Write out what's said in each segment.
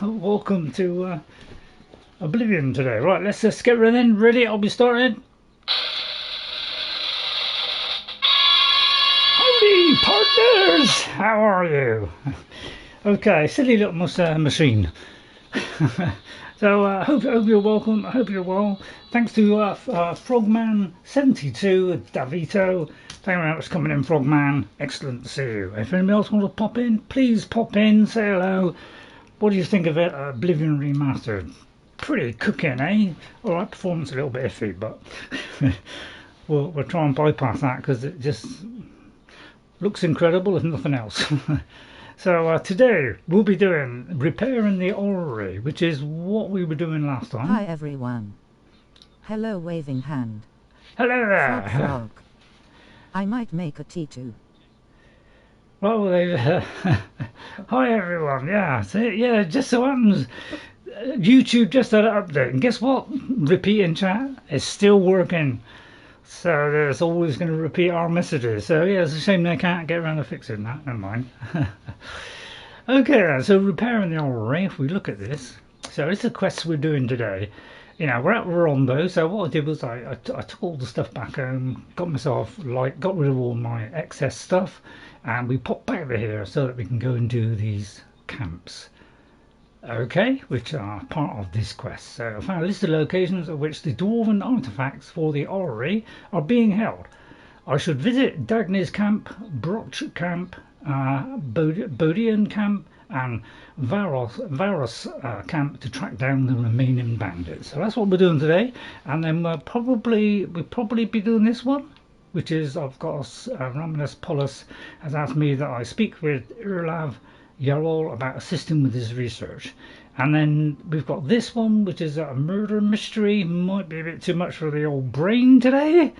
Welcome to Oblivion today. Right, let's just get running. Ready? I'll be starting. Howdy, partners! How are you? Okay, silly little machine. So, hope you're welcome. I hope you're well. Thanks to Frogman72, Davito. Thank you very much for coming in, Frogman. Excellent to see you. If anybody else wants to pop in, please pop in, say hello. What do you think of it? Oblivion Remastered. Pretty cooking, eh? Alright, performance a little bit iffy, but we'll try and bypass that because it just looks incredible if nothing else. So today we'll be doing Repairing the Orrery, which is what we were doing last time. Hi everyone. Hello waving hand. Hello there. Frog. I might make a tea too. Well, hi everyone. Yeah, yeah. Just so happens, YouTube just had an update, and guess what? Repeating chat is still working. So there's always going to repeat our messages. So yeah, it's a shame they can't get around to fixing that. Never mind. Okay, then, so repairing the Orrery. If we look at this, so it's the quest we're doing today. You know, we're at Rondo. So what I did was I took all the stuff back home, got rid of all my excess stuff, and we popped back over here so that we can go and do these camps. Okay, which are part of this quest. So I found a list of locations at which the Dwarven artifacts for the Orrery are being held. I should visit Dagny's camp, Brotch Camp, Bothiel Camp, and Varus Camp to track down the remaining bandits. So that's what we're doing today, and then we'll probably be doing this one, which is I've got Raminus Polis has asked me that I speak with Urlav Yarol about assisting with his research, and then we've got this one, which is a murder mystery. Might be a bit too much for the old brain today,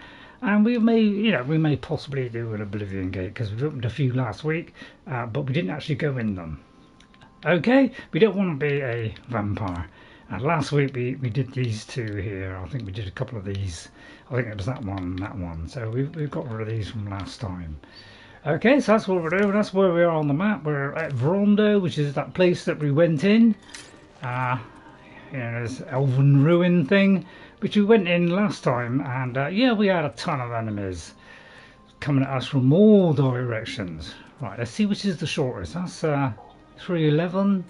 and we may possibly do an Oblivion Gate because we opened a few last week, but we didn't actually go in them. Okay, we don't want to be a vampire. And last week we did these two here. I think we did a couple of these. I think it was that one and that one. So we've got rid of these from last time. Okay, so that's what we're doing. That's where we are on the map. We're at Rondo, which is that place that we went in. This Elven Ruin thing, which we went in last time. And yeah, we had a ton of enemies coming at us from all directions. Right, let's see which is the shortest. That's 311.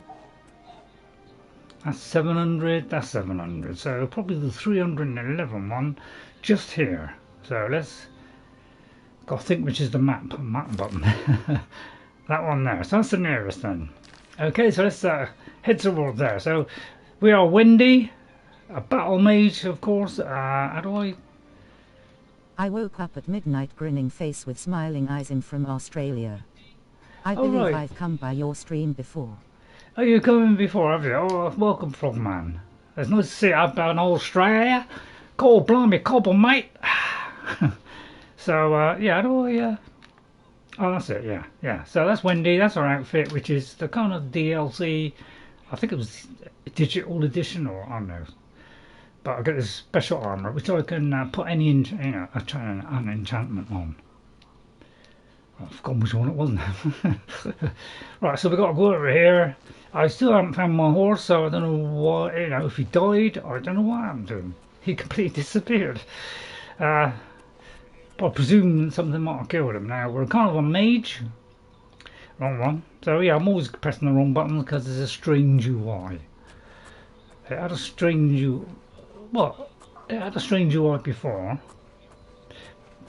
That's 700. That's 700. So probably the 311 one just here. So let's... got to think which is the map button. That one there. So that's the nearest then. Okay, so let's head towards there. So we are Wendy, a Battlemage, of course. How do I woke up at midnight grinning face with smiling eyes. I'm from Australia. I believe right. I've come by your stream before. Oh, you've come in before, have you? Oh, welcome, Frogman. It's nice to see you up in Australia. God blimey, cobble, mate. So, yeah, how do I... Oh, that's it, yeah. So that's Wendy, that's her outfit, which is the kind of DLC. I think it was a digital edition, or I don't know. But I got this special armour, which I can put any, an enchantment on. I've forgotten which one it was now. Right, so we've got to go over here. I still haven't found my horse, so I don't know what, if he died, I don't know what happened to him. He completely disappeared. But I presume something might have killed him. Now, we're kind of a mage. Wrong one. So yeah, I'm always pressing the wrong buttons because there's a strange UI. It had a strange UI before.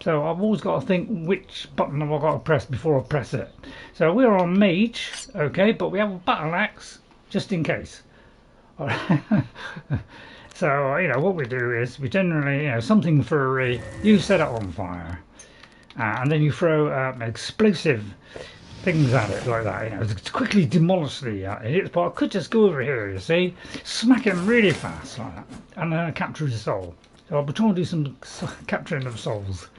So I've always got to think which button have I got to press before I press it. So we're on mage, okay, but we have a battle axe just in case. So what we do is we generally something furry. You set it on fire, and then you throw explosive things at it like that. To quickly demolish the hits. But I could just go over here, you see, smack him really fast like that, and then capture his soul. So I'll be trying to do some capturing of souls.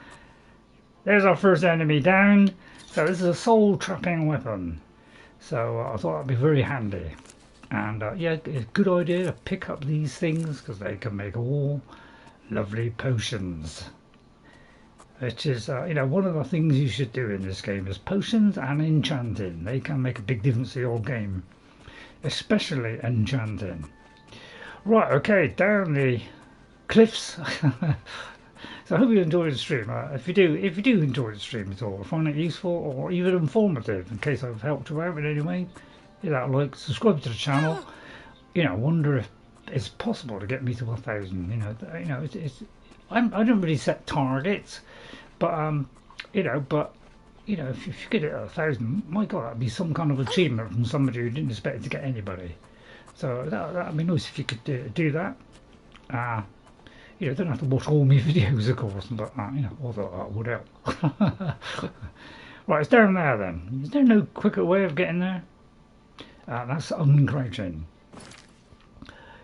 There's our first enemy down. So this is a soul trapping weapon. So I thought that'd be very handy. And yeah, it's a good idea to pick up these things because they can make all lovely potions. Which is, one of the things you should do in this game is potions and enchanting. They can make a big difference to your game. especially enchanting. Right, okay, down the cliffs. So I hope you enjoyed the stream. If you do enjoy the stream at all, find it useful or even informative, in case I've helped you out in any way, hit that like, subscribe to the channel. You know, wonder if it's possible to get me to 1,000. You know, I don't really set targets, but if you get it at 1,000, my God, that'd be some kind of achievement from somebody who didn't expect to get anybody. So that'd be nice if you could do that. You don't have to watch all my videos, of course, but although that would help. Right, it's down there then. Is there no quicker way of getting there? That's uncrouching.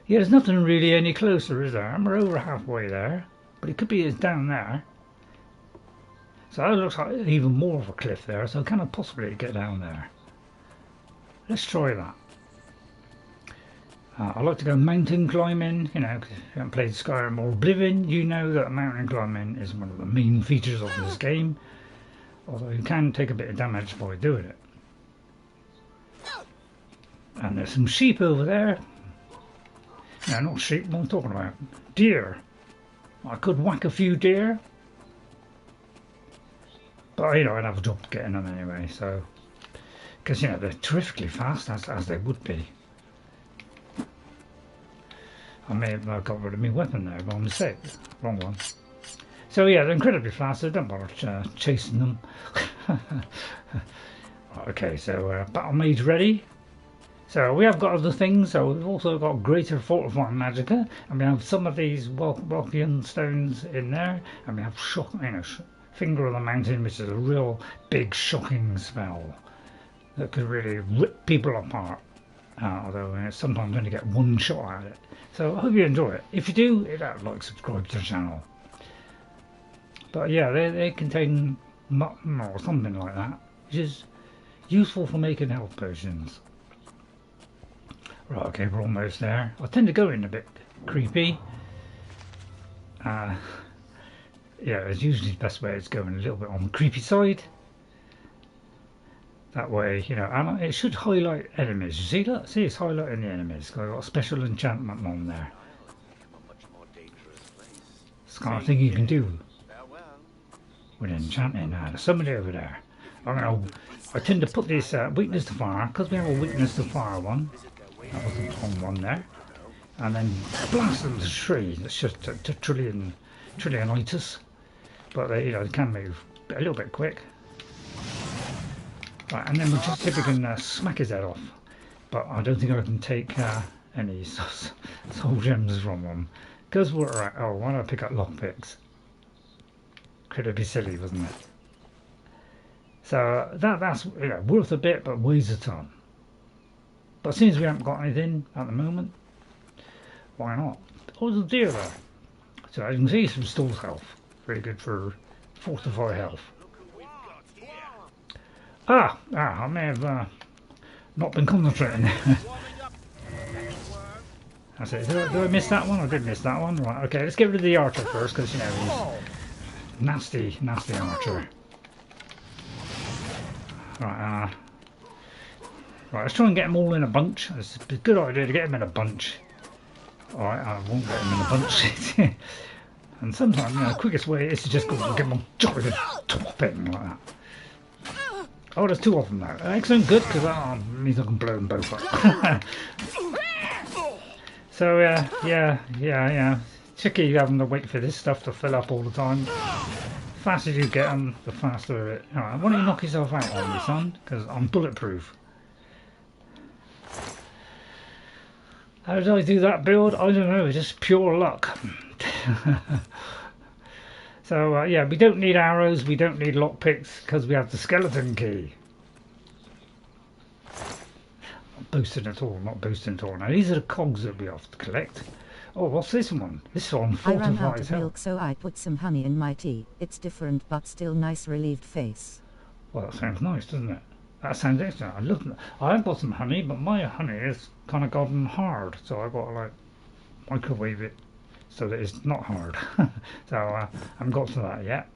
Yeah, there's nothing really any closer, is there? We're over halfway there, but it could be it's down there. So that looks like even more of a cliff there, so can I possibly get down there? Let's try that. I like to go mountain climbing, because if you haven't played Skyrim or Oblivion, you know that mountain climbing is one of the main features of this game. Although you can take a bit of damage by doing it. And there's some sheep over there. No, not sheep, what I'm talking about. Deer. I could whack a few deer. But, I'd have a job getting them anyway, so... Because, they're terrifically fast, as they would be. I may have got rid of my weapon there by mistake. Wrong one. So, yeah, they're incredibly fast, so don't bother chasing them. Okay, so Battlemage ready. So we have got other things, so we've also got greater fortifying magicka, and we have some of these Welkynd stones in there, and we have Finger of the Mountain, which is a real big shocking spell that could really rip people apart, although sometimes only get one shot at it. So I hope you enjoy it. If you do, hit that like, subscribe to the channel. But yeah, they contain mutton or something like that, which is useful for making health potions. Right, okay, we're almost there. I tend to go in a bit creepy. Yeah, it's usually the best way is going a little bit on the creepy side. That way, and it should highlight enemies. You see that? See, it's highlighting the enemies. I've got a special enchantment on there. It's the kind of thing you can do with enchanting. There's somebody over there. I tend to put this weakness to fire, because we have a weakness to fire one. That was the wrong one there. And then blast them to tree. That's just a trillionitis. But they can move a little bit quick. Right, and then we'll just see if we can smack his head off. But I don't think I can take any soul gems from them. Because we're right. Oh, why don't I pick up lockpicks? Could it be silly, wasn't it? So that's worth a bit, but weighs a ton. But since we haven't got anything at the moment, why not? Oh, there's a deer there. So as you can see, some Stros health. Very good for fortify health. I may have not been concentrating. That's it. Did I miss that one? I did miss that one. Right, okay, let's get rid of the archer first, because he's nasty archer. Right, let's try and get them all in a bunch. It's a good idea to get them in a bunch. Alright, I won't get them in a bunch. And sometimes, the quickest way is to just go and get them jolly good topping like that. Oh, there's two of them now. Excellent, good, because that means I can blow them both up. So, yeah. Tricky having to wait for this stuff to fill up all the time. The faster you get them, the faster it. Alright, why don't you knock yourself out on me, son? Because I'm bulletproof. How did I do that build? I don't know, it's just pure luck. So yeah, we don't need arrows, we don't need lockpicks, because we have the skeleton key. Not boosting at all, not boosting at all. Now these are the cogs that we have to collect. Oh, what's this one? This one fortifies I ran out of health. milk, so I put some honey in my tea. It's different, but still nice relieved face. Well, that sounds nice, doesn't it? That sounds excellent. I have got some honey, but my honey is kind of gotten hard, so I've got to like microwave it so that it's not hard. So I haven't got to that yet.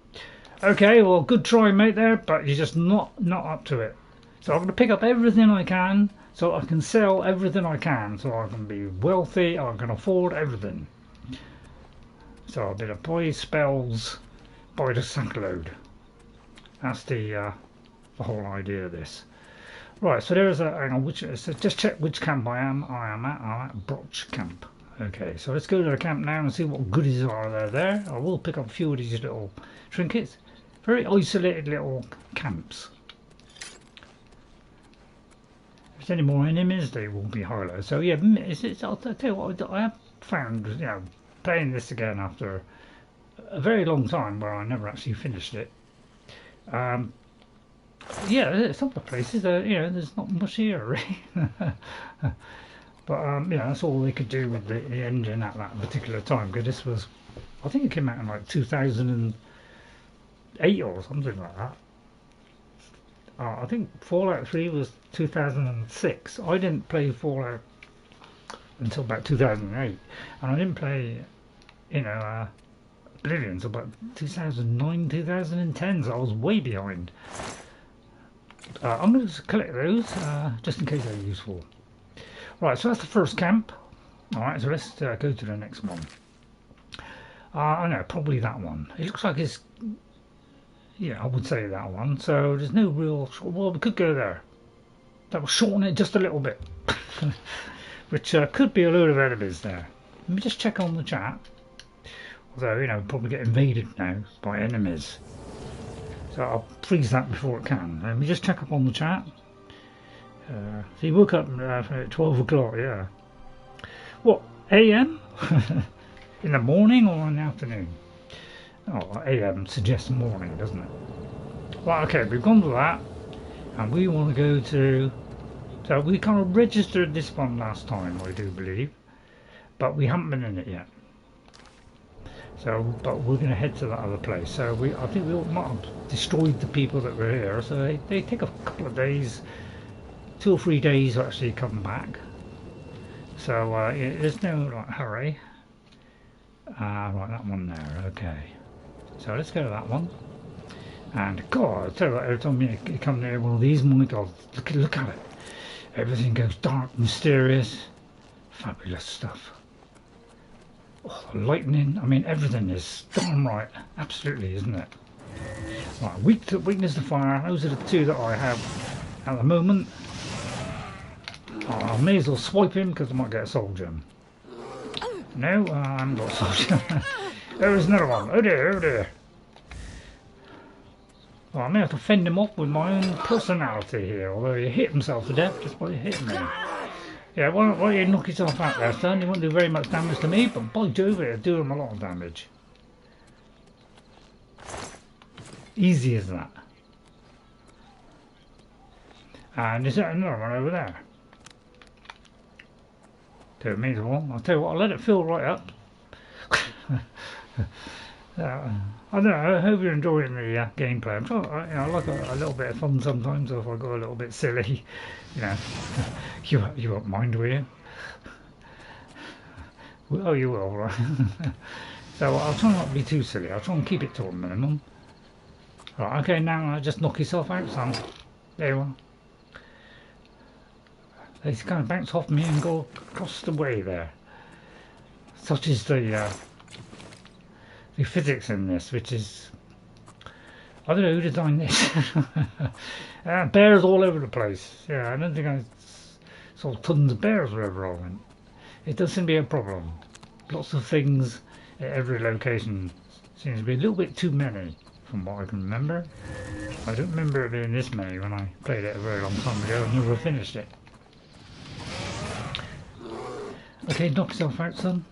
Okay, well, good try, mate, there, but you're just not up to it. So I'm going to pick up everything I can so I can sell everything I can, so I can be wealthy, I can afford everything. So I'm going to buy spells by the sackload. That's the whole idea of this. Right, so there's a, hang on, so just check which camp I am at Brotch Camp. Okay, so let's go to the camp now and see what goodies are there. I will pick up a few of these little trinkets. Very isolated little camps. If there's any more enemies, they will be highlighted. So yeah, I'll tell you what, I have found, you know, playing this again after a very long time where I never actually finished it. Yeah, some of the places, you know, there's not much here really. But you know, that's all they could do with the engine at that particular time, because this was, I think it came out in like 2008 or something like that. I think Fallout 3 was 2006. I didn't play Fallout until about 2008, and I didn't play, you know, Oblivion until about 2009, 2010, so I was way behind. I'm going to collect those just in case they're useful. Right, so that's the first camp. Alright, so let's go to the next one. I know, probably that one. It looks like it's, yeah, I would say that one. So there's no real, well, we could go there. That will shorten it just a little bit. Which could be a load of enemies there. Let me just check on the chat. Although, you know, we'll probably get invaded now by enemies. So I'll freeze that before it can. Let me just check up on the chat. So you woke up at 12 o'clock, yeah. What, AM? In the morning or in the afternoon? Oh, AM suggests morning, doesn't it? Well, okay, we've gone to that. And we want to go to... So we kind of registered this one last time, I do believe. But we haven't been in it yet. So, but we're going to head to that other place. So I think we might have destroyed the people that were here. So they take a couple of days, 2 or 3 days to actually come back. So there's no like, hurry. Right, that one there. Okay. So let's go to that one. And God, I tell you what, every time you come near one of these, my God, look at it. Everything goes dark, mysterious, fabulous stuff. Oh, the lightning, I mean everything is darn right, absolutely, isn't it? Right, weakness to fire, those are the two that I have at the moment. Oh, I may as well swipe him because I might get a soul gem. No, I haven't got a soul gem. There is another one, oh dear, oh dear. Well, I may have to fend him off with my own personality here, although he hit himself to death just by hitting me. Yeah, why don't you knock yourself out there, son? You won't do very much damage to me, but by Jove, it'll do him a lot of damage. Easy as that. And is there another one over there? Don't mean well. I'll tell you what, I'll let it fill right up. I don't know, I hope you're enjoying the gameplay. I'm trying, you know, I like a little bit of fun sometimes, so if I go a little bit silly, you know, you won't mind, will you? Oh, you will, right? So I'll try not to be too silly. I'll try and keep it to a minimum. Right, okay, now just knock yourself out, son. There you are. They kind of bounce off me and go across the way there. Such is the physics in this, which is, I don't know who designed this. Bears all over the place. Yeah, I don't think I saw tons of bears wherever I went. It does seem to be a problem. Lots of things at every location. Seems to be a little bit too many from what I can remember. I don't remember it being this many when I played it a very long time ago and never finished it. Okay, knock yourself out, son.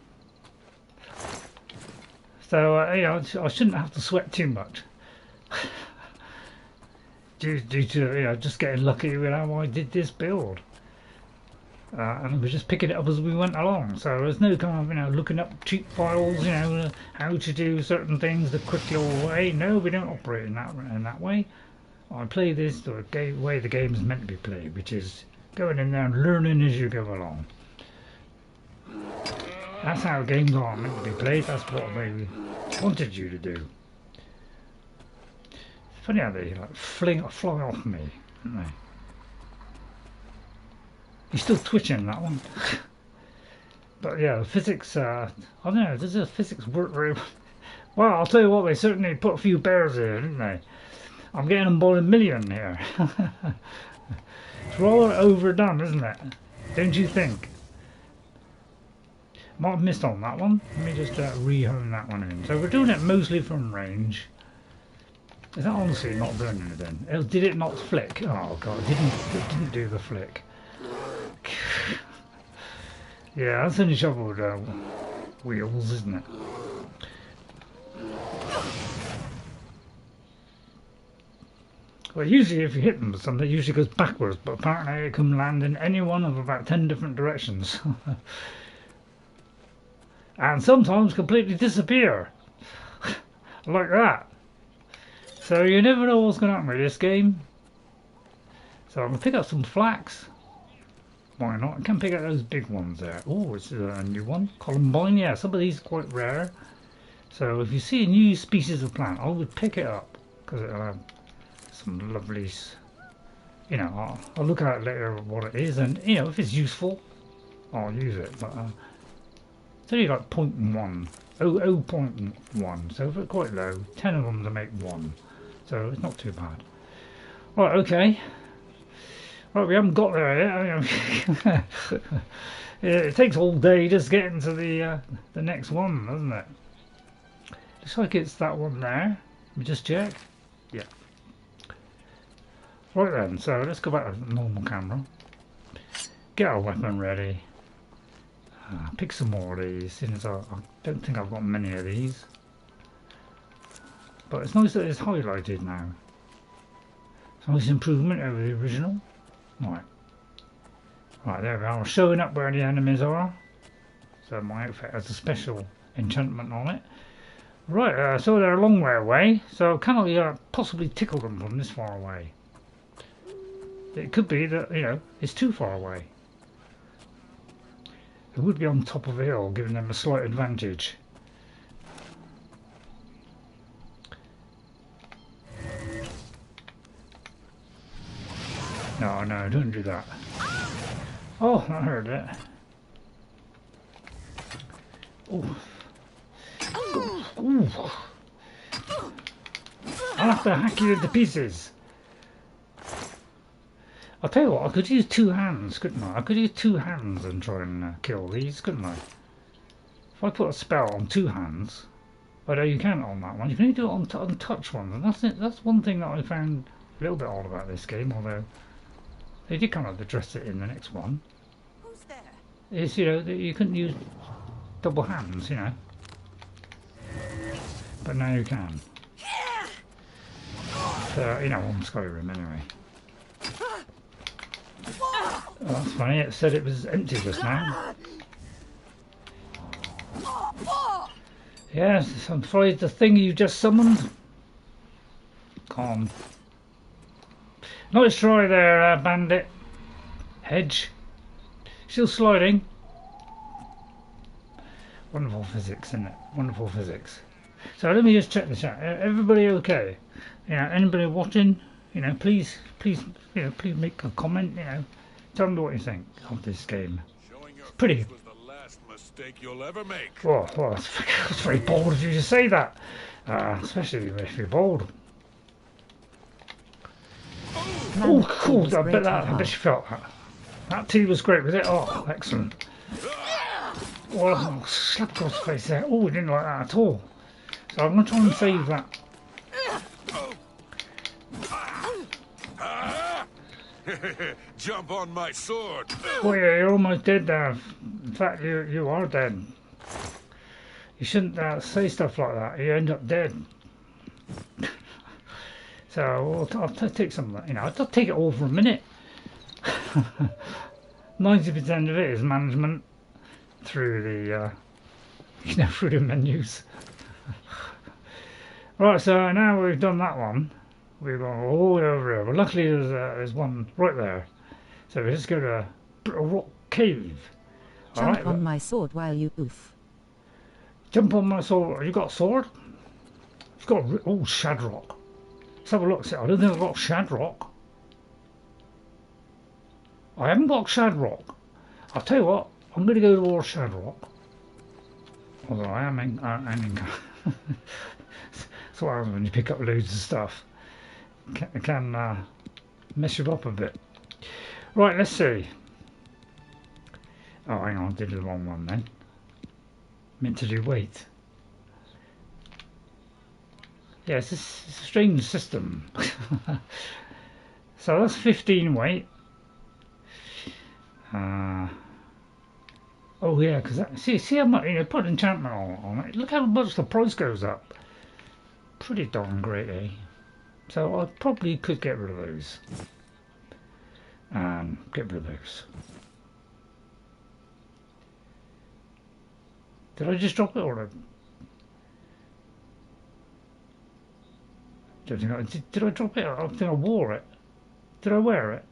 So, you know, I shouldn't have to sweat too much. due to, you know, just getting lucky with how I did this build. And we're just picking it up as we went along. So there's no kind of, you know, looking up cheap files, you know, how to do certain things the quick little way. No, we don't operate in that way. I play this the way the game is meant to be played, which is going in there and learning as you go along. That's how games are meant to be played. That's what they wanted you to do. It's funny how they like fly off me, don't they? He's still twitching, that one. But yeah, the physics, I don't know, does the physics work very well? I'll tell you what, they certainly put a few bears here, didn't they? I'm getting them by a million here. It's rather overdone, isn't it? Don't you think? Might have missed on that one. Let me just re-hone that one in. So we're doing it mostly from range. Is that honestly not doing anything? Did it not flick? Oh god, it didn't do the flick. Yeah, that's only trouble with wheels, isn't it? Well, usually if you hit them with something, it usually goes backwards, but apparently it can land in any one of about 10 different directions. And sometimes completely disappear. Like that. So you never know what's going to happen with this game. So I'm going to pick up some flax. Why not? I can pick up those big ones there. Oh, it's a new one. Columbine, yeah, some of these are quite rare. So if you see a new species of plant, I would pick it up. Because it'll have some lovely, you know, I'll look at it later what it is. And, you know, if it's useful, I'll use it. But it's only like 0.1. 0.1. So it's quite low. 10 of them to make 1. So it's not too bad. Right, okay. Right, we haven't got there yet. It takes all day just getting to the next one, doesn't it? Looks like it's that one there. Let me just check. Yeah. Right then, so let's go back to the normal camera. Get our weapon ready. Pick some more of these, since I don't think I've got many of these. But it's nice that it's highlighted now. It's a nice improvement over the original. Right, there we are, showing up where the enemies are. So my outfit has a special enchantment on it. Right, so they're a long way away, so can I possibly tickle them from this far away? It could be that, you know, it's too far away. It would be on top of a hill, giving them a slight advantage. No, don't do that. Oh, I heard it. Ooh. Ooh. I'll have to hack you into pieces. I'll tell you what, I could use 2 hands, couldn't I? I could use 2 hands and try and kill these, couldn't I? If I put a spell on 2 hands, although you can't on that one, you can only do it on touch ones, and that's it. That's one thing that I found a little bit odd about this game, although they did kind of address it in the next one. Who's there? Is, you know, that you couldn't use double hands, you know. But now you can. So, you know, on Skyrim anyway. Oh, that's funny, it said it was empty just now. Yes, I'm afraid the thing you just summoned. Calm. Nice try there, bandit. Hedge. Still sliding. Wonderful physics, isn't it? Wonderful physics. So let me just check the chat. Everybody okay? You know, anybody watching? You know, please, you know, please make a comment. You know, tell me what you think of this game. It's pretty. Was the last mistake you'll ever make. Oh, that's very bold of you to say that, especially if you're bold. Oh, cool! I bet you felt that. That tea was great, was it? Oh, excellent. Oh, slap across the face there. Oh, we didn't like that at all. So I'm going to try and save that. Jump on my sword. Oh yeah, you're almost dead now. In fact, you are dead. You shouldn't say stuff like that. You end up dead. So I'll take some of that. You know, I'll take it all for a minute. 90% of it is management through the, you know, through the menus. Right, so now we've done that one. We've gone all the way over here. But luckily there's one right there. So we just go to a rock cave. Jump on my sword while you oof. Jump on my sword. You got a sword? It's got Shardrock. Let's have a look. I don't think I've got Shardrock. I haven't got Shardrock. I'll tell you what, I'm going to go towards Shardrock. Although I am in... That's what happens when you pick up loads of stuff. It can mess you up a bit. Right, let's see. Oh, hang on, I did the wrong one then. Meant to do weight. Yeah, it's a strange system. So that's 15 weight. Oh yeah, because see how much, you know, put enchantment on it. Look how much the price goes up. Pretty darn great, eh? So I probably could get rid of those. Get rid of those. Did I just drop it or did I drop it? I think I wore it. Did I wear it?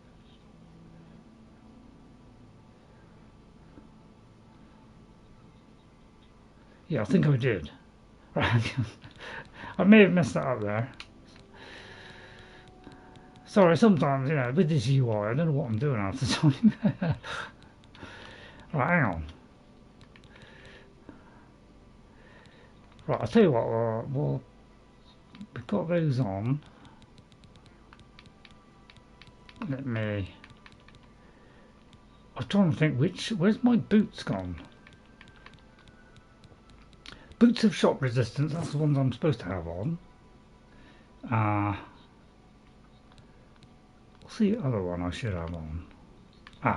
Yeah, I think I did. Right. I may have messed that up there. Sorry, sometimes, you know, with this UI, I don't know what I'm doing half the time. Right, hang on. Right, I'll tell you what, well, we've got those on. Let me... I'm trying to think where's my boots gone? Boots of shock resistance, that's the ones I'm supposed to have on. What's the other one I should have on?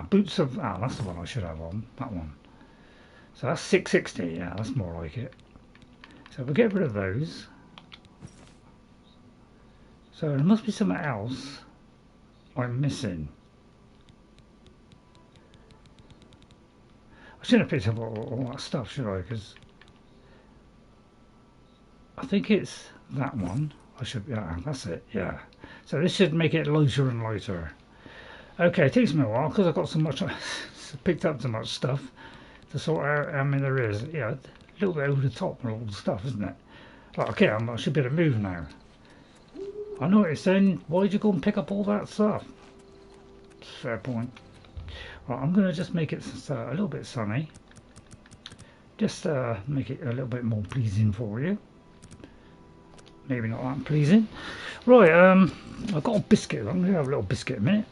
Boots of... that's the one I should have on, that one. So that's 660, yeah, that's more like it. So we'll get rid of those. So there must be something else I'm missing. I shouldn't have picked up all that stuff, should I? Because I think it's that one. I should, yeah, that's it, yeah. So this should make it lighter and lighter. Okay, it takes me a while because I've got so much, picked up so much stuff to sort out. I mean, there is, yeah, a little bit over the top and all the stuff, isn't it? Right, okay, I should be able to move now. I noticed then, why'd you go and pick up all that stuff? Fair point. Right, I'm going to just make it a little bit sunny. Just make it a little bit more pleasing for you. Maybe not that pleasing. Right, I've got a biscuit. I'm going to have a little biscuit in a minute.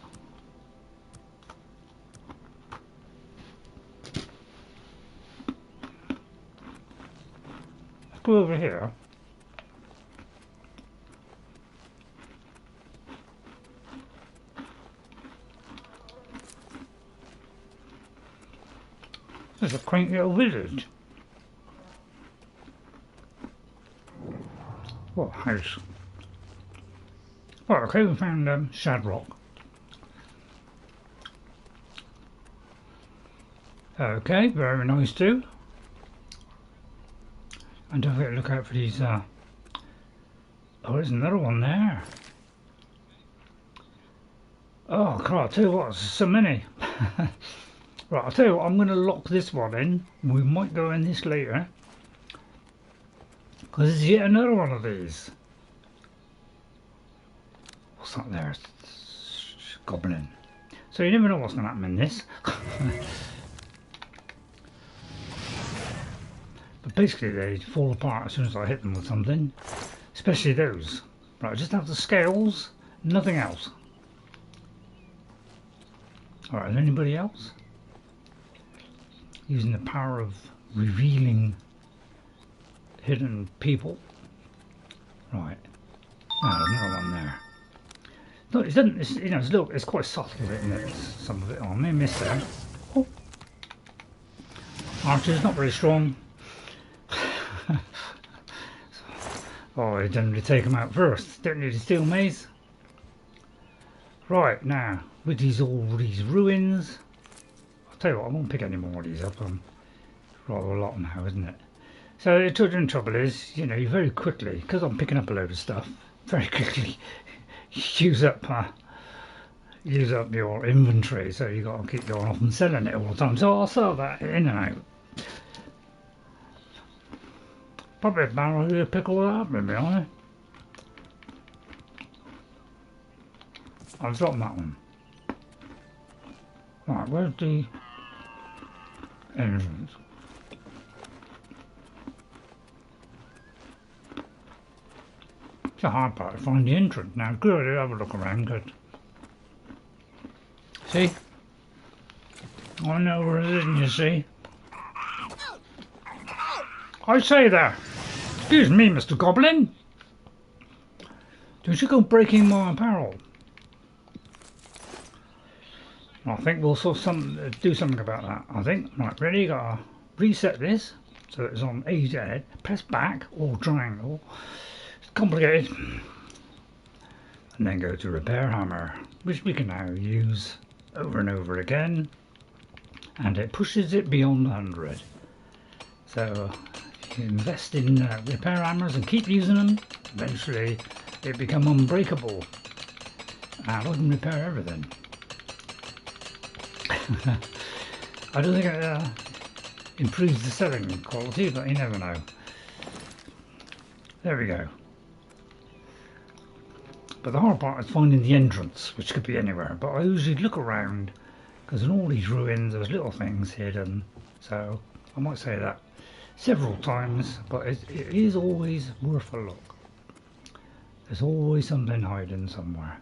Let's go over here. There's a quaint little village. What house? Right, okay, we found Shardrock. Okay, very nice too. And don't forget to look out for these. Oh, there's another one there. Oh, God, I'll tell you what, there's so many. Right, I'll tell you what, I'm going to lock this one in. We might go in this later. Because there's yet another one of these. What's that there? Goblin. So you never know what's going to happen in this. But basically they fall apart as soon as I hit them with something. Especially those. Right, I just have the scales, nothing else. Alright, anybody else? Using the power of revealing hidden people. Right. There's another one there. No, it doesn't. It's, you know, it's a little. It's quite subtle, isn't it? Some of it. Oh, I may miss there. Oh. Archer's not very strong. Oh, you generally take them out first. Don't need a steel maze. Right now, with all these ruins. I'll tell you what. I won't pick any more of these up. Rather a lot now, isn't it? So the trouble is, you know, you very quickly, because I'm picking up a load of stuff, very quickly use up your inventory. So you got to keep going off and selling it all the time. So I'll sell that in and out. Probably a barrel to pick all that up, maybe, aren't I? I've dropped that one. Right, where's the entrance? It's a hard part to find the entrance now. Good, have a look around, good. See? I know where it is, you see. I say there. Excuse me, Mr. Goblin. Don't you go breaking my apparel. I think we'll sort of do something about that. I think. Right, ready? Gotta reset this so it's on AZ. Press back or triangle. It's complicated. And then go to repair hammer, which we can now use over and over again. And it pushes it beyond 100. So if you invest in repair hammers and keep using them, eventually they become unbreakable. And I can repair everything. I don't think it improves the selling quality, but you never know. There we go. But the hard part is finding the entrance, which could be anywhere. But I usually look around, because in all these ruins there's little things hidden. So I might say that several times, but it is always worth a look. There's always something hiding somewhere.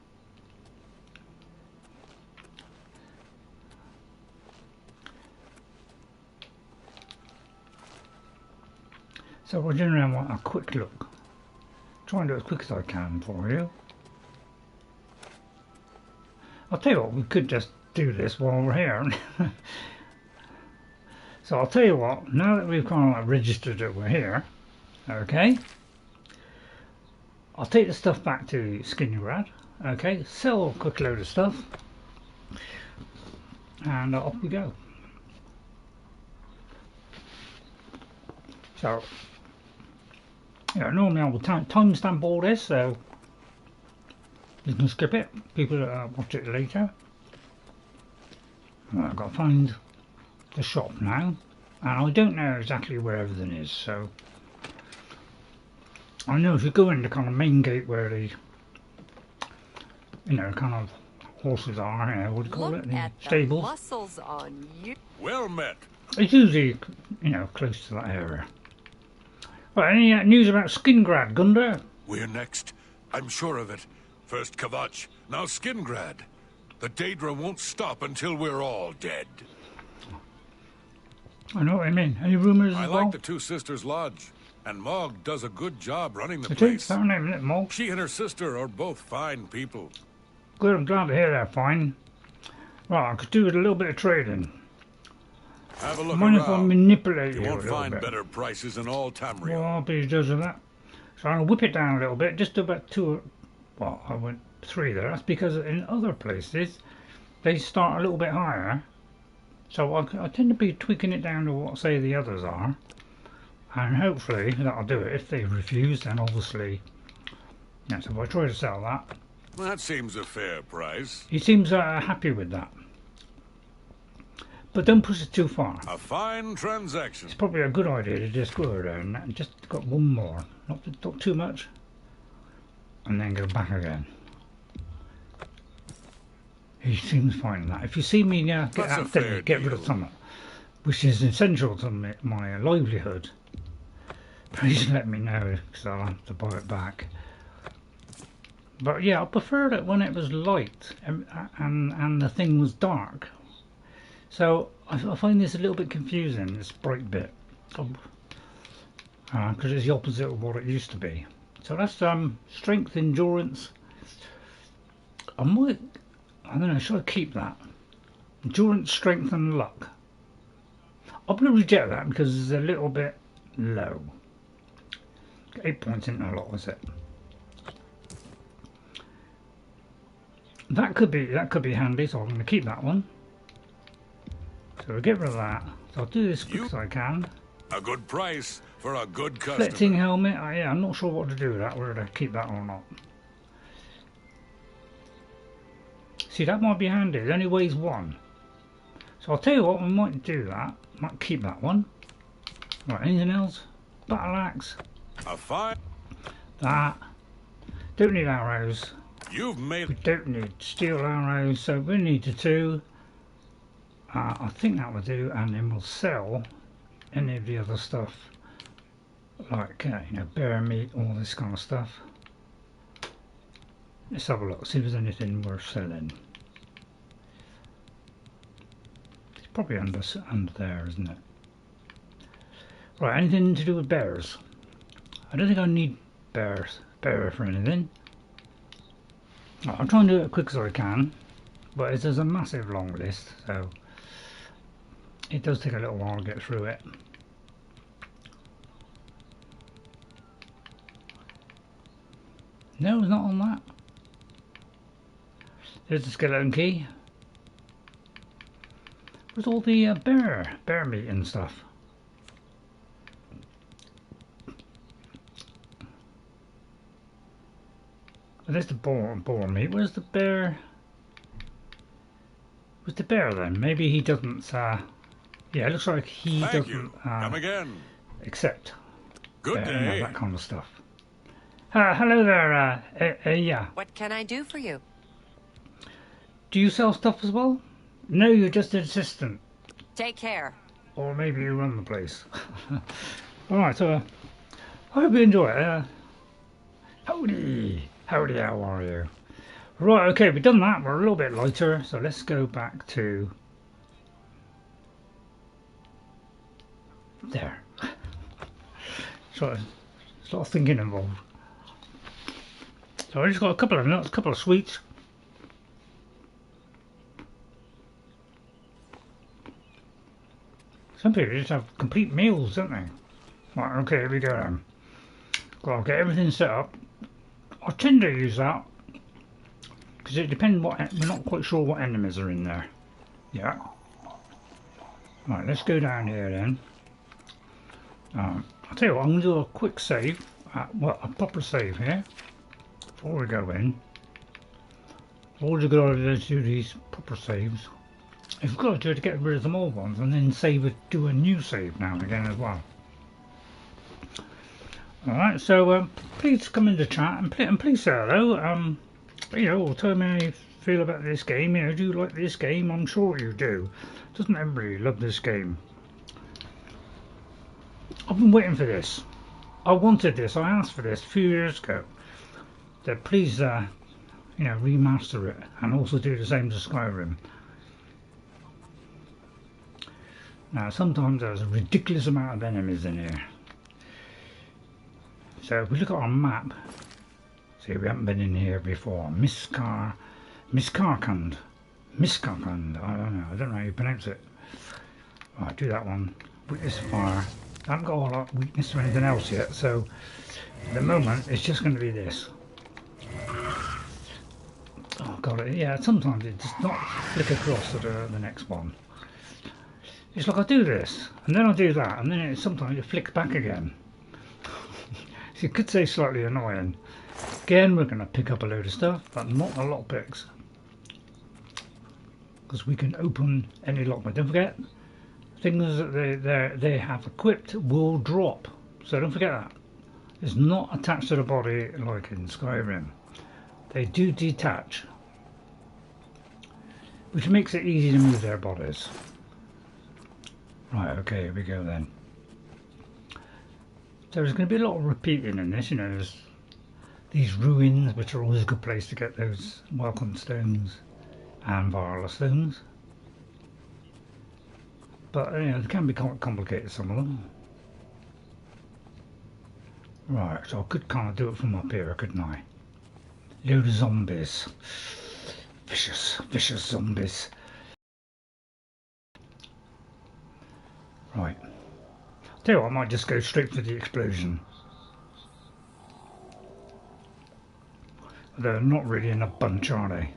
So I generally want a quick look. Try and do it as quick as I can for you. I'll tell you what, we could just do this while we're here. So I'll tell you what, now that we've kind of like registered that we're here, okay, I'll take the stuff back to Skingrad, okay, sell a quick load of stuff, and off we go. So, yeah, normally I will timestamp all this, so you can skip it, people watch it later. Well, I've got to find the shop now, and I don't know exactly where everything is, so I know if you go in the kind of main gate where the, you know, kind of horses are, you know, what do you call it, the stables. Muscles on you. Well met. It's usually, you know, close to that area. Right, any news about Skingrad, Gunder? We're next. I'm sure of it. First Kvatch, now Skingrad. The Daedra won't stop until we're all dead. I know what I mean. Any rumours I as well? like the Two Sisters Lodge, and Mog does a good job running the It is, place. her name, isn't it, Mog? She and her sister are both fine people. Good, I'm glad to hear they're fine. Right, I could do with a little bit of trading. Have a look Mind if I around. manipulate You you a won't little find bit? better prices in all Tamriel. Well, I'll be does of that. So I'm going to whip it down a little bit, just to about two, well, I went 3 there. That's because in other places, they start a little bit higher. So I tend to be tweaking it down to what, say, the others are. And hopefully that'll do it. If they refuse, then obviously, yeah, so if I try to sell that. That seems a fair price. He seems happy with that. But don't push it too far. A fine transaction. It's probably a good idea to just go around and just got one more. Not too much. And then go back again. He seems fine in that. If you see me get out there, get rid of something, which is essential to my livelihood, please let me know, because I'll have to buy it back. But yeah, I preferred it when it was light and the thing was dark. So I find this a little bit confusing, this bright bit, because it's the opposite of what it used to be. So that's strength, endurance. I don't know, should I keep that? Endurance, strength and luck. I'm going to reject that because it's a little bit low. 8 points isn't a lot, is it? That could be handy, so I'm going to keep that one. So we'll get rid of that. So I'll do this as quick as I can. A good price for a good customer. Reflecting helmet, yeah, I'm not sure what to do with that, whether to keep that or not. See, that might be handy, it only weighs 1. So I'll tell you what, we might do that. Might keep that one. Right, anything else? Battle axe. A fine. That. Don't need arrows. You've made. We don't need steel arrows, so we need the 2. I think that will do, and then we'll sell any of the other stuff, like you know, bear meat, all this kind of stuff. Let's have a look, see if there's anything worth selling. It's probably under there, isn't it? Right, anything to do with bears? I don't think I need bear for anything. Right, I'll try and do it as quick as I can, but there's a massive long list, so it does take a little while to get through it. No, it's not on that. There's the skeleton key. Where's all the bear meat and stuff? There's the boar meat. Where's the bear? Where's the bear then? Maybe he doesn't. Yeah, it looks like he Thank doesn't. you. Come again. Accept. Good day. That kind of stuff. Hello there. Yeah. What can I do for you? Do you sell stuff as well? No, you're just an assistant. Take care. Or maybe you run the place. Alright, so I hope you enjoy it. Howdy, how are you? Right, okay, we've done that. We're a little bit lighter, so let's go back to there. So it's a lot of thinking involved. So I just got a couple of nuts, a couple of sweets. Some people just have complete meals, don't they? Right, okay, here we go then. Well, I'll get everything set up. I tend to use that because it depends what we're not quite sure what enemies are in there. Yeah. Right, let's go down here then. I'll tell you what, I'm going to do a quick save. Well, a proper save here before we go in. Always a good idea to do these proper saves. You've got to do it to get rid of some old ones and then do a new save now and again as well. Alright, so please come into chat and please say hello. You know, tell me how you feel about this game. You know, do you like this game? I'm sure you do. Doesn't everybody love this game? I've been waiting for this. I wanted this. I asked for this a few years ago. That please, you know, remaster it and also do the same to Skyrim. Now, sometimes there's a ridiculous amount of enemies in here. So if we look at our map, see, we haven't been in here before. Miscarcand, I don't know how you pronounce it. Right, do that one. Weakness to fire. I haven't got a lot of weakness to anything else yet, so at the moment it's just going to be this. Oh god, yeah, sometimes it does not flick across to the next one. It's like I do this, and then I do that, and then sometimes it flicks back again. So you could say slightly annoying. Again, we're going to pick up a load of stuff, but not a lot of picks. Because we can open any lock, but don't forget, things that they have equipped will drop. So don't forget that. It's not attached to the body like in Skyrim. They do detach, which makes it easy to move their bodies. Right, okay, here we go then. So there's going to be a lot of repeating in this, you know, there's these ruins, which are always a good place to get those Welkynd stones and Varla stones. But, you know, they can be quite complicated, some of them. Right, so I could kind of do it from up here, couldn't I? Load of zombies. Vicious zombies. Right. Tell you what, I might just go straight for the explosion. They're not really in a bunch, are they?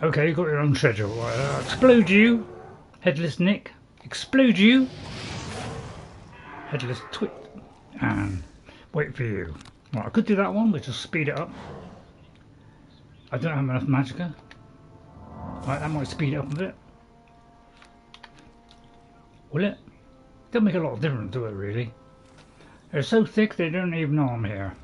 Okay, you've got your own schedule. Right, explode you, Headless Nick. Explode you, Headless Twit. And wait for you. Right, I could do that one, which will speed it up. I don't have enough magicka. Right, that might speed it up a bit. Will it? Don't make a lot of difference to it, really. They're so thick they don't even know I'm here.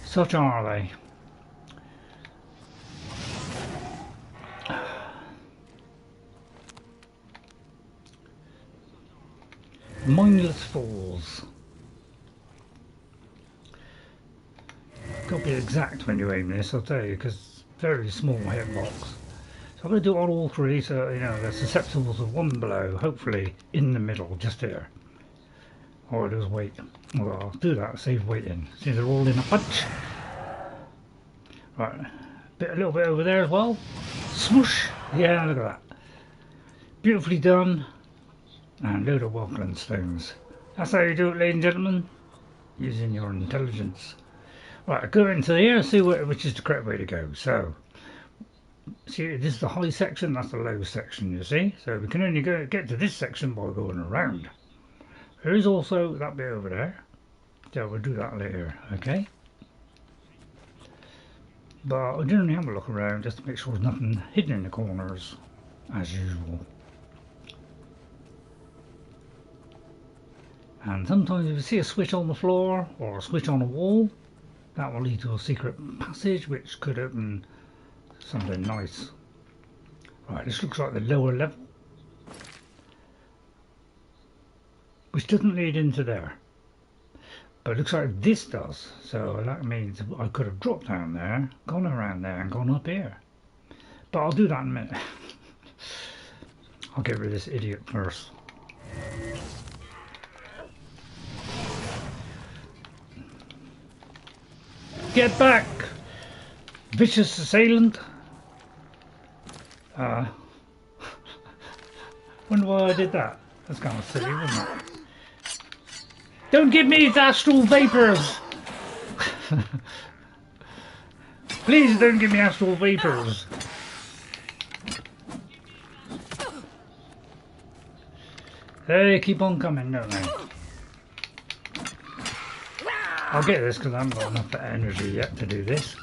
Such are they. Mindless Falls. Got to be exact when you aim this, I'll tell you, because very small hitbox. So I'm going to do it on all three, so you know they're susceptible to one blow. Hopefully in the middle, just here. Or just wait. Well, I'll do that. Save waiting. See, they're all in a bunch. Right, a little bit over there as well. Smoosh! Yeah, look at that. Beautifully done. And load of Welkynd stones. That's how you do it, ladies and gentlemen. Using your intelligence. Right, go into here, see which is the correct way to go. So, see, this is the high section, that's the low section, you see. So we can only get to this section by going around. There is also that bit over there. So we'll do that later, okay? But I'll generally have a look around just to make sure there's nothing hidden in the corners, as usual. And sometimes if you see a switch on the floor or a switch on a wall, that will lead to a secret passage which could open something nice. Right, this looks like the lower level, which doesn't lead into there. But it looks like this does, so that means I could have dropped down there, gone around there and gone up here. But I'll do that in a minute. I'll get rid of this idiot first. Get back! Vicious assailant! Wonder why I did that. That's kind of silly, wasn't it? Don't give me the astral vapors! Please don't give me astral vapors! They keep on coming, don't they? I'll get this because I haven't got enough energy yet to do this.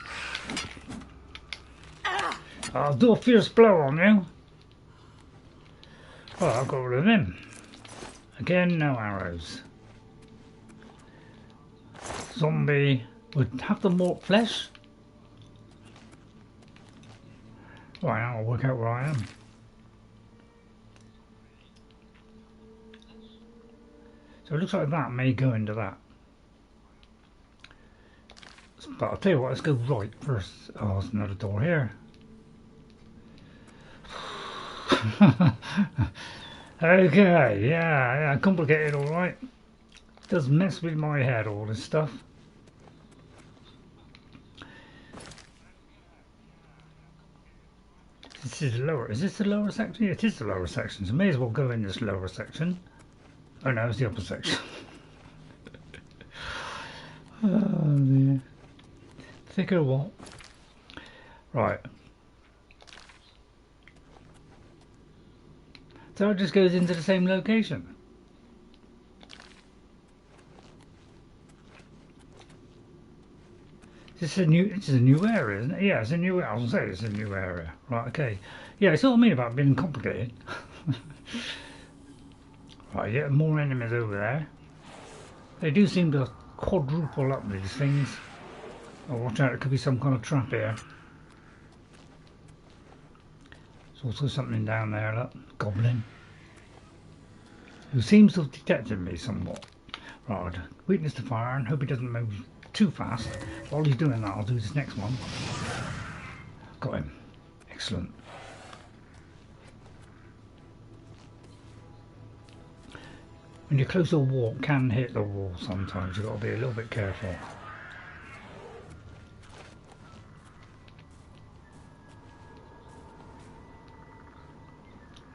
I'll do a fierce blow on you. Oh, I'll got rid of him. Again, no arrows. Zombie would have the more flesh. Right, I'll work out where I am. So it looks like that may go into that. But I'll tell you what, let's go right first. Oh, there's another door here. Okay, yeah, complicated, alright. Does mess with my head, all this stuff. This is lower. Is this the lower section? Yeah, it is the lower section. So may as well go in this lower section. Oh no, it's the upper section. Oh dear. Thicker what? Right. So it just goes into the same location. This is a new area, isn't it? Yeah, it's a new area. I was gonna say it's a new area. Right, okay. Yeah, it's all I mean about being complicated. Right, yeah, more enemies over there. They do seem to quadruple up these things. Oh, watch out, it could be some kind of trap here. There's also something down there, look, goblin. Who seems to have detected me somewhat. Right, weakness to fire, and hope he doesn't move too fast. While he's doing that, I'll do this next one. Got him. Excellent. When you're close to a wall, it can hit the wall sometimes. You've got to be a little bit careful.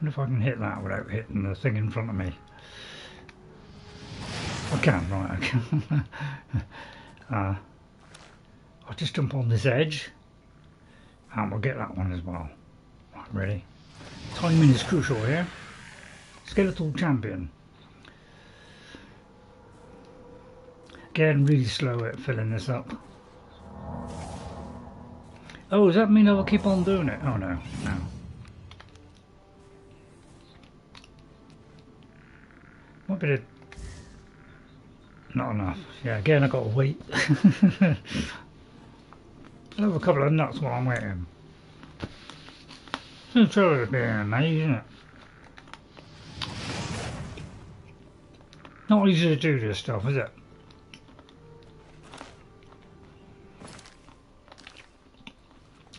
I wonder if I can hit that without hitting the thing in front of me. I can, right, I can. I'll just jump on this edge and we'll get that one as well. Right, ready? Timing is crucial here. Skeletal champion. Again, really slow at filling this up. Oh, does that mean I'll keep on doing it? Oh no, no. What bit of... Not enough. Yeah, again I've got to wait. I'll have a couple of nuts while I'm waiting. It's going to being amazing, isn't it? Not easy to do this stuff, is it?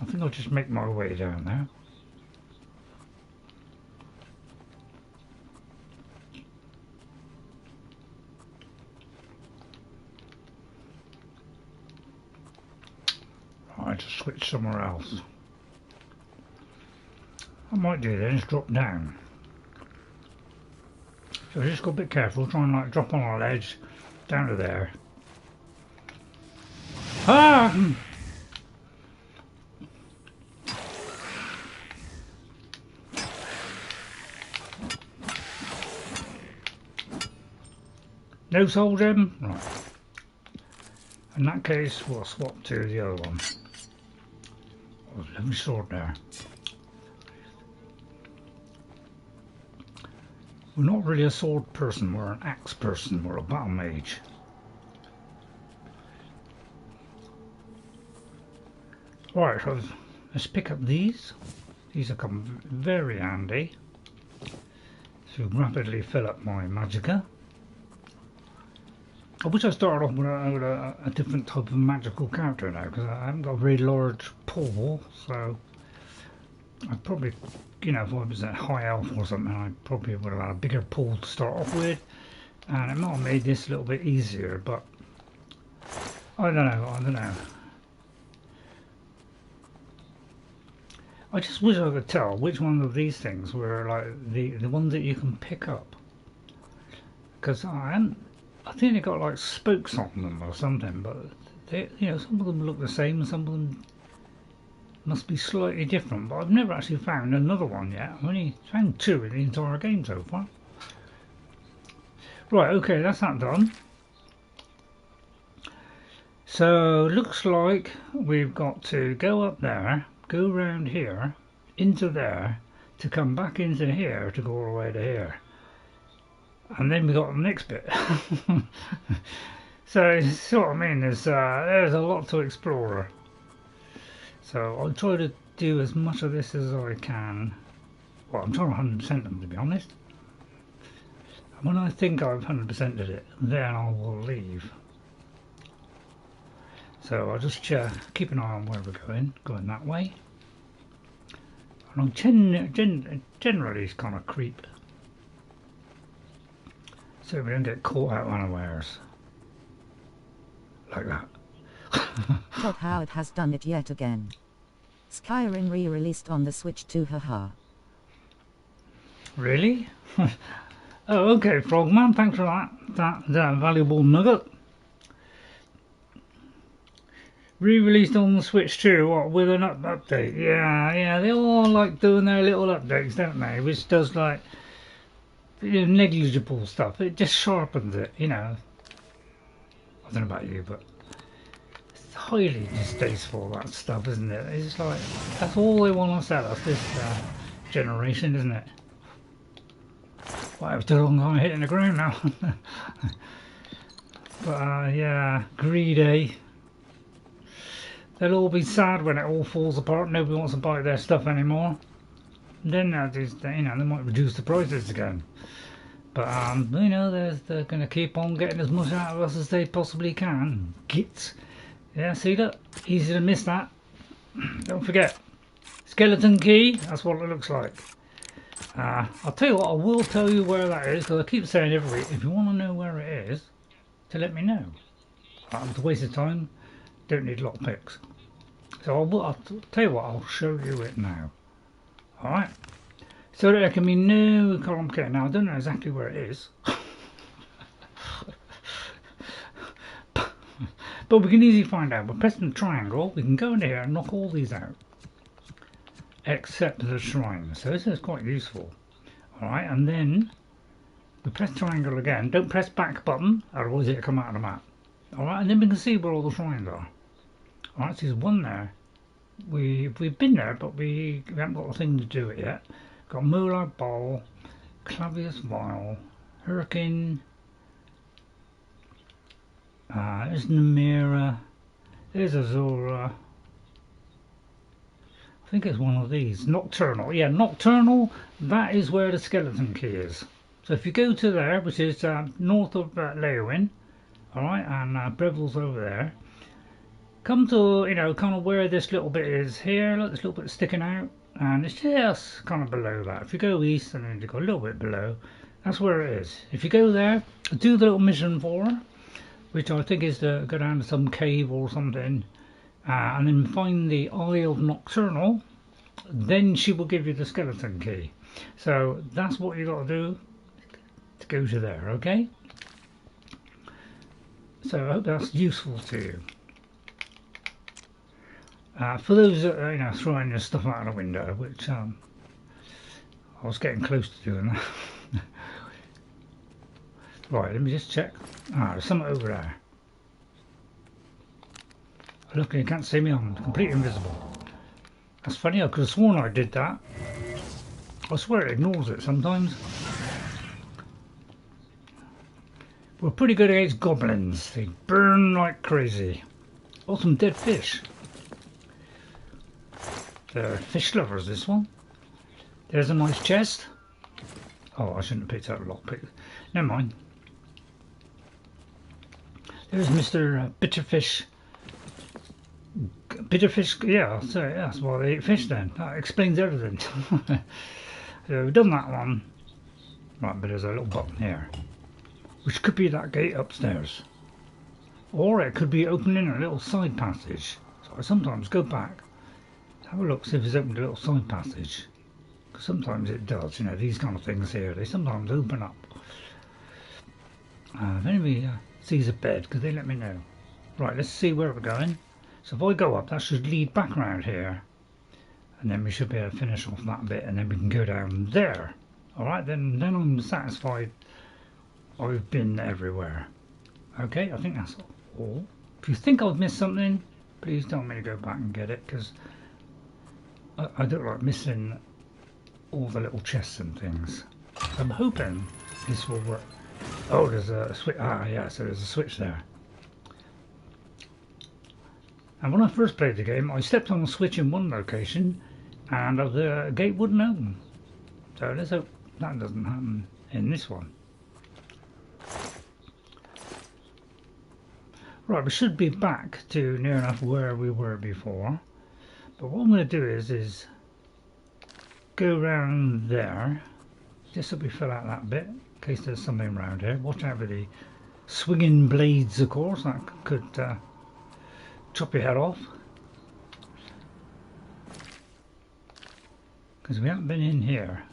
I think I'll just make my way down there. Right, to switch somewhere else. I might do then is drop down. So just go a bit careful, try and like drop on a ledge down to there. Ah! No soul gem? Right. In that case, we'll swap to the other one. Oh, lovely sword there. We're not really a sword person, we're an axe person, we're a Battlemage. Right, so let's pick up these. These will come very handy to rapidly fill up my magicka. I wish I started off with a different type of magical character now, because I haven't got a very large pool, so I'd probably, you know, if I was a high elf or something, I probably would have had a bigger pool to start off with, and it might have made this a little bit easier, but I don't know. I just wish I could tell which one of these things were like the ones that you can pick up, because I think they got like spokes on them or something, but they, you know, some of them look the same and some of them must be slightly different, but I've never actually found another one yet. I've only found two in the entire game so far. Right, okay, that's that done. So looks like we've got to go up there, go around here, into there, to come back into here to go all the way to here. And then we got the next bit. So you see what I mean, there's a lot to explore. So I'll try to do as much of this as I can. Well, I'm trying to 100% them, to be honest. And when I think I've 100%ed it, then I will leave. So I'll just keep an eye on where we're going that way. And I'll generally kind of creep, so we don't get caught out unawares. Like that. Todd Howard has done it yet again. Skyrim re-released on the Switch 2, haha. Really? Oh, okay, Frogman, thanks for that valuable nugget. Re-released on the Switch 2, what, with an update? Yeah, they all like doing their little updates, don't they? Which does like, you know, negligible stuff. It just sharpens it, you know. I don't know about you, but it's highly distasteful, that stuff, isn't it? It's like, that's all they want to sell us this generation, isn't it? Well, I've still long hitting the ground now. But yeah, greedy. They'll all be sad when it all falls apart. Nobody wants to buy their stuff anymore. Then you know, they might reduce the prices again. But you know, they're going to keep on getting as much out of us as they possibly can. Gits. Yeah, see that? Easy to miss that. Don't forget. Skeleton key. That's what it looks like. I'll tell you what. I will tell you where that is, because I keep saying every week, if you want to know where it is, to let me know. It's a waste of time. Don't need lockpicks. So I'll tell you what. I'll show you it now. Alright, so there can be no complicated. Now I don't know exactly where it is, but we can easily find out. By pressing the triangle, we can go into here and knock all these out, except the shrine. So this is quite useful. Alright, and then we press triangle again. Don't press back button, otherwise it'll come out of the map. Alright, and then we can see where all the shrines are. Alright, so there's one there. We've been there, but we haven't got a thing to do it yet. Got Molar Ball, Clavius Vial, Hurricane. There's Namira. There's Azura. I think it's one of these. Nocturnal. Yeah, Nocturnal. That is where the skeleton key is. So if you go to there, which is north of Leowin, alright, and Breville's over there, come to, you know, kind of where this little bit is here, look, this little bit sticking out, and it's just kind of below that. If you go east and then you go a little bit below, that's where it is. If you go there, do the little mission for her, which I think is to go down to some cave or something, and then find the Isle Nocturnal, then she will give you the skeleton key. So that's what you got to do to go to there, okay? So I hope that's useful to you. For those that you know, throwing your stuff out of the window, which I was getting close to doing that. Right, let me just check. Ah, there's something over there. Look, you can't see me, I'm completely invisible. That's funny, I could have sworn I did that. I swear it ignores it sometimes. We're pretty good against goblins. They burn like crazy. Oh, some dead fish. They're fish lovers, this one. There's a nice chest. Oh, I shouldn't have picked out a lockpick. Never mind. There's Mr. Bitterfish. Bitterfish, yeah, so that's why they eat fish then. That explains everything. So we've done that one. Right, but there's a little button here, which could be that gate upstairs. Or it could be opening a little side passage. So I sometimes go back, have a look, see if it's opened a little side passage. Because sometimes it does, you know, these kind of things here, they sometimes open up. If anybody sees a bed, could they let me know? Right, let's see where we're going. So if I go up, that should lead back around here. And then we should be able to finish off that bit, and then we can go down there. Alright, then I'm satisfied I've been everywhere. Okay, I think that's all. If you think I've missed something, please tell me to go back and get it, because I don't like missing all the little chests and things. I'm hoping this will work. Oh, there's a switch. Ah, yeah, so there's a switch there. And when I first played the game, I stepped on a switch in one location and the gate wouldn't open. So let's hope that doesn't happen in this one. Right, we should be back to near enough where we were before. But what I'm going to do is go around there, just so we fill out that bit, in case there's something around here. Watch out for the swinging blades, of course, that could chop your head off. Because we haven't been in here.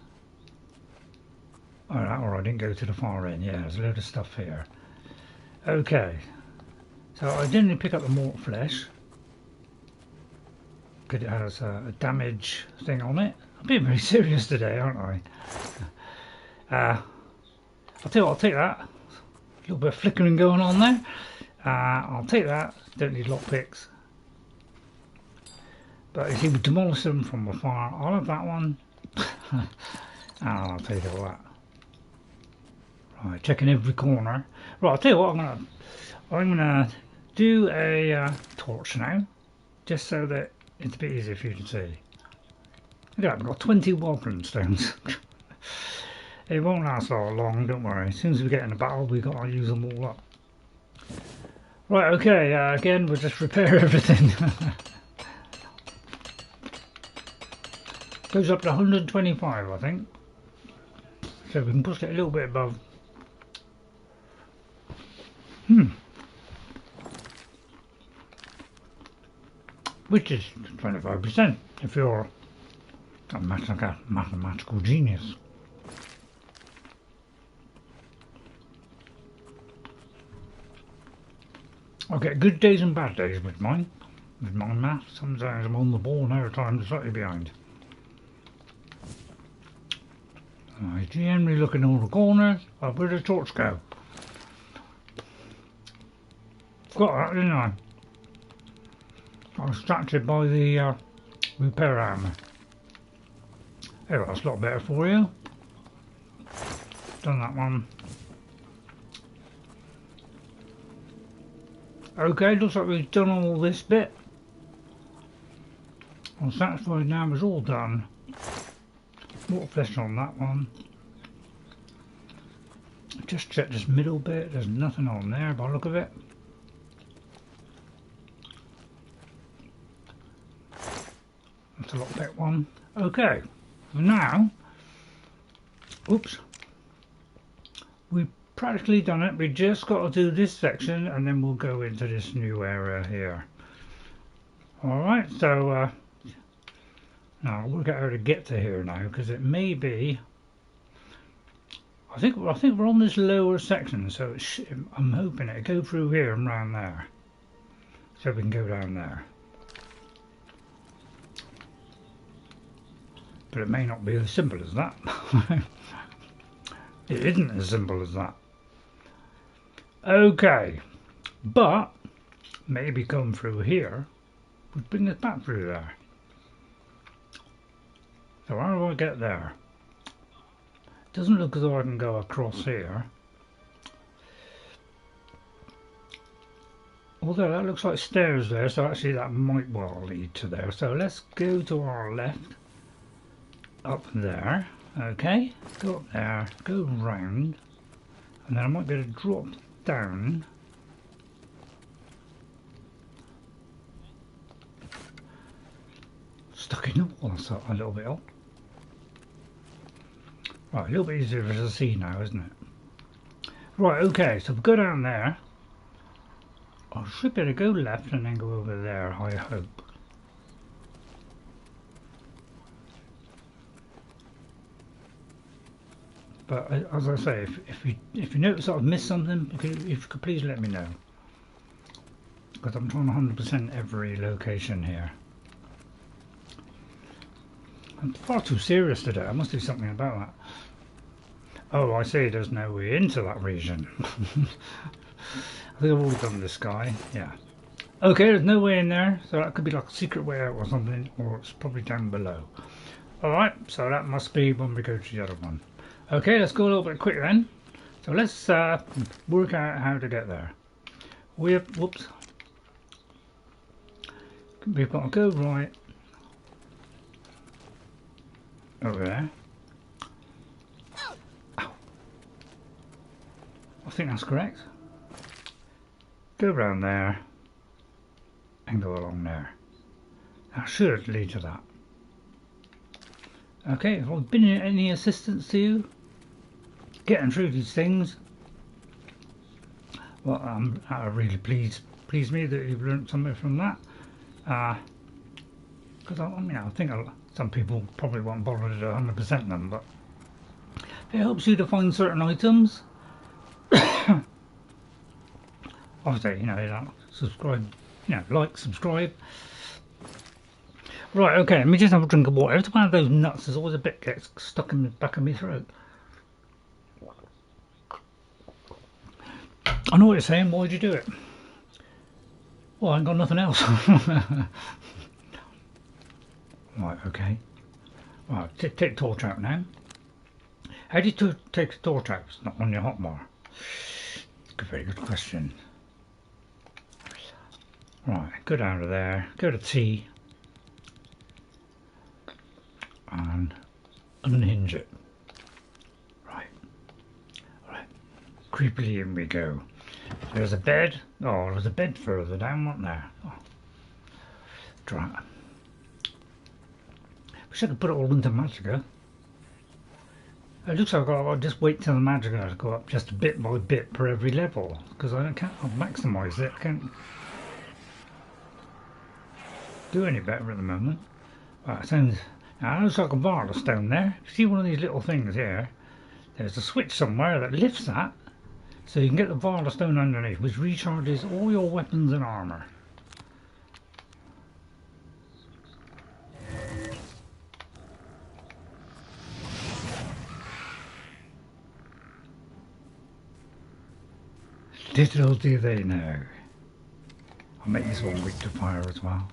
Alright, or I didn't go to the far end. Yeah, there's a load of stuff here. Okay. So I didn't pick up the mort flesh, because it has a damage thing on it. I'm being very serious today, aren't I? I'll tell you what, I'll take that. A little bit of flickering going on there. I'll take that. Don't need lockpicks. But if you would demolish them from afar, I'll have that one. And I'll take all that. Right, checking every corner. Right, I'll tell you what, I'm gonna do a torch now, just so that it's a bit easier for you to see. Look at that, I've got 20 Welkynd stones. It won't last all long, don't worry. As soon as we get in a battle, we've got to use them all up. Right, okay, again, we'll just repair everything. Goes up to 125, I think. So we can push it a little bit above. Which is 25% if you're a mathematical genius. I get good days and bad days with my math. Sometimes I'm on the ball and other times I'm slightly behind. I generally look in all the corners. Where did the torch go? Forgot that, didn't I? I was distracted by the repair armor. Anyway, that's a lot better for you. Done that one. Okay, looks like we've done all this bit. I'm satisfied now it's all done. More flesh on that one. Just check this middle bit. There's nothing on there by the look of it. That's a lockpick one. Okay, now, oops, we've practically done it. We just got to do this section and then we'll go into this new area here. Alright, so now we'll work out how to get to here now, because it may be, I think we're on this lower section, so I'm hoping it'll go through here and round there, so we can go down there. But it may not be as simple as that. It isn't as simple as that. Okay, but maybe come through here would bring us back through there. So how do I get there? Doesn't look as though I can go across here. Although that looks like stairs there, so actually that might well lead to there. So let's go to our left. Up there, okay, go up there, go round, and then I might be able to drop down. Stuck in the wall, that's a little bit odd. Right, a little bit easier to see now, isn't it? Right, okay, so we go down there. I should be able to go left and then go over there, I hope. But as I say, if you notice I've missed something, if you could please let me know, because I'm trying 100% every location here. I'm far too serious today. I must do something about that. Oh, I see. There's no way into that region. I think I've already done this guy. Yeah. Okay, there's no way in there, so that could be like a secret way out or something, or it's probably down below. All right, so that must be when we go to the other one. Okay, let's go a little bit quicker then. So let's work out how to get there. Whoops. We've got to go right over there. Ow. I think that's correct. Go round there and go along there. That should lead to that. Okay, have I been any assistance to you getting through these things? Well, that really pleased me that you've learnt something from that. Because I mean, I think some people probably won't bother to 100% them, but it helps you to find certain items. Obviously, you know, subscribe, you know, like, subscribe. Right, okay, let me just have a drink of water. Every time I have those nuts, there's always a bit gets stuck in the back of my throat. I know what you're saying, why'd you do it? Well, I ain't got nothing else. Right, okay. Right, take the torch out now. How do you take the torch out? It's not on your hotbar. A very good question. Right, go down to there, go to T. And unhinge it. Right. Alright. Creepily in we go. There's a bed. Oh, there's a bed further down, wasn't there? Oh. Dry. Wish I could put it all into Magicka. It looks like I'll just wait till the Magicka to go up just bit by bit per every level, because I can't maximise it. I can't do any better at the moment. Right, it sounds. Now, it looks like a Varla Stone there. See one of these little things here? There's a switch somewhere that lifts that, so you can get the Varla Stone underneath, which recharges all your weapons and armour. Little do they know. I'll make this one weak to fire as well.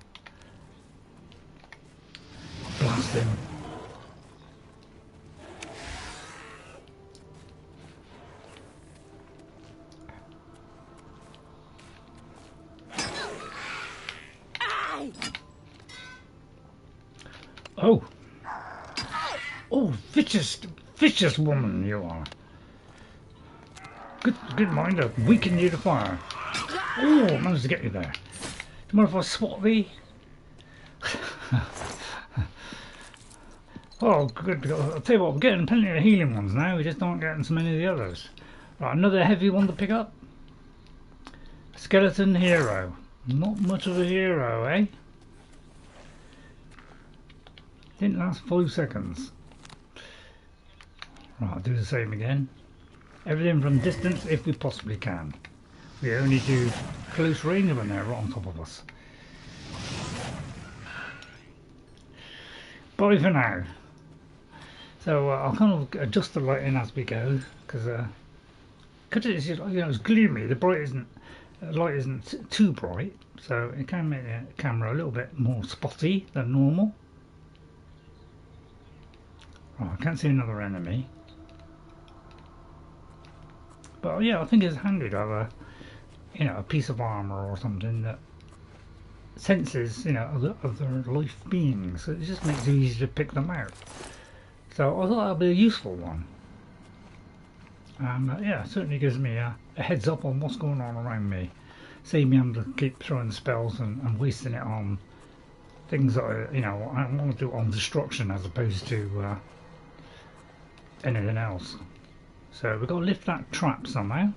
Blast him. Oh. Oh, vicious woman you are. Good mind, I'll weaken you to fire. Oh, I managed to get you there. Do you mind if I swat thee? Oh, good. I'll tell you what, we're getting plenty of healing ones now. We just aren't getting so many of the others. Right, another heavy one to pick up. Skeleton hero. Not much of a hero, eh? Didn't last 5 seconds. Right, I'll do the same again. Everything from distance if we possibly can. We only do close range when they're right on top of us. Bye for now. So I'll kind of adjust the lighting as we go, because it's, you know, it's gloomy. The light isn't too bright, so it can make the camera a little bit more spotty than normal. Right, I can't see another enemy. But yeah, I think it's handy to have a piece of armor or something that senses, other life beings. It just makes it easy to pick them out. So I thought that'd be a useful one. Yeah, it certainly gives me a heads up on what's going on around me. Save me having to keep throwing spells and wasting it on things that I want to do on destruction as opposed to anything else. So we've got to lift that trap somehow.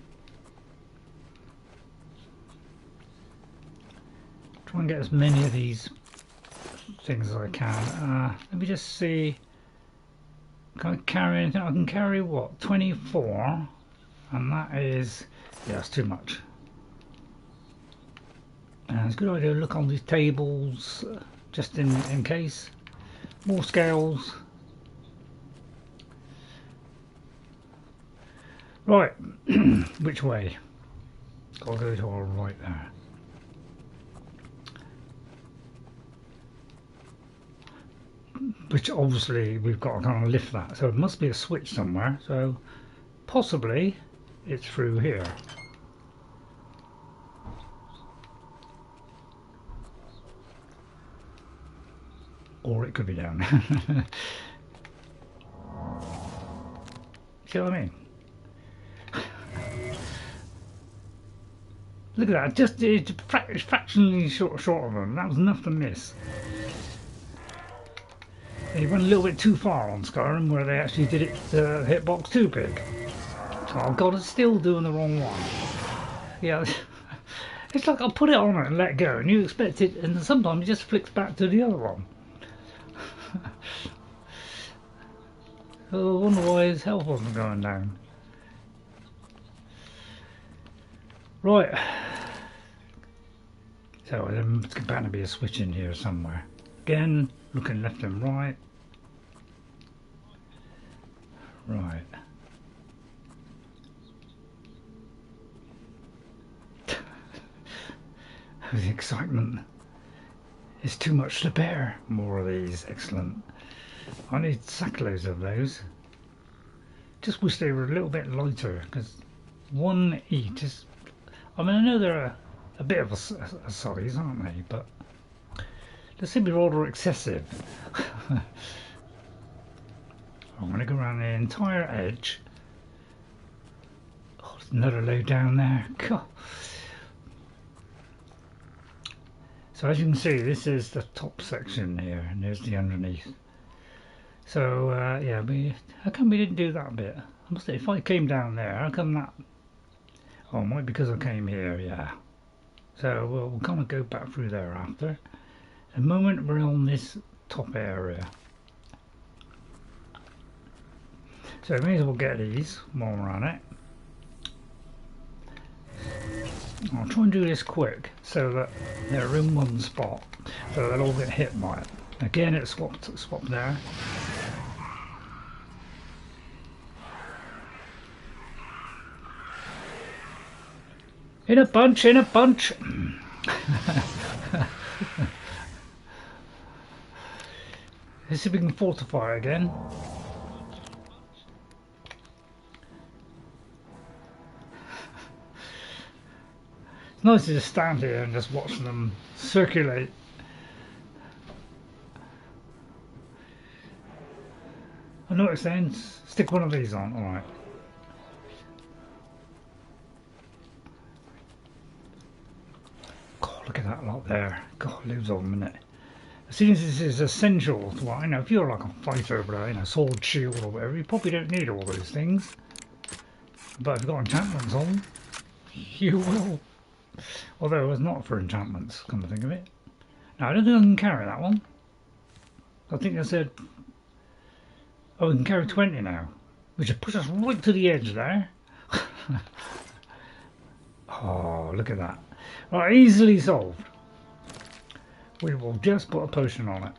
Try and get as many of these things as I can. Let me just see. Can I carry anything? I can carry what? 24. And that is, yeah, that's too much. It's a good idea to look on these tables just in case. More scales. Right, which way? I'll go to our right there. Which obviously we've got to kind of lift that, so it must be a switch somewhere. So possibly it's through here. Or it could be down. See what I mean? Look at that, it's fractionally short of them. That was enough to miss. He went a little bit too far on Skyrim, where they actually did it hitbox too big. Oh god, it's still doing the wrong one. Yeah, it's like I'll put it on and let go, and you expect it, and sometimes it just flicks back to the other one. So I wonder why his health wasn't going down. Right. So there's bound to be a switch in here somewhere. Again, looking left and right. Right. The excitement. It's too much to bear. More of these. Excellent. I need sackloads of those. Just wish they were a little bit lighter, because one each is... I mean, I know they're a bit of a size, aren't they? But they seem to be rather excessive. I'm going to go around the entire edge. Oh, there's another load down there. God. So as you can see, this is the top section here, and there's the underneath. So yeah, how come we didn't do that bit? I must say, if I came down there, how come that? Oh, it might be because I came here, yeah. So we'll kind of go back through there after. The moment we're on this top area. So we may as well get these while we're on it. I'll try and do this quick so that they're in one spot, so they'll all get hit by it. Again, it's swapped there. In a bunch, in a bunch. Let's see if we can fortify again. It's nice to just stand here and just watch them circulate. I know what it's saying. Stick one of these on, alright. Look at that lot there. God, lives on a minute. As soon as this is essential, well, you know, if you're like a fighter with a sword, shield, or whatever, you probably don't need all those things. But if you've got enchantments on, you will. Although it's not for enchantments, come to think of it. Now, I don't think I can carry that one. I think I said, oh, we can carry 20 now, which will push us right to the edge there. Oh, look at that. Right, easily solved. We will just put a potion on it.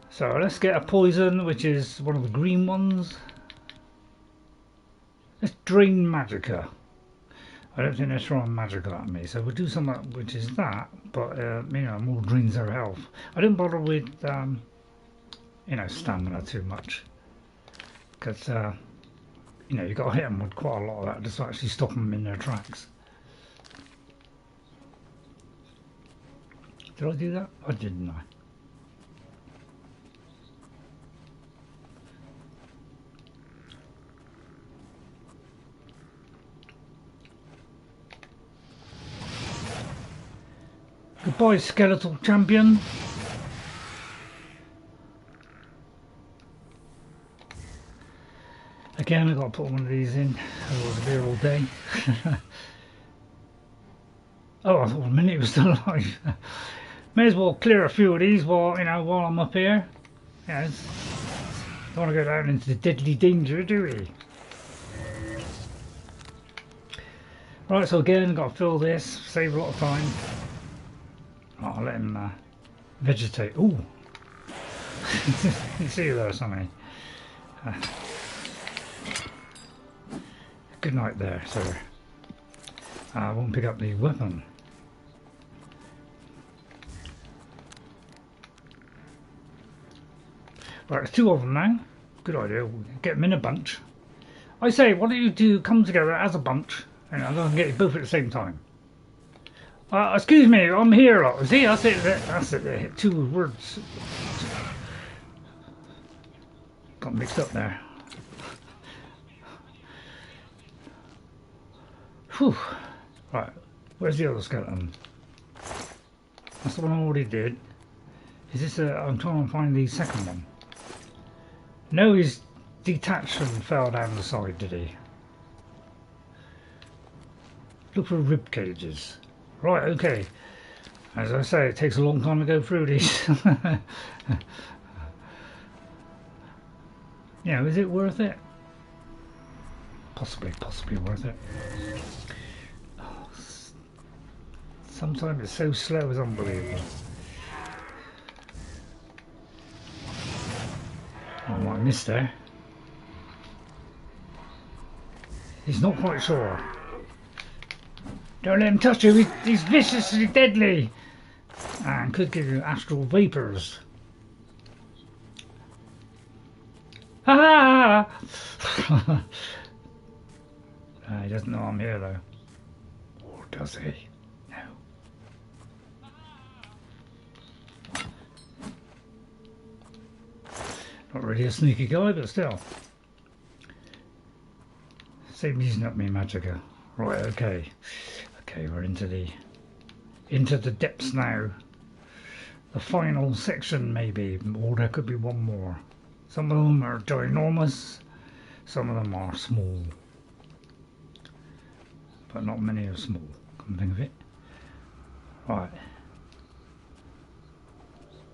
So let's get a poison, which is one of the green ones. Let's drain magicka. I don't think they're throwing magicka at me, so we'll do something which is that, but you know, more drains their health. I didn't bother with you know, stamina too much, because you know, you got to hit them with quite a lot of that just to actually stop them in their tracks. Did I do that? I didn't. I. Goodbye, skeletal champion. Again, I've got to put one of these in. Otherwise I'll be here all day. Oh, I thought a minute it was still alive. May as well clear a few of these while, you know, while I'm up here. Yes. Don't want to go down into the deadly danger, do we? Right, so again, got to fill this, save a lot of time. Oh, I'll let him vegetate. Ooh. You see there, something. Good night there, sir. I won't pick up the weapon. Right, there's two of them now. Good idea. We'll get them in a bunch. I say, why don't you two come together as a bunch, and I'm going to get you both at the same time. Excuse me, I'm here. Lot. See, that's it. That's it. Two words. Got mixed up there. Whew. Right, where's the other skeleton? That's the one I already did. Is this I'm trying to find the second one. No, he's detached and fell down the side, did he? Look for rib cages. Right, okay. As I say, it takes a long time to go through these. You know, is it worth it? Possibly worth it. Oh, sometimes it's so slow, it's unbelievable. Oh, I might have missed there. He's not quite sure. Don't let him touch you, he's viciously deadly. And could give you astral vapors. Ha ha! He doesn't know I'm here though. Or does he? No. Not really a sneaky guy, but still. Same using up me magicka. Right, okay. Okay, we're into the depths now. The final section maybe, or there could be one more. Some of them are ginormous, some of them are small. But not many are small, come to think of it. Right.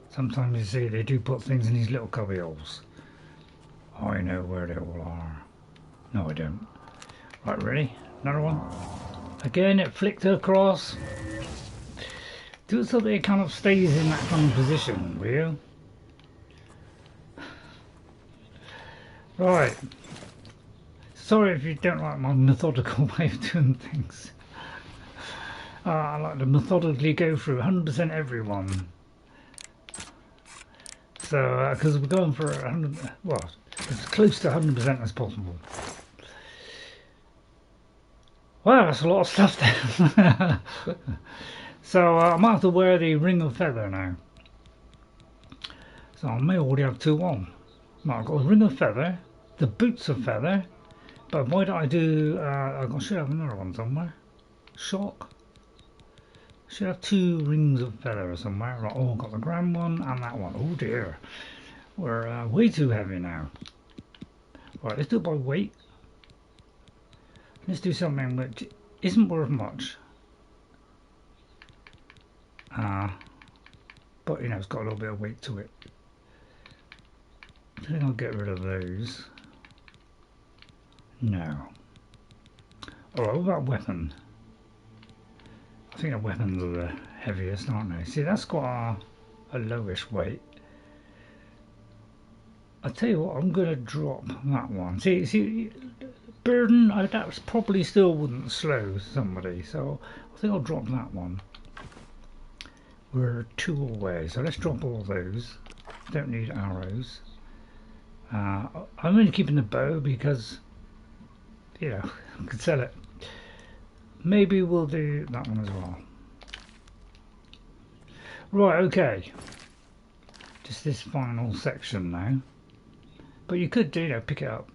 Sometimes you see they do put things in these little cubby holes. I know where they all are. No, I don't. Right, ready? Another one. Again, it flicked across. Do it so that it kind of stays in that kind of position, will you? Right. Sorry if you don't like my methodical way of doing things. I like to methodically go through 100% everyone. So, because we're going for 100, well, as close to 100% as possible. Wow, that's a lot of stuff there. So I might have to wear the ring of feather now. So I may already have two on. Right, I've got the ring of feather, the boots of feather, but why don't I do, I should have another one somewhere. Shock. Should have 2 rings of feather somewhere. Right, oh, got the grand one and that one. Oh dear. We're way too heavy now. Right, let's do it by weight. Let's do something which isn't worth much. But you know, it's got a little bit of weight to it. I think I'll get rid of those. No. Alright, what about weapon? I think the weapons are the heaviest, aren't they? See, that's got a lowish weight. I'll tell you what, I'm going to drop that one. See, burden, that probably still wouldn't slow somebody, so I think I'll drop that one. We're 2 away, so let's drop all those. Don't need arrows. I'm only keeping the bow because, you know, I could sell it. Maybe we'll do that one as well. Right, okay. Just this final section now. But you could do, you know, pick it up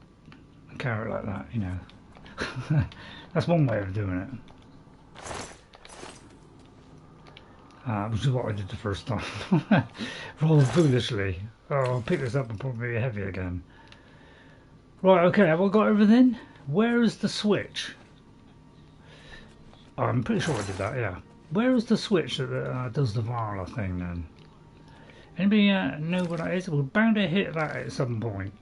and carry it like that, you know. That's one way of doing it. Which is what I did the first time. Rather foolishly. Oh, I'll pick this up and probably be heavy again. Right, okay, have I got everything? Where is the switch? Oh, I'm pretty sure I did that, yeah. Where is the switch that does the Varla thing then? Anybody know what that is? We're bound to hit that at some point.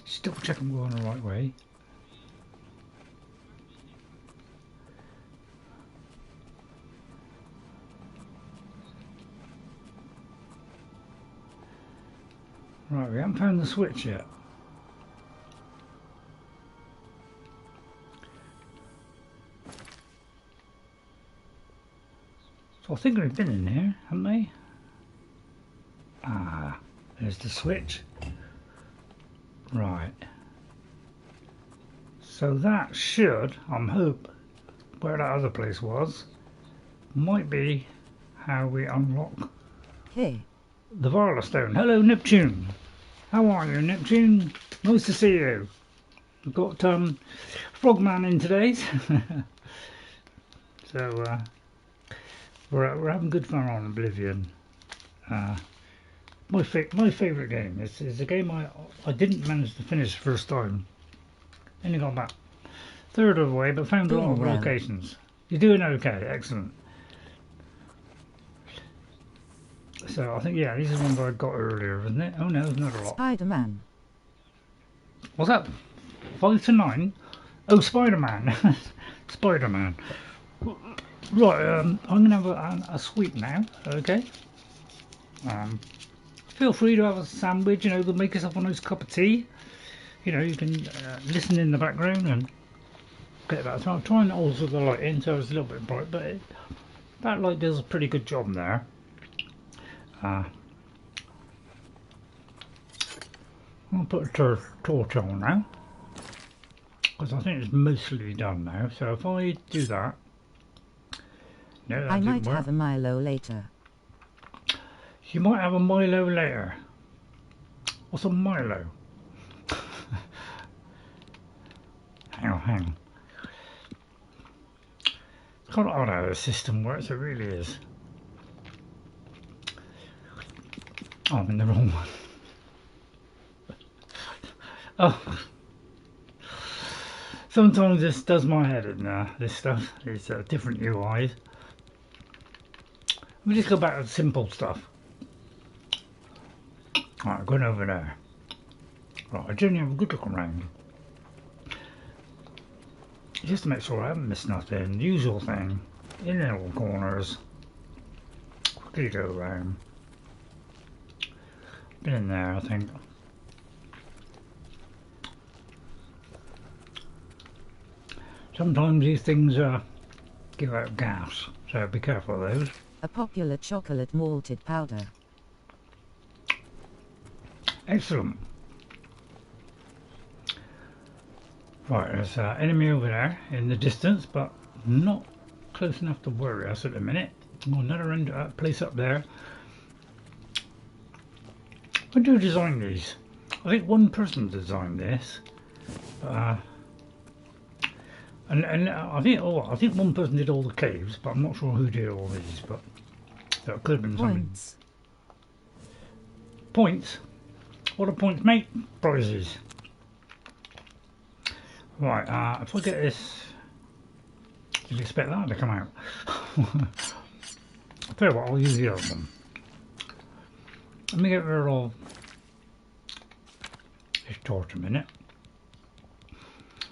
Just double check I'm going the right way. Right, we haven't found the switch yet. So I think we've been in here, haven't we? Ah, there's the switch. Right. So that should, I'm hope, where that other place was, might be how we unlock Hey. the Varla Stone. Hello, Neptune. How are you, Neptune? Nice to see you. We've got Frogman in today. So we're having good fun on Oblivion. My favourite game. It's a game I didn't manage to finish the first time. Only got about a third of the way, but found a lot of locations. You're doing okay, excellent. So I think, yeah, this is one that I got earlier, isn't it? Oh no, there's another lot. Spider-Man. What's that? 5 to 9? Oh, Spider-Man. Spider-Man. Right, I'm going to have a sweet now, okay? Feel free to have a sandwich, you know, to make yourself a nice cup of tea. You know, you can listen in the background and get that. So I'm trying to alter the light in so it's a little bit bright, but that light does a pretty good job there. I'll put a torch on now, because I think it's mostly done now. So if I do that, no, that I might didn't work. have a Milo later. You might have a Milo later. What's a Milo? hang on. It's kind of odd how the system works, it really is. Oh, I'm in the wrong one. Oh. Sometimes this does my head in this stuff. It's different UIs. Let me just go back to the simple stuff. Alright, going over there. Right, I generally have a good look around. Just to make sure I haven't missed nothing. The usual thing. In the little corners. Quickly go around. Been in there, I think. Sometimes these things give out gas, so be careful of those. A popular chocolate malted powder. Excellent. Right, there's an enemy over there in the distance, but not close enough to worry us at the minute. Another place up there. When do you design these? I think one person designed this. And I think one person did all the caves, but I'm not sure who did all these. But so it could have been something. Points. What do points make? Prizes. Right. If I get this, did you expect that to come out? I'll tell you what. I'll use the other one. Let me get rid of this torch a minute.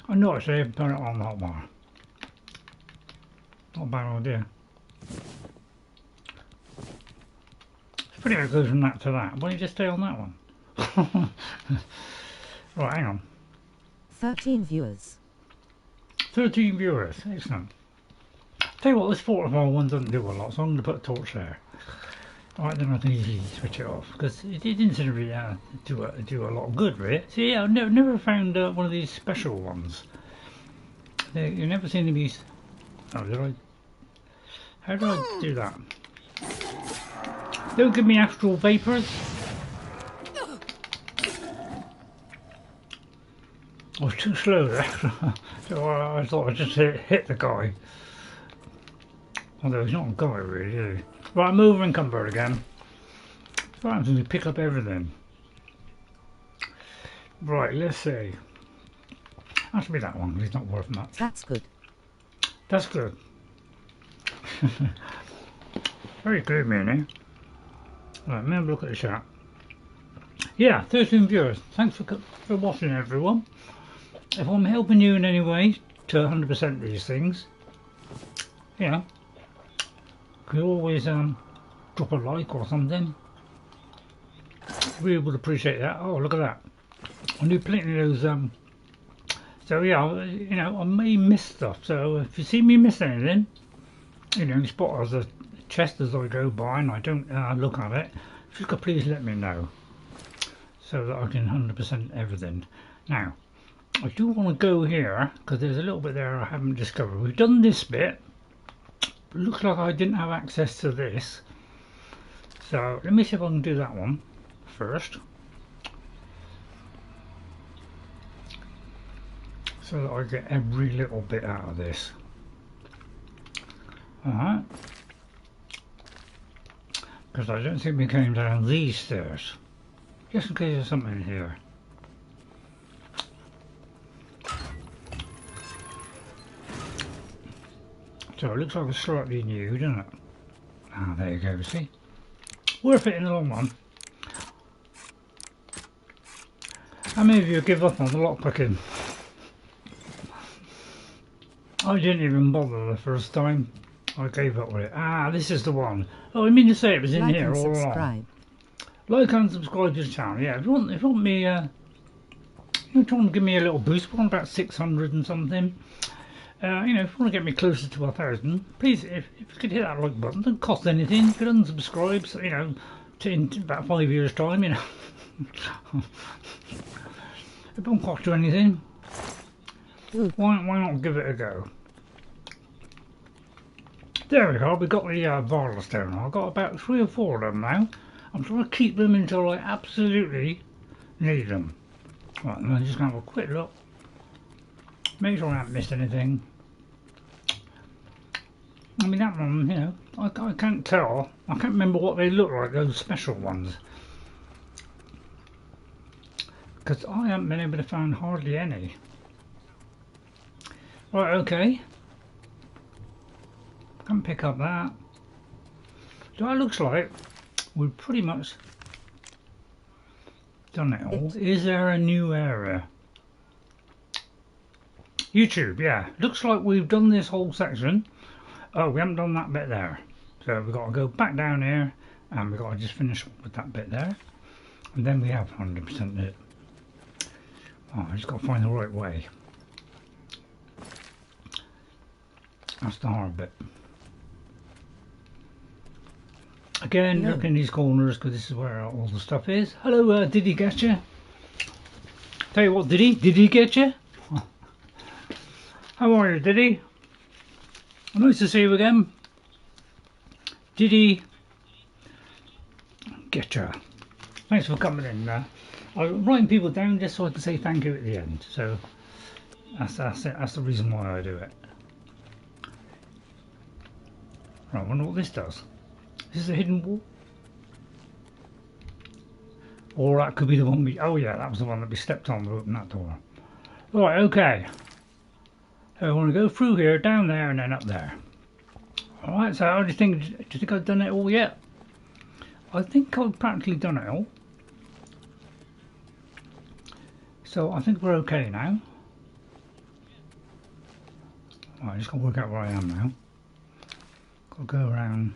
I noticed I haven't turned it on that bar. Not a bad idea. It's pretty good goes from that to that. Why don't you just stay on that one? Right, hang on. 13 viewers. 13 viewers, excellent. Tell you what, this fortified one doesn't do a lot, so I'm going to put a torch there. Alright, then I can easily switch it off, because it didn't seem to really do a lot of good with it. See, yeah, I've never found one of these special ones. You never seem to be... Oh, did I... How do I do that? Don't give me astral vapours. I was too slow there. So I thought I'd just hit the guy. Although he's not a guy really, is he? Right, I'm over encumbered again. So what happens when you pick up everything? Right, let's see. Has to be that one, he's not worth much. That's good. That's good. Very gloomy in here. Right, let me have a look at the chat. Yeah, 13 viewers. Thanks for watching, everyone. If I'm helping you in any way to 100% these things, you know, you always drop a like or something. Really would appreciate that. Oh, look at that. I do plenty of those. So yeah, you know, I may miss stuff. So if you see me miss anything, you know, spot as a chest as I go by and I don't look at it, if you could please let me know, so that I can 100% everything. Now, I do want to go here because there's a little bit there I haven't discovered. We've done this bit. But it looks like I didn't have access to this. So let me see if I can do that one first. So that I get every little bit out of this. Alright. Because I don't think we came down these stairs. Just in case there's something here. So it looks like it's slightly new, doesn't it? Ah, there you go, see? Worth it in the long run. How many of you give up on the lockpicking? I didn't even bother the first time. I gave up with it. Ah, this is the one. Oh, I mean to say it was in like here all along. Like and subscribe to the channel. Yeah, if you want me, you're trying to give me a little boost. We're on about 600 and something. You know, if you want to get me closer to 1,000, please, if you could hit that like button, it doesn't cost anything. You could unsubscribe, so, you know, in about 5 years' time, you know. It don't cost you anything. Why not give it a go? There we go, we got the Varla Stone. I've got about 3 or 4 of them now. I'm trying to keep them until I absolutely need them. Right, and I'm just going to have a quick look. Make sure I haven't missed anything. I mean, that one, you know, I can't tell. I can't remember what they look like, those special ones. Because I haven't been able to find hardly any. Right, okay. Can't pick up that. So it looks like we've pretty much done it all. Is there a new area? YouTube, yeah. Looks like we've done this whole section. Oh, we haven't done that bit there. So we've got to go back down here and we've got to just finish with that bit there. And then we have 100% it. Oh, I just got to find the right way. That's the hard bit. Again, look in these corners because this is where all the stuff is. Hello, did he get you? Tell you what, did he get you? How are you, Diddy? Nice to see you again. Did he get you? Thanks for coming in. I'm writing people down just so I can say thank you at the end. So That's it. That's the reason why I do it. Right, I wonder what this does. Is this a hidden wall? Or that could be the one we... Oh yeah, that was the one that we stepped on to open that door. Right, okay. So I want to go through here, down there, and then up there. Alright, so do you think I've done it all yet? I think I've practically done it all. So I think we're okay now. Right, I just got to work out where I am now. Got to go around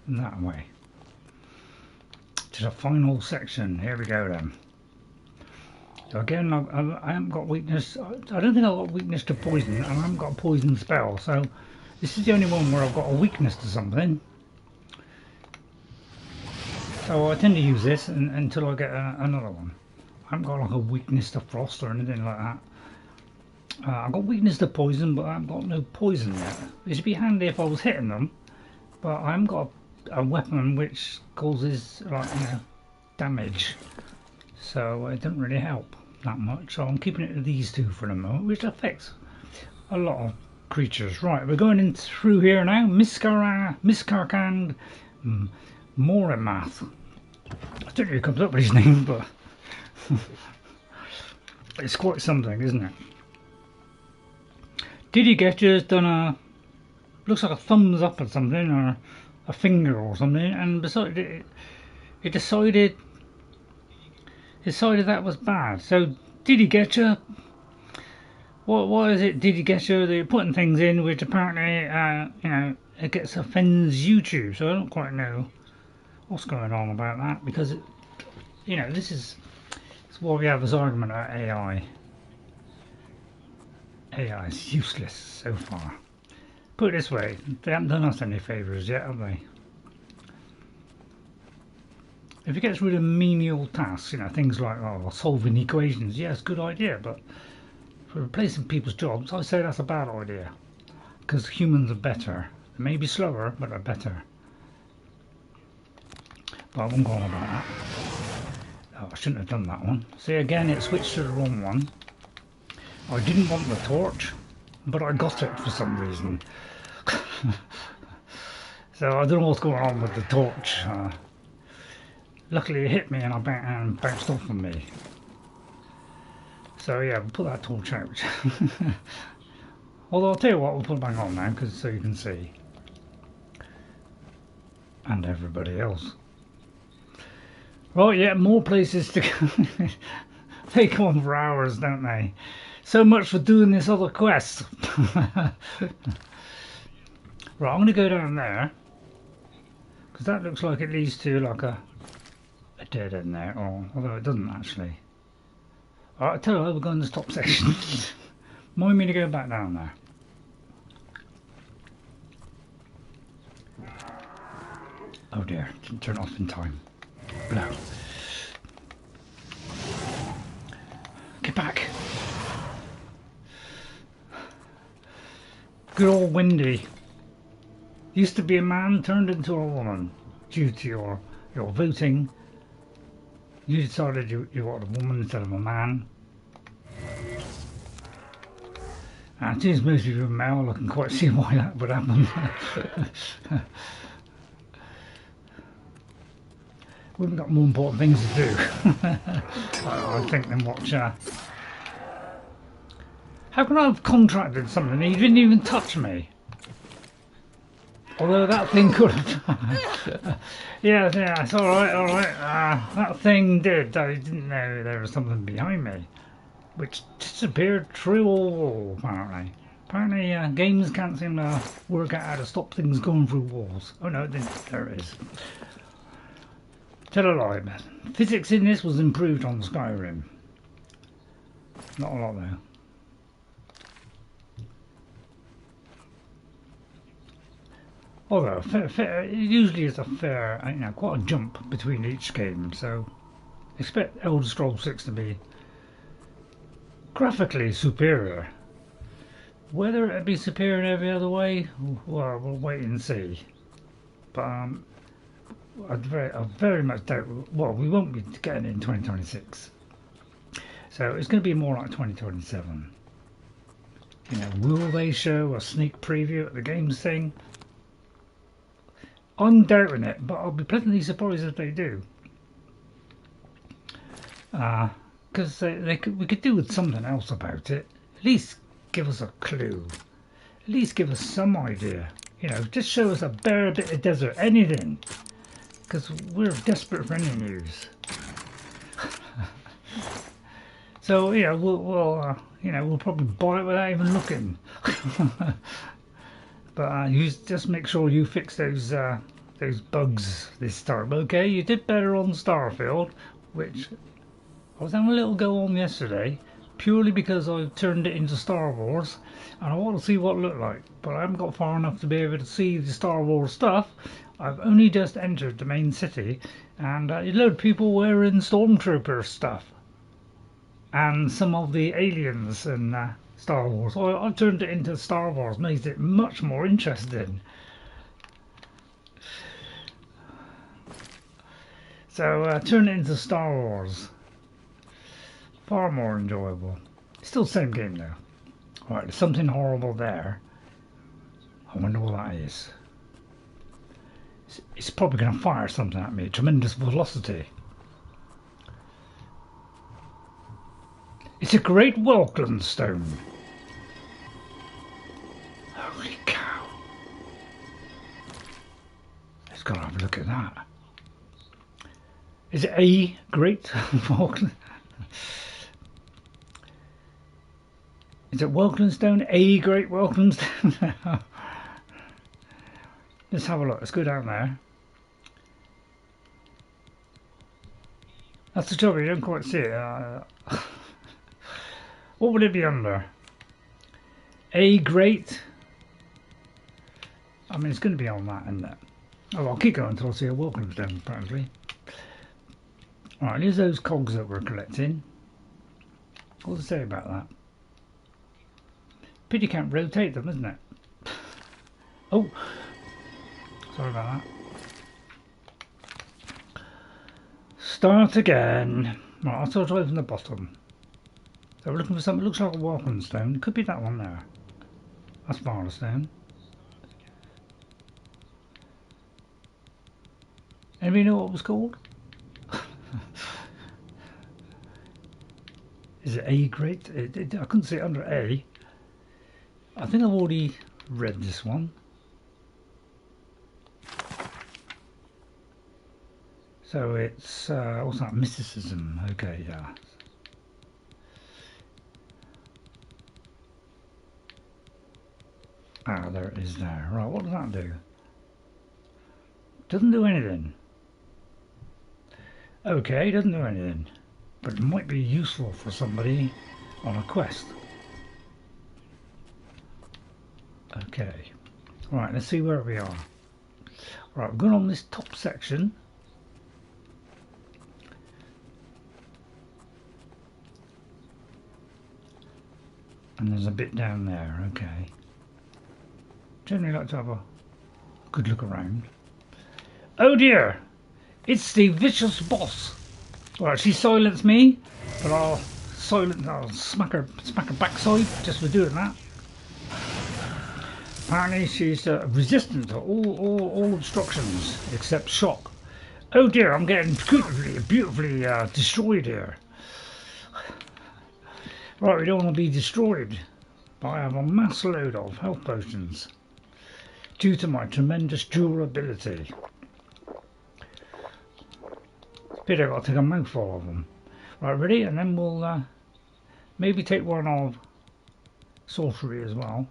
that way. To the final section. Here we go then. So again, I haven't got weakness. I don't think I've got weakness to poison, and I haven't got a poison spell. So this is the only one where I've got a weakness to something. So I tend to use this until I get another one. I haven't got like a weakness to frost or anything like that. I've got weakness to poison, but I haven't got no poison yet. It should be handy if I was hitting them, but I haven't got a weapon which causes like damage. So it doesn't really help that much. So I'm keeping it to these two for the moment, which affects a lot of creatures. Right, we're going in through here now. Miscarcand, Moremath. I don't know who comes up with his name, but it's quite something, isn't it? Did he get you done a looks like a thumbs up or something, or a finger or something, and besides it decided that was bad. So did he get you? What is it? Did he get you? They're putting things in which apparently it gets offends YouTube. So I don't quite know what's going on about that, because this is why we have this argument about AI. AI is useless so far. Put it this way, they haven't done us any favours yet, have they? If it gets rid of menial tasks, things like solving equations, yes, good idea, but for replacing people's jobs, I say that's a bad idea. Because humans are better. They may be slower, but they're better. But I won't go on about that. Oh, I shouldn't have done that one. See, again, it switched to the wrong one. I didn't want the torch, but I got it for some reason. So I don't know what's going on with the torch. Luckily it hit me and bounced off of me. So yeah, we'll put that torch out. Although I'll tell you what, we'll put it back on now, so you can see. And everybody else. Right, yeah, more places to go. They go on for hours, don't they? So much for doing this other quest. Right, I'm going to go down there, because that looks like it leads to like a dead end there, although it doesn't actually. Alright, I'll tell you what, we're going to the top section. Mind me to go back down there. Oh dear, didn't turn off in time. Blow. Get back. Good old Wendy. Used to be a man, turned into a woman. Due to your voting, you decided you wanted a woman instead of a man. And since most of you are male, I can quite see why that would happen. We've got more important things to do, I think, than watch. How can I have contracted something? He didn't even touch me. Although that thing could have. yeah, it's alright. That thing did. I didn't know there was something behind me, which disappeared through a wall, apparently. Apparently, games can't seem to work out how to stop things going through walls. Oh no, there it is. Tell a lie, man. Physics in this was improved on Skyrim. Not a lot, though. Although, it usually is a fair, quite a jump between each game, so expect Elder Scrolls 6 to be graphically superior. Whether it be superior in every other way, well, we'll wait and see. But I very much doubt, well, we won't be getting it in 2026. So it's going to be more like 2027. You know, will they show a sneak preview at the games thing? I'm doubting it, but I'll be pleasantly surprised if they do. Because we could do with something else about it. At least give us a clue. At least give us some idea. You know, just show us a bare bit of desert, anything. Because we're desperate for any news. So you know, we'll probably buy it without even looking. But you just make sure you fix those bugs this time, okay? You did better on Starfield, which I was having a little go on yesterday, purely because I turned it into Star Wars, and I want to see what it looked like. But I haven't got far enough to be able to see the Star Wars stuff. I've only just entered the main city, and a load of people wearing Stormtrooper stuff, and some of the aliens and Star Wars. So I turned it into Star Wars, made it much more interesting. So turn it into Star Wars. Far more enjoyable. Still the same game though. Right, there's something horrible there. I wonder what that is. It's probably going to fire something at me. Tremendous velocity. It's a great Welkynd stone. Holy cow. Let's go have a look at that. Is it a great Welkynd? Is it Welkynd stone? A great Welkynd stone? Let's have a look. Let's go down there. That's the trouble, you don't quite see it. What would it be under? A great. I mean, it's going to be on that, isn't it? Oh, I'll keep going until I see a Welkynd stone, apparently. Alright, here's those cogs that we're collecting. What does it say about that? Pity you can't rotate them, isn't it? Oh! Sorry about that. Start again. Right, I'll start right from the bottom. So we're looking for something that looks like a Welkynd stone. Could be that one there. That's Varla Stone. Anybody know what it was called? Is it A great? I couldn't see it under A. I think I've already read this one. So it's what's that? Mysticism. Okay, yeah. Ah, there it is there. Right, what does that do? Doesn't do anything. Okay, doesn't do anything. But it might be useful for somebody on a quest. Okay. Right, let's see where we are. Right, we're going on this top section. And there's a bit down there, okay. Generally like to have a good look around. Oh dear! It's the vicious boss. Well, she silenced me, but I'll smack her backside just for doing that. Apparently she's resistant to all obstructions except shock. Oh dear, I'm getting beautifully destroyed here. Right, we don't want to be destroyed, but I have a mass load of health potions due to my tremendous durability. Pity I've got to take a mouthful of them. Right, ready? And then we'll maybe take one of sorcery as well.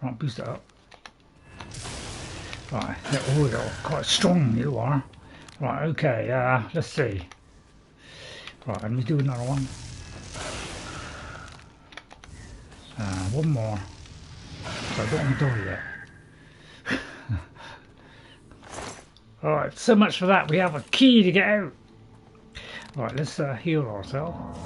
Right, boost it up. Right, oh, you're quite strong you are. Right, okay, let's see. Right, let me do another one. One more. So I don't want to die yet. Alright, so much for that. We have a key to get out. Right, let's heal ourselves.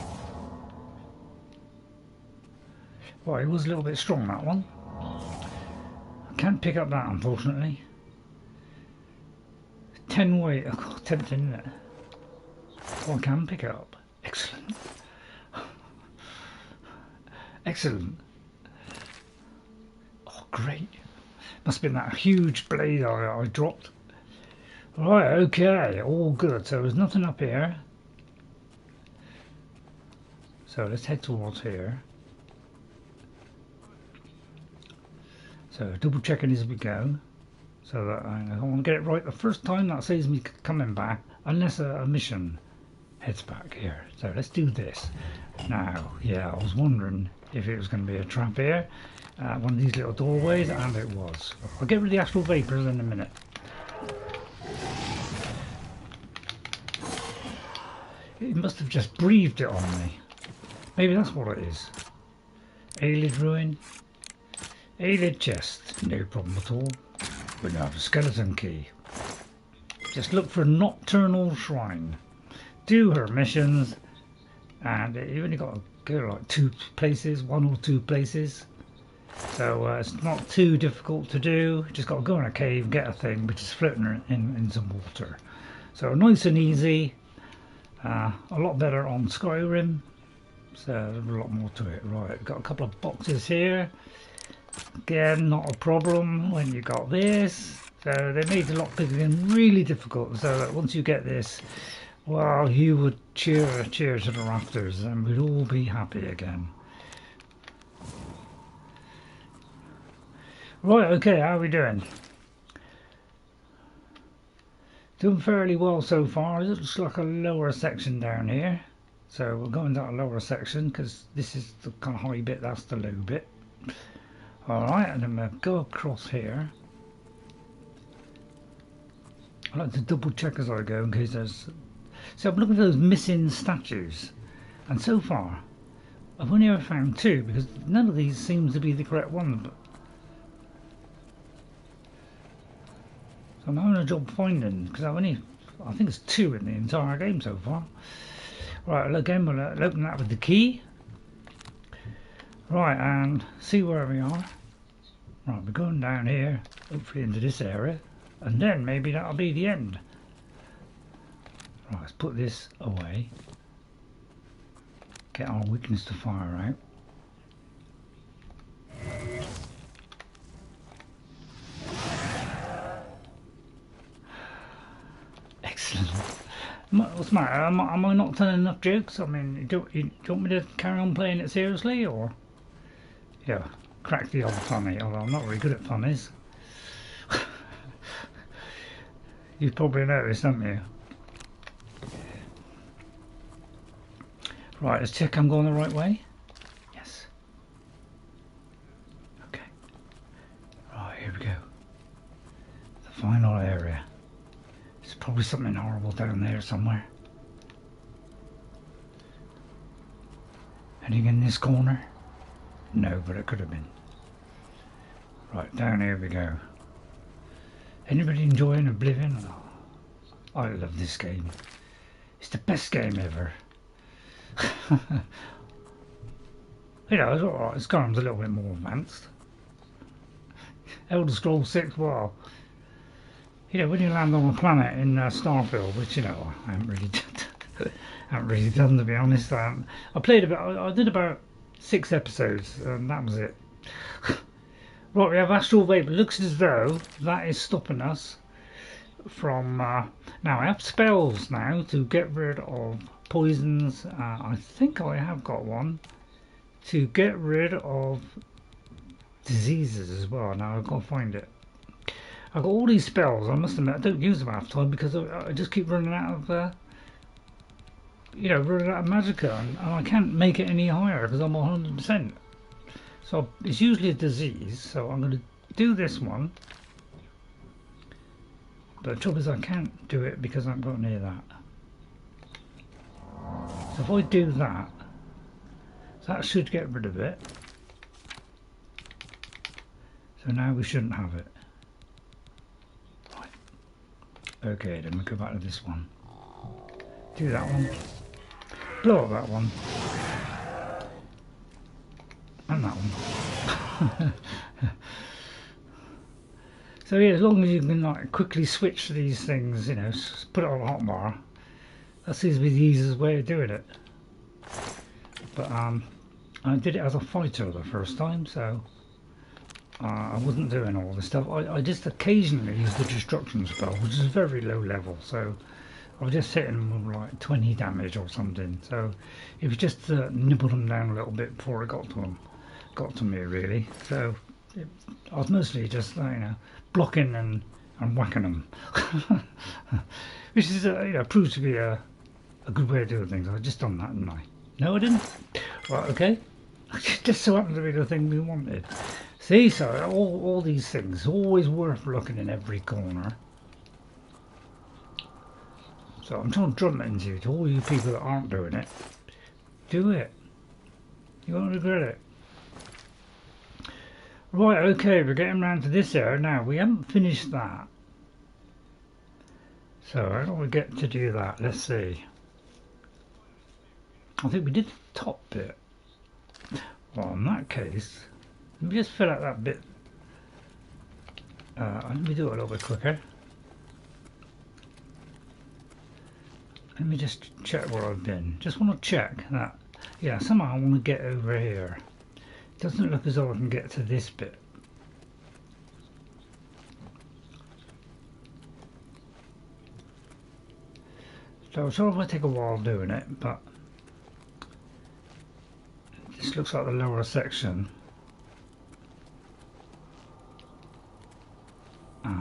Right, it was a little bit strong, that one. I can't pick up that, unfortunately. 10 weight. Oh, tempting, isn't it? Oh, I can pick it up. Excellent. Excellent. Oh, great. Must have been that huge blade I dropped. Right, okay, all good. So there's nothing up here. So let's head towards here. So double checking as we go. So that I want to get it right the first time. That saves me coming back. Unless a mission heads back here. So let's do this. Now, yeah, I was wondering if it was going to be a trap here. One of these little doorways, and it was. I'll get rid of the astral vapors in a minute. It must have just breathed it on me. Maybe that's what it is. Ayleid Ruin. Ayleid chest. No problem at all. We now have a skeleton key. Just look for Nocturnal Shrine. Do her missions. And you only got to go like 2 places, 1 or 2 places. So it's not too difficult to do. Just got to go in a cave, get a thing which is floating in some water. So nice and easy. A lot better on Skyrim. So there's a lot more to it. Right, got a couple of boxes here. Again, not a problem when you got this. So they made the lockpicking really difficult. So that once you get this, well, you would cheer to the rafters, and we'd all be happy again. Right, okay, how are we doing? Doing fairly well so far. It looks like a lower section down here. So we're going down a lower section because this is the kind of high bit, that's the low bit. Alright, and then we'll go across here. I like to double check as I go in case there's... So I'm looking for those missing statues. And so far, I've only ever found 2 because none of these seems to be the correct one. But... So I'm having a job finding because I think it's 2 in the entire game so far. Right, again we'll open that with the key. Right, and see where we are. Right, we're going down here, hopefully into this area, and then maybe that'll be the end. Right, let's put this away. Get our weakness to fire out. Excellent. What's the matter? Am I not telling enough jokes? I mean, do you want me to carry on playing it seriously, or? Yeah, crack the old funny, although I'm not really good at funnies. You've probably noticed, haven't you? Right, let's check I'm going the right way. Yes. Okay. Right, here we go. The final area. There's probably something horrible down there somewhere. Anything in this corner? No, but it could have been. Right, down here we go. Anybody enjoying Oblivion? Oh, I love this game. It's the best game ever. You know, it's alright. Skyrim's a little bit more advanced. Elder Scrolls 6, well, you know, when you land on a planet in Starfield, which, you know, I haven't really done, to be honest. I played about, I did about 6 episodes, and that was it. Right, we have Astral Vapor. It looks as though that is stopping us from... now, I have spells now to get rid of poisons. I think I have got one to get rid of diseases as well. Now, I've got to find it. I've got all these spells. I must admit, I don't use them half the time because I just keep running out of... you know, running out of magicka, and I can't make it any higher because I'm 100%. So it's usually a disease, so I'm going to do this one. But the trouble is I can't do it because I haven't got near that. So if I do that, that should get rid of it. So now we shouldn't have it. Right. Okay, then we go back to this one. Do that one. Blow up that one. And that one. So yeah, as long as you can like quickly switch these things, you know, put it on a hotbar, that seems to be the easiest way of doing it. But I I did it as a fighter the first time, so I wasn't doing all this stuff. I just occasionally use the destruction spell, which is very low level, so I was just hitting them with like 20 damage or something. So it was just nibbled them down a little bit before it got to me really. So I was mostly just blocking and whacking them, which is proved to be a good way of doing things. I just done that, didn't I? No, I didn't. Right, okay. Just so happened to be the thing we wanted. See, so all these things, always worth looking in every corner. So I'm trying to drum it into you, to all you people that aren't doing it. Do it. You won't regret it. Right, okay, we're getting around to this area now. We haven't finished that. So how do we get to do that? Let's see. I think we did the top bit. Well, in that case, let me just fill out that bit. Let me do it a little bit quicker. Let me just check where I've been. Just want to check that. Yeah, somehow I want to get over here. It doesn't look as though I can get to this bit. So I'm sure it might take a while doing it, but this looks like the lower section.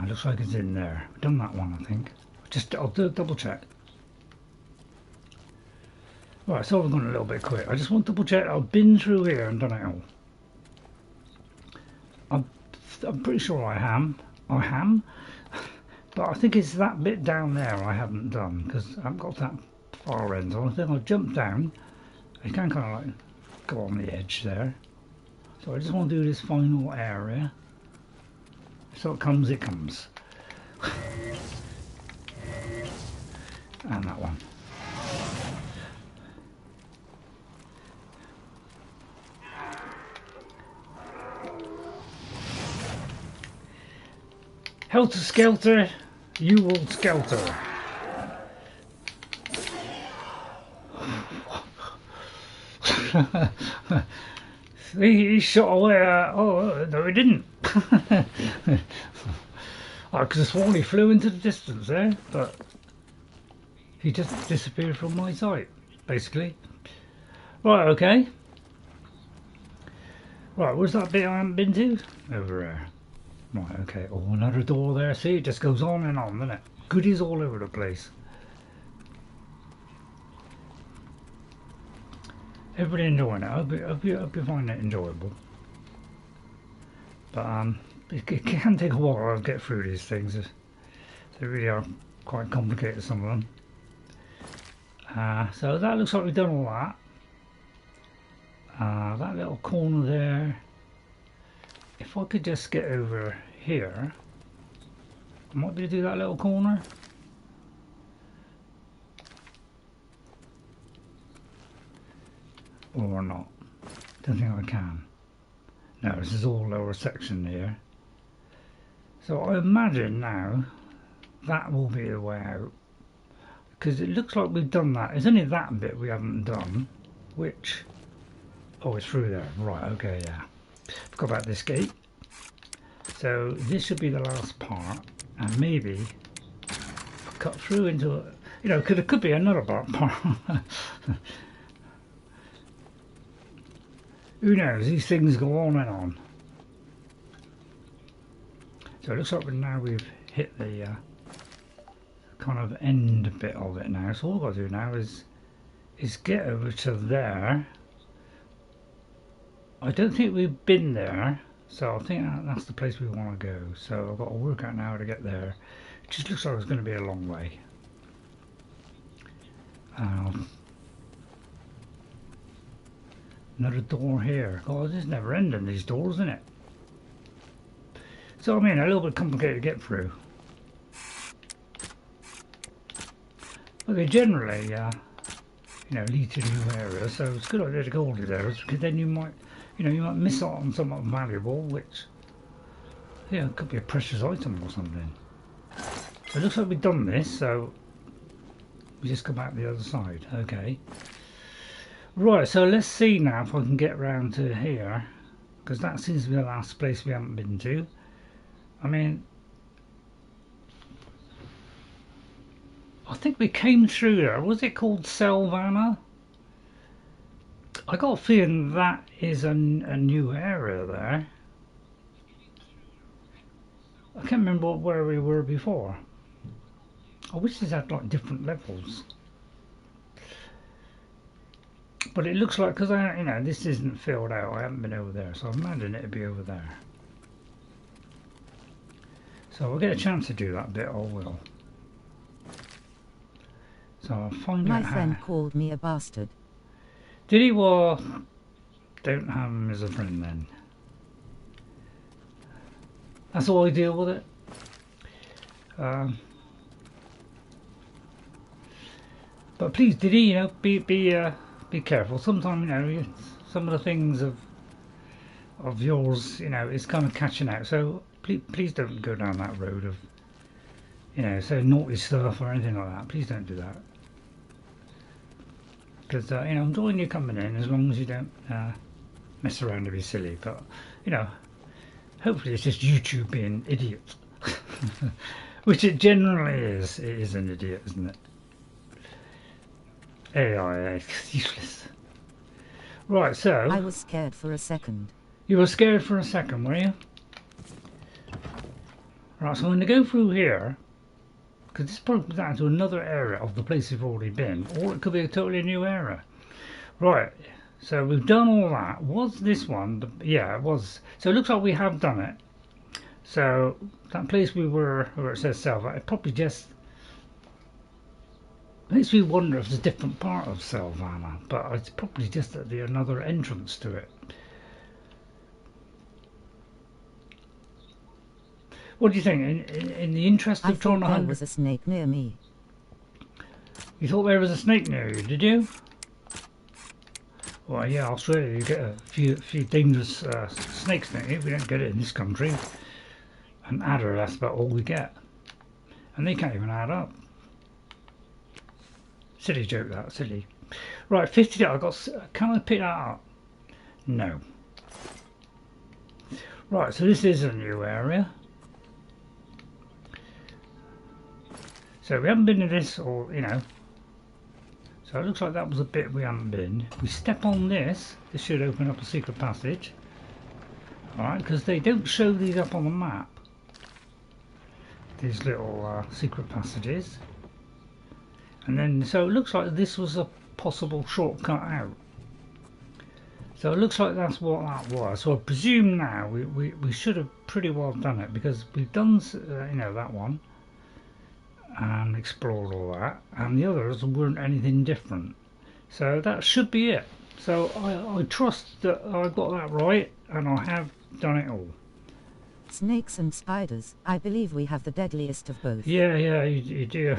Looks like it's in there. I've done that one, I think. I'll do a double check. Right, so I've gone a little bit quick. I just want to double check I've been through here and done it all. I'm pretty sure I am. But I think it's that bit down there I haven't done, because I haven't got that far end. So I think I'll jump down. I can kind of like go on the edge there. So I just want to do this final area. So it comes, it comes. And that one. Helter Skelter, you will skelter. He shot away. Oh no, he didn't. I could have sworn he flew into the distance there, but he just disappeared from my sight, basically. Right, okay. Right, where's that bit I haven't been to? Over there. Right, okay. Oh, another door there. See, it just goes on and on, doesn't it? Goodies all over the place. Everybody enjoying it. I hope you find it enjoyable. But it can take a while to get through these things. They really are quite complicated, some of them. So that looks like we've done all that. That little corner there. If I could just get over here, I might be able to do that little corner. Or not. Don't think I can. No, this is all lower section here. So I imagine now that will be the way out. Because it looks like we've done that. It's only that bit we haven't done. Which... oh, it's through there. Right, okay, yeah. Forgot about this gate. So this should be the last part. And maybe cut through into... you know, it could be another part. Who knows? These things go on and on. So it looks like now we've hit the kind of end bit of it now. So all I've got to do now is get over to there. I don't think we've been there, so I think that's the place we want to go. So I've got to work out now how to get there. It just looks like it's going to be a long way. Another door here. God, this is never ending, these doors, isn't it? So I mean, a little bit complicated to get through. Okay, generally, you know, lead to new areas. So it's a good idea to go all these areas, because then you might, you know, you might miss out on something valuable, which, yeah, could be a precious item or something. So it looks like we've done this. So we just come out the other side. Okay. Right, so let's see now if I can get round to here, because that seems to be the last place we haven't been to. I mean, I think we came through there. Was it called Selvanna? I got a feeling that is a new area there. I can't remember where we were before. I wish this had like different levels. But it looks like, because you know, this isn't filled out, I haven't been over there, so I'm imagining it'd be over there. So I'll get a chance to do that bit, I will. So I'll find out My friend called me a bastard. Did he? Well, don't have him as a friend then. That's how I deal with it. But please, did he? You know, be careful. Sometimes, you know, some of the things of yours, you know, is kind of catching out. So please don't go down that road of, you know, say naughty stuff or anything like that. Please don't do that. Because you know, I'm enjoying you coming in as long as you don't mess around and be silly. But you know, hopefully it's just YouTube being idiots, which it generally is. It is an idiot, isn't it? AI is useless. Right, so I was scared for a second. You were scared for a second, were you? Right, so I'm going to go through here, because this probably down to another area of the place we've already been, or it could be a totally new area. Right, so we've done all that. Was this one? Yeah, it was. So it looks like we have done it. So that place we were, where it says Selva, it probably just makes me wonder if it's a different part of Selvanna, but it's probably just another entrance to it. What do you think? In the interest of trying to hunt, there was a snake near me. You thought there was a snake near you, did you? Well, yeah, Australia, you get a few dangerous snakes, don't you? We don't get it in this country. An adder, that's about all we get, and they can't even add up. Silly joke, that silly. Right, 50. I got. Can I pick that up? No. Right, so this is a new area. So we haven't been to this, or you know. So it looks like that was a bit we haven't been. We step on this. This should open up a secret passage. All right, because they don't show these up on the map. These little secret passages. And then, so it looks like this was a possible shortcut out. So it looks like that's what that was. So I presume now we should have pretty well done it, because we've done, you know, that one. And explored all that. And the others weren't anything different. So that should be it. So I trust that I got that right, and I have done it all. Snakes and spiders. I believe we have the deadliest of both. Yeah, you do.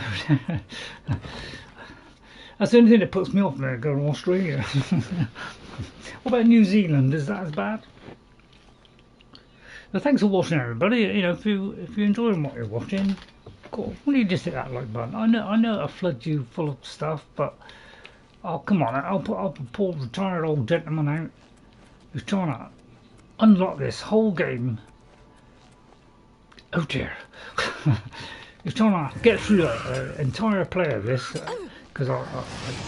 That's the only thing that puts me off there, going to Australia. What about New Zealand? Is that as bad? Well, thanks for watching, everybody. You know, if you're enjoying what you're watching, cool. Will you just hit that like button? I know I flood you full of stuff, but oh come on! I'll pull the tired old gentleman out who's trying to unlock this whole game. Oh dear. He's trying to get through the entire play of this, because I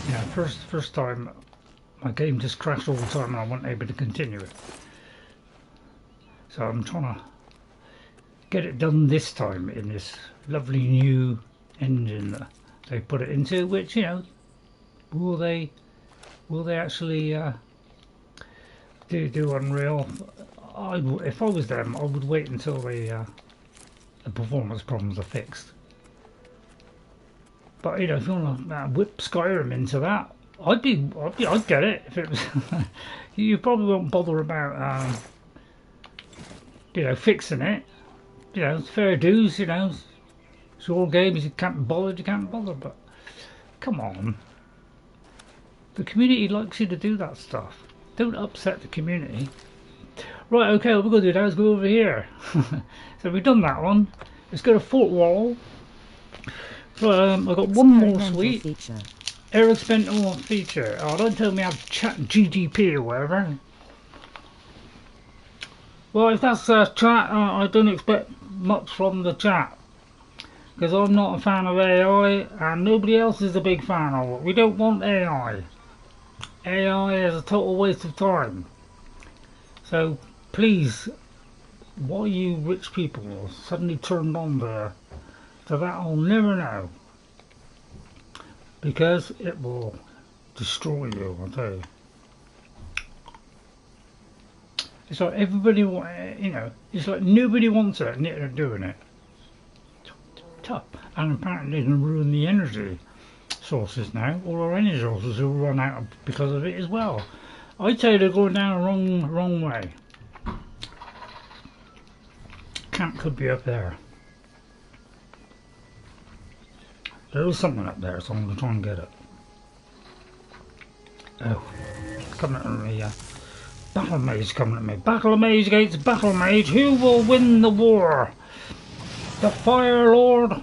you know, first time my game just crashed all the time and I wasn't able to continue it. So I'm trying to get it done this time in this lovely new engine that they put it into, which, you know, will they actually do Unreal? If I was them, I would wait until the performance problems are fixed. But you know, if you want to whip Skyrim into that, I'd get it if it was. You probably won't bother about you know, fixing it. You know, it's fair dues. You know, it's all games. You can't be bothered. You can't bother. But come on, the community likes you to do that stuff. Don't upset the community. Right, okay, what we're going to do now is go over here. So we've done that one. Let's go to Fort Wall. So I've got one more suite. Feature. Irrespective feature. Oh, don't tell me I've chat GDP or whatever. Well, if that's chat, I don't expect much from the chat. Because I'm not a fan of AI, and nobody else is a big fan of it. We don't want AI. AI is a total waste of time. So, please, why you rich people suddenly turned on there, so that I'll never know. Because it will destroy you, I'll tell you. It's like everybody, it's like nobody wants it, and yet they're doing it. Tough. And apparently they're going to ruin the energy sources now. All our energy sources will run out because of it as well. I'd say they're going down a wrong way. Camp could be up there. There is something up there, so I'm going to try and get it. Oh, coming at me. Battlemage coming at me. Battlemage Gates, Battlemage. Who will win the war? The Fire Lord?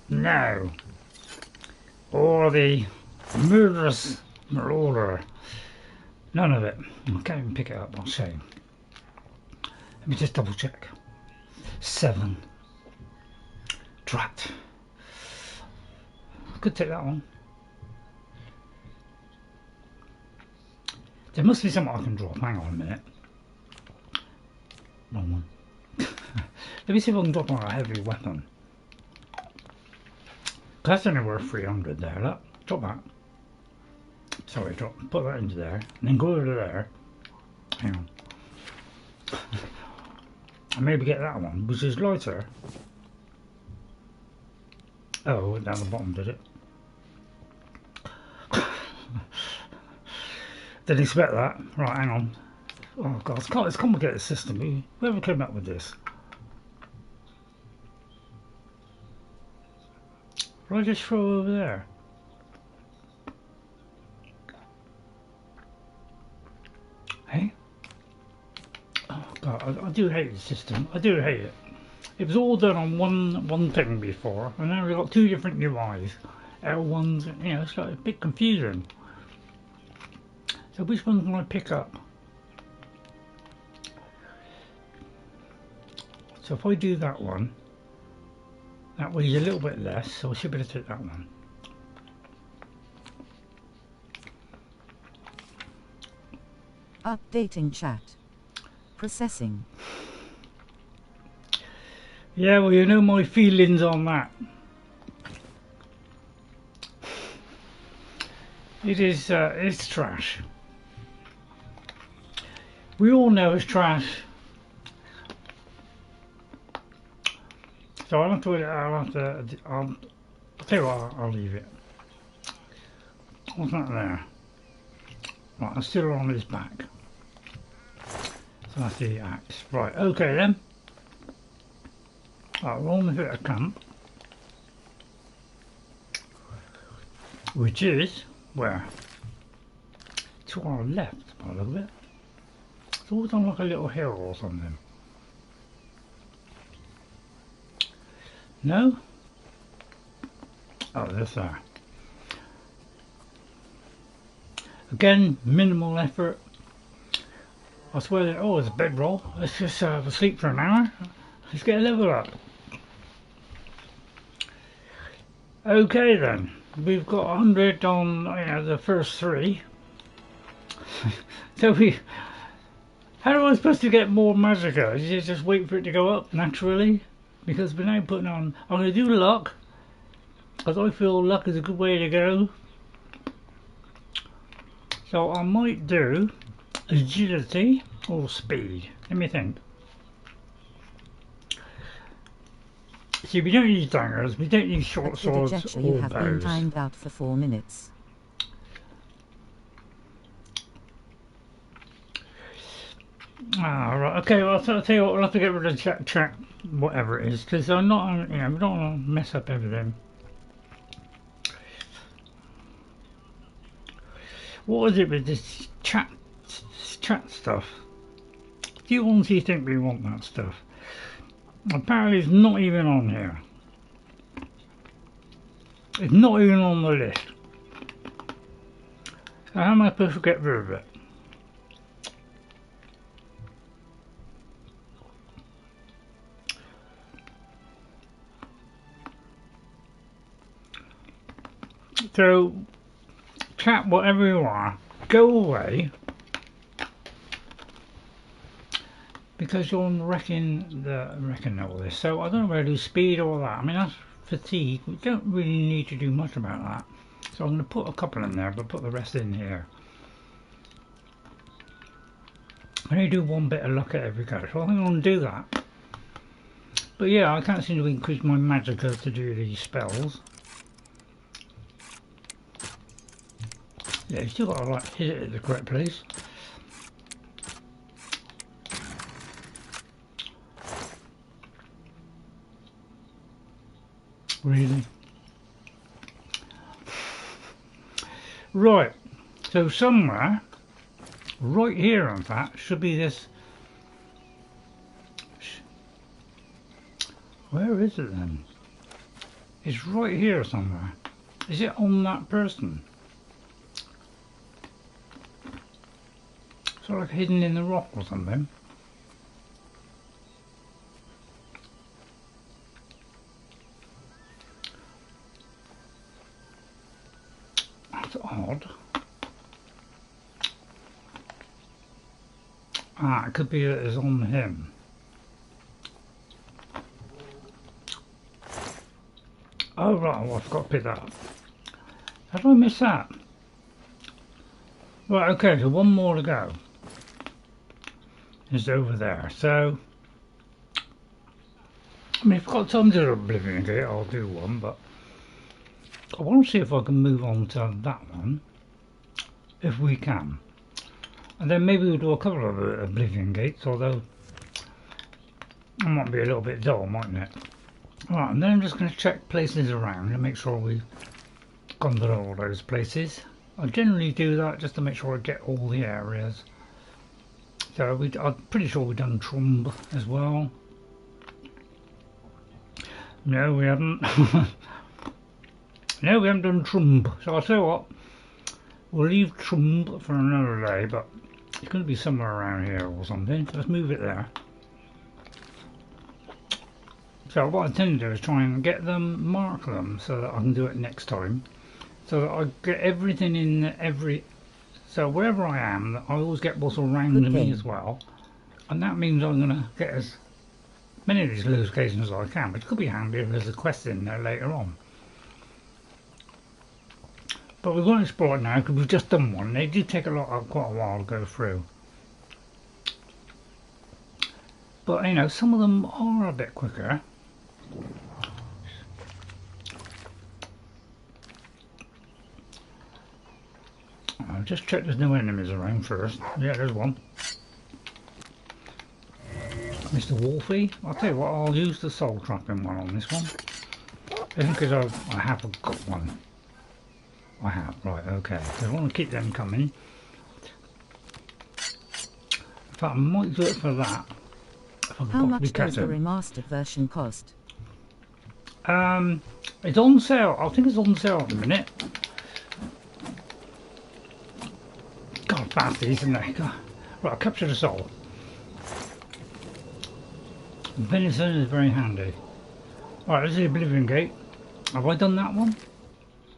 No. Or the murderous marauder? None of it. I can't even pick it up, what a shame. Let me just double check. 7. Drat. I could take that one. There must be something I can drop. Hang on a minute. Wrong one. Let me see if I can drop on a heavy weapon. That's only worth 300 there. Look. Drop that. Sorry, put that into there. And then go over to there. Hang on. And maybe get that one, which is lighter. Oh, it went down the bottom, did it? Didn't expect that. Right, hang on. Oh god, it's a complicated system. Whoever came up with this? What did I just throw over there? Hey? Oh god, I do hate the system. I do hate it. It was all done on one thing before, and now we've got 2 different UIs. L1s, it's like a bit confusing. So which one can I pick up? So if I do that one, that weighs a little bit less, so I should be able to take that one. Updating chat. Processing. Yeah, well, you know my feelings on that. It's trash. We all know it's trash. So I'll tell you what, I'll leave it. What's that there? Right, I'm still on his back. So that's the axe. Right, okay then. Right, we're on the Vahtacen Camp. Which is, where? To our left, by the look of it. It's always on like a little hill or something. No? Oh, there's there. Again, minimal effort. I swear that, oh, it's a bedroll. Let's just have a sleep for an hour. Let's get a level up. Okay then. We've got 100 on the first 3. So how am I supposed to get more magicka? Is it just wait for it to go up naturally? Because we're now putting on, I'm going to do luck, because I feel luck is a good way to go. So I might do agility or speed. Let me think. See, we don't use daggers, we don't use short swords or you have been bows. timed out for 4 minutes. Ah, right. Okay. Well, I'll tell you what. We'll have to get rid of chat, whatever it is, because I'm not. We don't want to mess up everything. What is it with this chat stuff? Do you honestly think we want that stuff? Apparently, it's not even on here. It's not even on the list. How am I supposed to get rid of it? So, chat, whatever you are, go away. Because you're wrecking all this. So I don't know where to do speed or that. I mean, that's fatigue. We don't really need to do much about that. So I'm going to put a couple in there, but put the rest in here. I only do one bit of luck at every go, so I think I'm going to do that. But yeah, I can't seem to increase my magicka to do these spells. Yeah, you still got to like hit it at the correct place. Really? Right, so somewhere, right here in fact, should be this. Where is it then? It's right here somewhere. Is it on that person? Sort of like hidden in the rock or something. That's odd. Ah, it could be that it's on him. Oh right, well, I forgot to pick that up. How did I miss that? Right, okay, so one more to go. It's over there. So, I mean, if I've got time to do Oblivion Gate, I'll do one, but I want to see if I can move on to that one, if we can. And then maybe we'll do a couple of Oblivion Gates, although it might be a little bit dull, mightn't it? Right, and then I'm just going to check places around and make sure we've gone to all those places. I generally do that just to make sure I get all the areas. So I'm pretty sure we've done Trumbe as well. No, we haven't. No, we haven't done Trumbe. So I'll tell you what, we'll leave Trumbe for another day, but it's going to be somewhere around here or something. So let's move it there. So what I tend to do is try and get them, mark them, so that I can do it next time. So that I get everything in every... So wherever I am, I always get what's around me as well. And that means I'm going to get as many of these locations as I can, which could be handy if there's a quest in there later on. But we won't explore it now because we've just done one. They do take quite a while to go through. But you know, some of them are a bit quicker. I'll just check there's no enemies around first. Yeah, there's one. Mr. Wolfie. I'll tell you what, I'll use the soul trapping one on this one. Because I haven't got one. I have, right, okay. So I want to keep them coming. In fact, I might do it for that. How much does the remastered version cost? It's on sale. I think it's on sale at the minute. God, fancy, isn't it? God. Right, capture the soul. Venison is very handy. Alright, this is the Oblivion Gate. Have I done that one?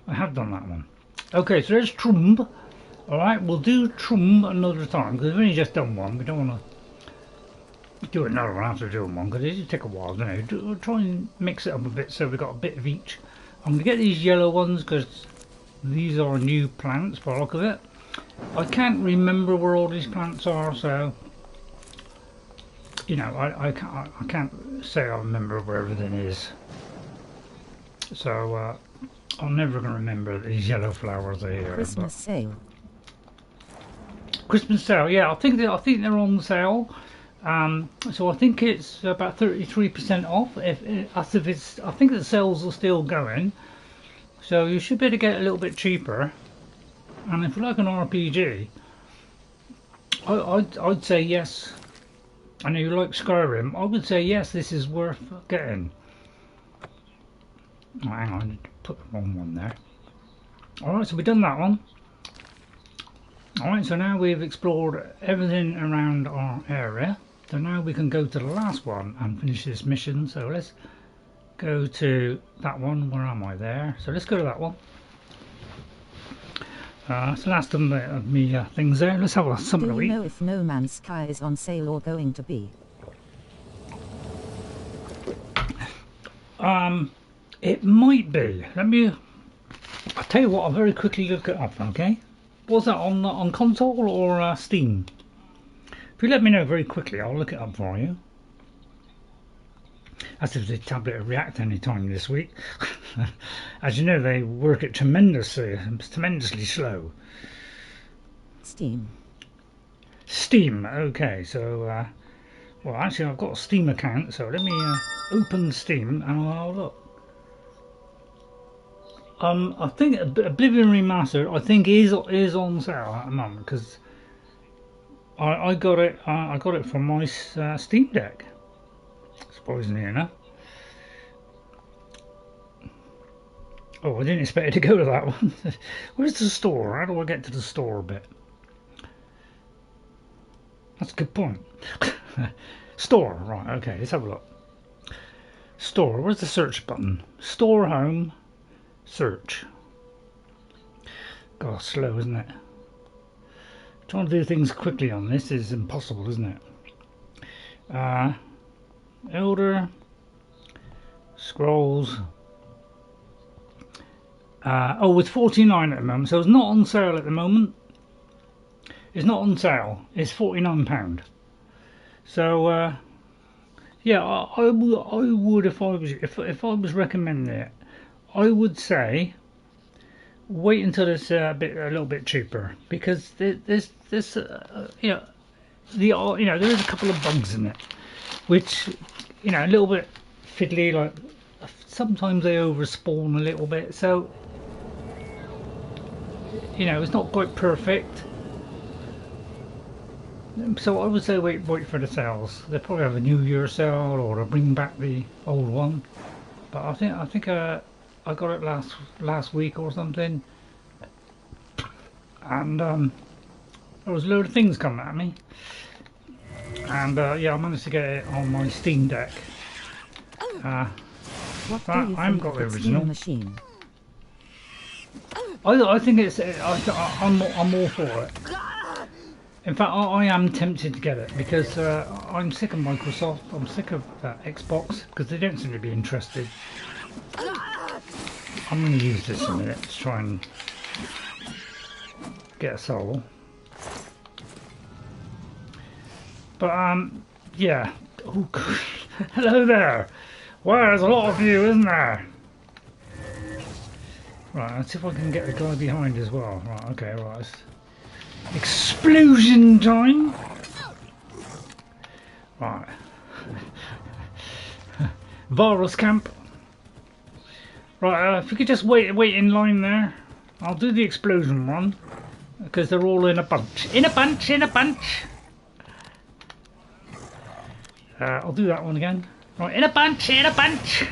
I have done that one. Okay, so there's Trumbe. Alright, we'll do Trumbe another time because we've only just done one. We don't want to do another one after doing one because it does take a while, doesn't it? We'll try and mix it up a bit so we've got a bit of each. I'm going to get these yellow ones because these are new plants by the look of it. I can't remember where all these plants are, so you know, I can't say I remember where everything is. So I'm never going to remember these yellow flowers are here. Christmas sale. Christmas sale, yeah. I think they're on sale. So I think it's about 33% off. I think the sales are still going. So you should be able to get it a little bit cheaper. And if you like an RPG, I'd say yes. And if you like Skyrim, I would say yes, this is worth getting. Oh, hang on, I need to put the wrong one there. Alright, so we've done that one. Alright, so now we've explored everything around our area. So now we can go to the last one and finish this mission. So let's go to that one. Where am I? There. So let's go to that one. It's the last of me things there. Let's have a something to eat. Do you know if No Man's Sky is on sale or going to be? It might be. I'll tell you what, I'll very quickly look it up, okay? Was that on console or Steam? If you let me know very quickly, I'll look it up for you. As if the tablet will react any time this week. As you know, they work it tremendously slow. Steam. Steam, okay, so, well, actually I've got a Steam account, so let me open Steam and I'll look. I think Oblivion Remastered, I think is on sale at the moment, because I got it from my Steam Deck, surprisingly enough. Oh, I didn't expect it to go to that one. Where's the store? How do I get to the store a bit? That's a good point. Store, right, okay, let's have a look. Store, where's the search button? Store, home, search. God, slow, isn't it? Trying to do things quickly on this is impossible, isn't it? Elder, scrolls. Oh, it's $49 at the moment, so it's not on sale at the moment. It's not on sale. It's £49. So yeah, I would if I was recommending it, I would say wait until it's a little bit cheaper, because there's you know, there is a couple of bugs in it, which, you know, a little bit fiddly, like sometimes they overspawn a little bit, so, you know, it's not quite perfect. So I would say wait for the sales. They'll probably have a New Year sale, or they'll bring back the old one. But I think I got it last week or something, and there was a load of things coming at me, and yeah, I managed to get it on my Steam Deck. What do I you haven't think got the of its original. new machine? I think it's I'm all for it. In fact, I am tempted to get it, because I'm sick of Microsoft. I'm sick of Xbox, because they don't seem to be interested. I'm going to use this in a minute to try and get a soul. But yeah. Oh, hello there. Wow, there's a lot of you, isn't there? Right, let's see if I can get the guy behind as well. Right, okay, right. Explosion time! Right. Varus Camp. Right, if you could just wait in line there. I'll do the explosion one, because they're all in a bunch. In a bunch! In a bunch! I'll do that one again. Right, in a bunch! In a bunch!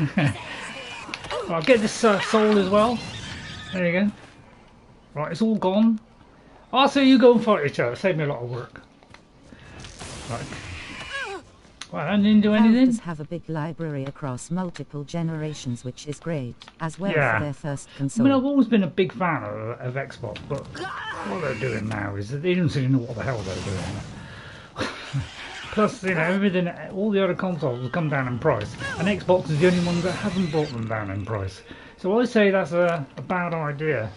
I'll get this soul as well. There you go. Right, it's all gone. Oh, so you go and fight each other. Save me a lot of work. Right. Well, I didn't do anything. Elves have a big library across multiple generations, which is great, as well Yeah. for their first I console. mean, I've always been a big fan of Xbox, but what they're doing now is that they don't seem to know what the hell they're doing. Plus, you know, everything, all the other consoles have come down in price, and Xbox is the only one that hasn't brought them down in price. So I say that's a bad idea.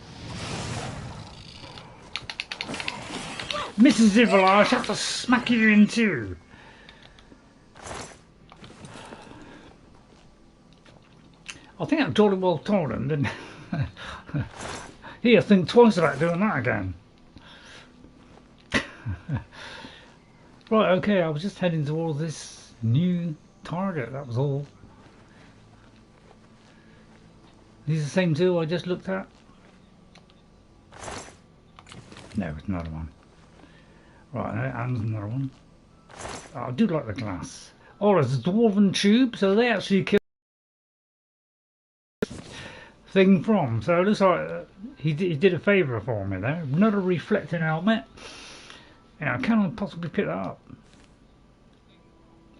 Mrs. Evil, I have to smack you in two. I think I jolly well told him, didn't I? He'll think twice about doing that again. Right, okay, I was just heading towards this new target, that was all. These are the same two I just looked at? No, it's another one. Right, and another one. Oh, I do like the glass. Oh, it's a Dwarven Tube, so they actually kill thing from. So it looks like he did a favour for me there. Another reflecting helmet. Yeah, can I possibly pick that up?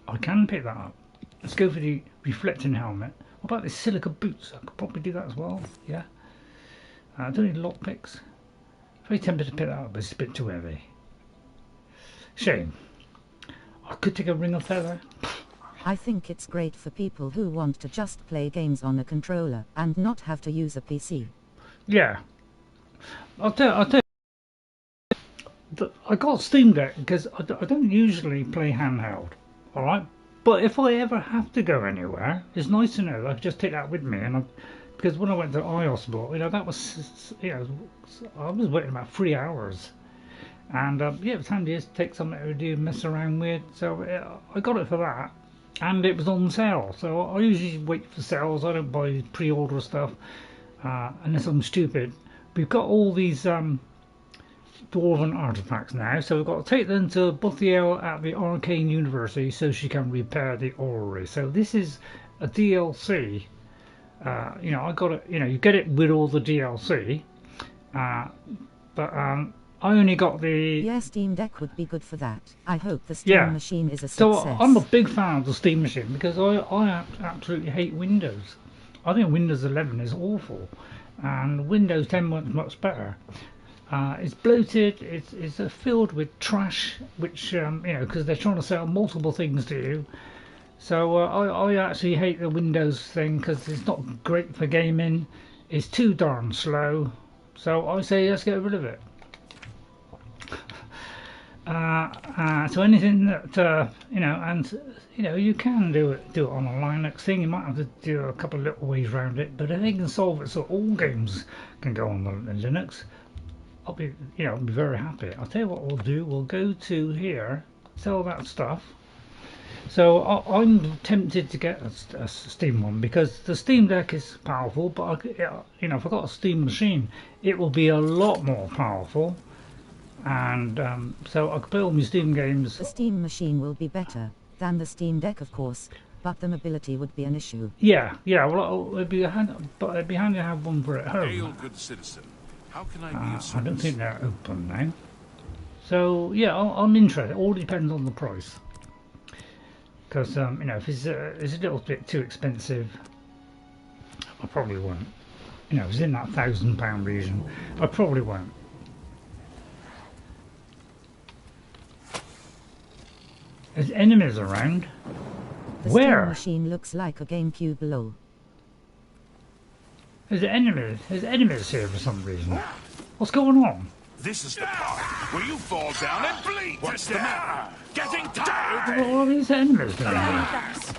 I can pick that up. Let's go for the reflecting helmet. What about the silica boots? I could probably do that as well. Yeah. I don't need lockpicks. Very tempted to pick that up, but it's a bit too heavy. Shame. I could take a ring of feather. I think it's great for people who want to just play games on a controller and not have to use a PC. Yeah. I'll tell you. I got a Steam Deck because I don't usually play handheld. Alright? But if I ever have to go anywhere, it's nice to know that I can just take that with me. And because when I went to eye hospital, that was, I was waiting about 3 hours. And yeah, it was handy to take something to do, mess around with. So I got it for that. And it was on sale. So I usually wait for sales. I don't buy pre-order stuff unless I'm stupid. We've got all these Dwarven artifacts now, so we've got to take them to Bothiel at the Arcane University so she can repair the Orrery. So this is a DLC. I got it. You get it with all the DLC, but I only got the. Yeah, Steam Deck would be good for that. I hope the Steam machine is a success. So I'm a big fan of the Steam machine because I absolutely hate Windows. I think Windows 11 is awful, and Windows 10 was much better. It's bloated, it's filled with trash, which, because they're trying to sell multiple things to you. So I actually hate the Windows thing because it's not great for gaming. It's too darn slow. So I say let's get rid of it. So anything that, you can do it on a Linux thing. You might have to do a couple of little ways around it, but if they can solve it so all games can go on the Linux, I'll be very happy. I'll tell you what we'll do. We'll go to here, sell that stuff. So I'm tempted to get a Steam one because the Steam Deck is powerful, but if I got a Steam machine, it will be a lot more powerful. And so I could play all my Steam games. The Steam machine will be better than the Steam Deck, of course, but the mobility would be an issue. Yeah. Well, it'd be handy to have one for at home. Hail, good citizen. How can I be of service? I don't think they're open now. So yeah, I'm interested. It all depends on the price. Because if it's a little bit too expensive, I probably won't. If it's in that £1,000 region, I probably won't. There's enemies around. The Where? Steam machine looks like a GameCube lol. There's enemies. There's enemies here for some reason. What's going on? This is the part where you fall down and bleed. What's the matter? Getting tired? What are these enemies doing here? That's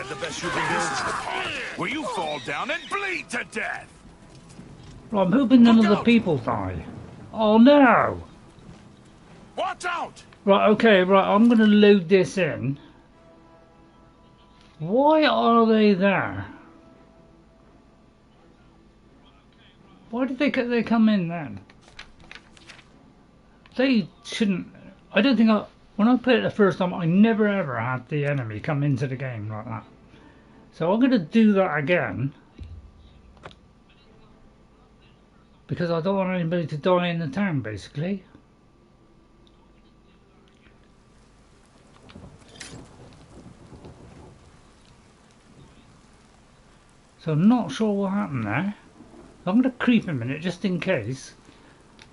the best you can do. This is the part where you fall down and bleed to death. Well, I'm hoping none of the people die. Oh no! Watch out! Right, okay, right, I'm going to load this in. Why are they there? Why did they come in then? They shouldn't. I don't think when I played it the first time, I never ever had the enemy come into the game like that. So I'm going to do that again. Because I don't want anybody to die in the town, basically. So I'm not sure what happened there. I'm going to creep a minute just in case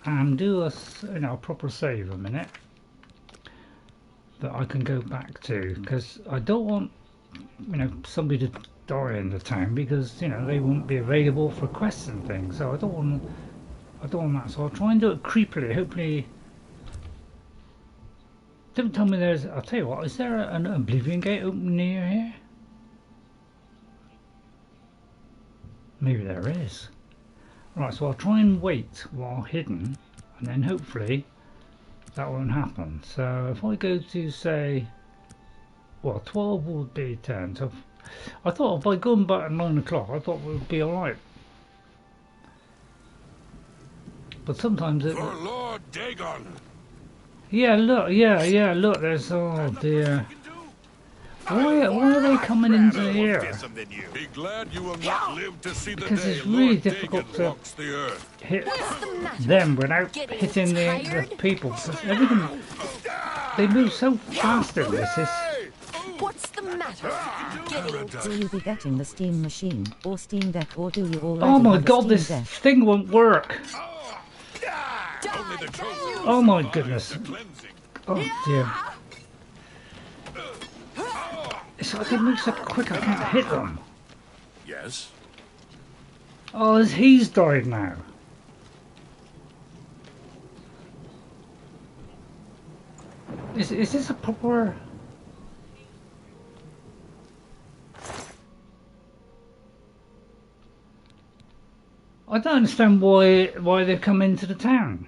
and do a proper save a minute that I can go back to, because I don't want somebody to die in the town because they won't be available for quests and things. So I don't want that. So I'll try and do it creepily. Hopefully, don't tell me there's. I'll tell you what. Is there an Oblivion Gate open near here? Maybe there is. Right, so I'll try and wait while hidden, and then hopefully that won't happen. So if I go to say, well, 12 would be 10. So I thought by going back at 9 o'clock, I thought it would be alright. But sometimes it. For Lord Dagon. Yeah, look, yeah, look. There's oh dear. Why are they coming into here? Be glad you will not live to see the Because day it's really Lord difficult Dagon to walks the earth. hit them without hitting the people. Because everything, they move so fast in this. What's the matter? Will you be getting the Steam machine or Steam Deck, or do you already Oh my have a god, Steam this Deck? thing won't work. Only the chosen Oh my goodness. cleansing. Oh dear. It's like they move so quick I can't hit them. Yes. Oh, he's died now. Is this a proper... I don't understand why they've come into the town.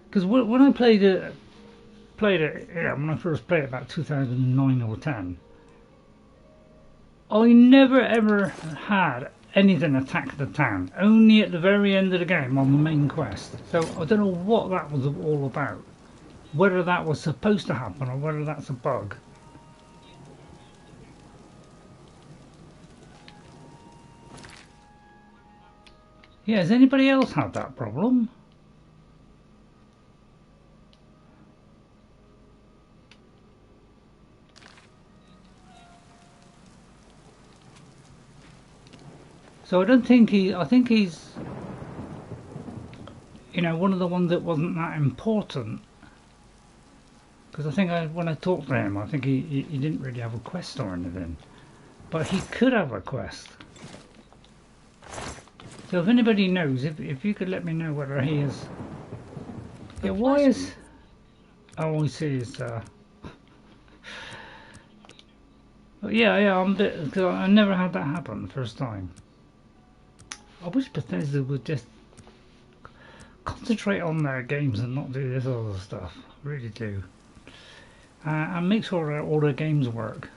Because when I played it, yeah, when I first played it about 2009 or 10, I never ever had anything attack the town. Only at the very end of the game on the main quest. So I don't know what that was all about. Whether that was supposed to happen or whether that's a bug. Yeah, has anybody else had that problem? So I don't think I think he's, you know, one of the ones that wasn't that important. Because I think when I talked to him, I think he didn't really have a quest or anything. But he could have a quest. So if anybody knows, if you could let me know whether he is... Yeah, why is... Oh, I see, it's... But yeah, I'm a bit... Because I never had that happen the first time. I wish Bethesda would just concentrate on their games and not do this other stuff. I really do. And make sure that all their games work.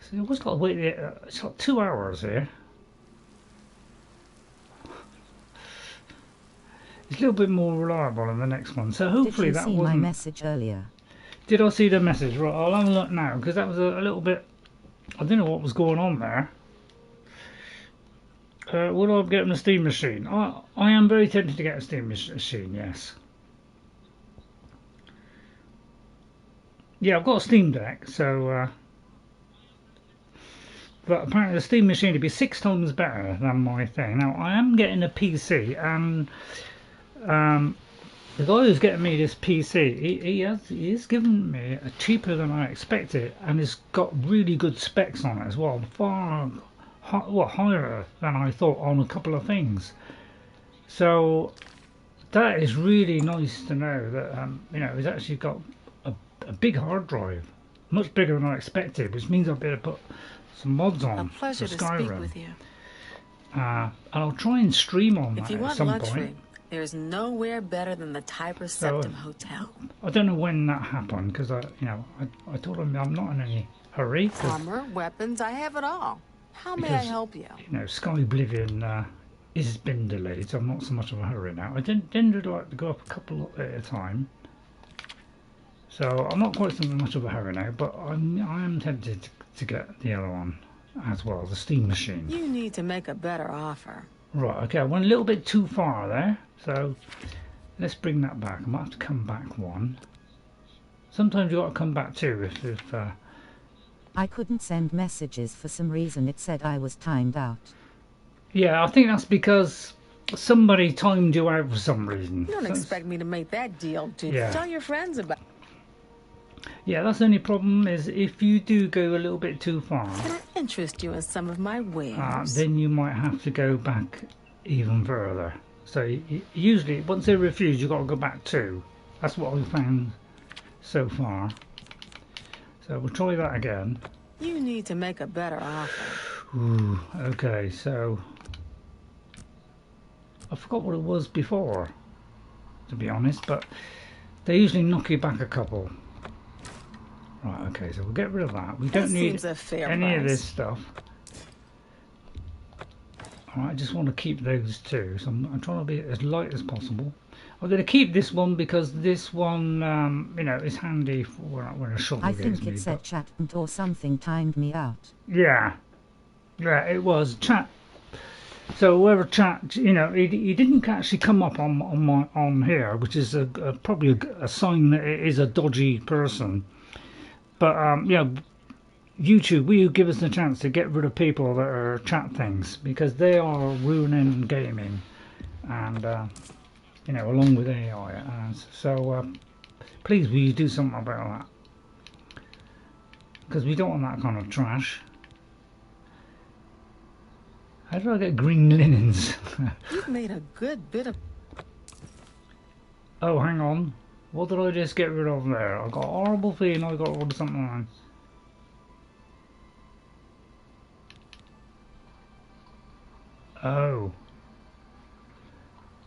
So I've just got to wait. It's got 2 hours here. It's a little bit more reliable than the next one. So hopefully that wasn't... Did you see my message earlier? Did I see the message? Right, I'll have a look now because that was a little bit... I didn't know what was going on there. Will I be getting a Steam machine? I am very tempted to get a Steam machine, yes. Yeah, I've got a Steam Deck, so... but apparently the Steam machine would be 6 times better than my thing. Now, I am getting a PC, and... the guy who's getting me this PC, he has given me a cheaper than I expected, and it's got really good specs on it as well. Far... higher than I thought on a couple of things. So that is really nice to know that you know, it's actually got a big hard drive, much bigger than I expected, which means I'll be able to put some mods on. A pleasure for to Skyrim. speak with you. And I'll try and stream on If that you at want some luxury, point. there's nowhere better than the Tiber Septim Hotel. I don't know when that happened because I told him I'm not in any hurry. Armor, weapons, I have it all. How may I help you? You know, Sky Oblivion has been delayed, so I'm not so much of a hurry now. I didn't really like to go up a couple at a time, so I'm not quite so much of a hurry now. But I am tempted to get the other one as well, the Steam machine. You need to make a better offer. Right. Okay, I went a little bit too far there, so let's bring that back. I might have to come back one. Sometimes you got to come back two if I couldn't send messages for some reason. It said I was timed out. Yeah, I think that's because somebody timed you out for some reason. You don't expect me to make that deal, do you? Yeah. Tell your friends about. Yeah, that's the only problem is if you do go a little bit too far, Can I interest you in some of my wares? then you might have to go back even further. So usually, once they refuse, you've got to go back 2. That's what I've found so far. So we'll try that again. You need to make a better offer. Ooh, okay, so I forgot what it was before, to be honest, but they usually knock you back a couple. Right, okay, so we'll get rid of that. We don't need any of this stuff. Alright, I just want to keep those 2, so I'm trying to be as light as possible. I'm going to keep this one because this one, you know, is handy for when a shovel I gets think me. it said chat or something timed me out. Yeah, it was chat. So whoever chat, you know, he didn't actually come up on here, which is probably a sign that it is a dodgy person. But yeah, YouTube, will you give us the chance to get rid of people that are chat things, because they are ruining gaming, and you know, along with AI. So please, will you do something about that? Because we don't want that kind of trash. How do I get green linens? You've made a good bit of... Oh, hang on. What did I just get rid of there? I got a horrible feeling I got rid of something else. Oh.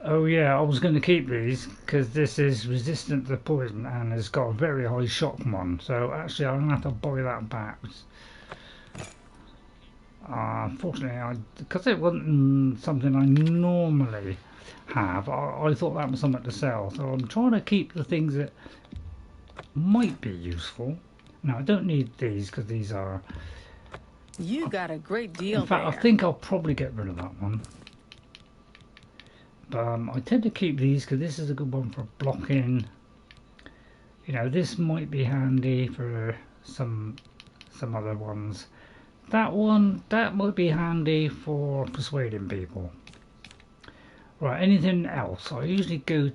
Oh yeah, I was going to keep these because this is resistant to poison and has got a very high shock one. So actually I'm going to have to buy that back. Unfortunately, because it wasn't something I normally have, I thought that was something to sell. So I'm trying to keep the things that might be useful. Now I don't need these because these are... You got a great deal. In fact, there. I think I'll probably get rid of that one. But I tend to keep these because this is a good one for blocking. You know, this might be handy for some other ones. That one, that might be handy for persuading people. Right, anything else? I usually go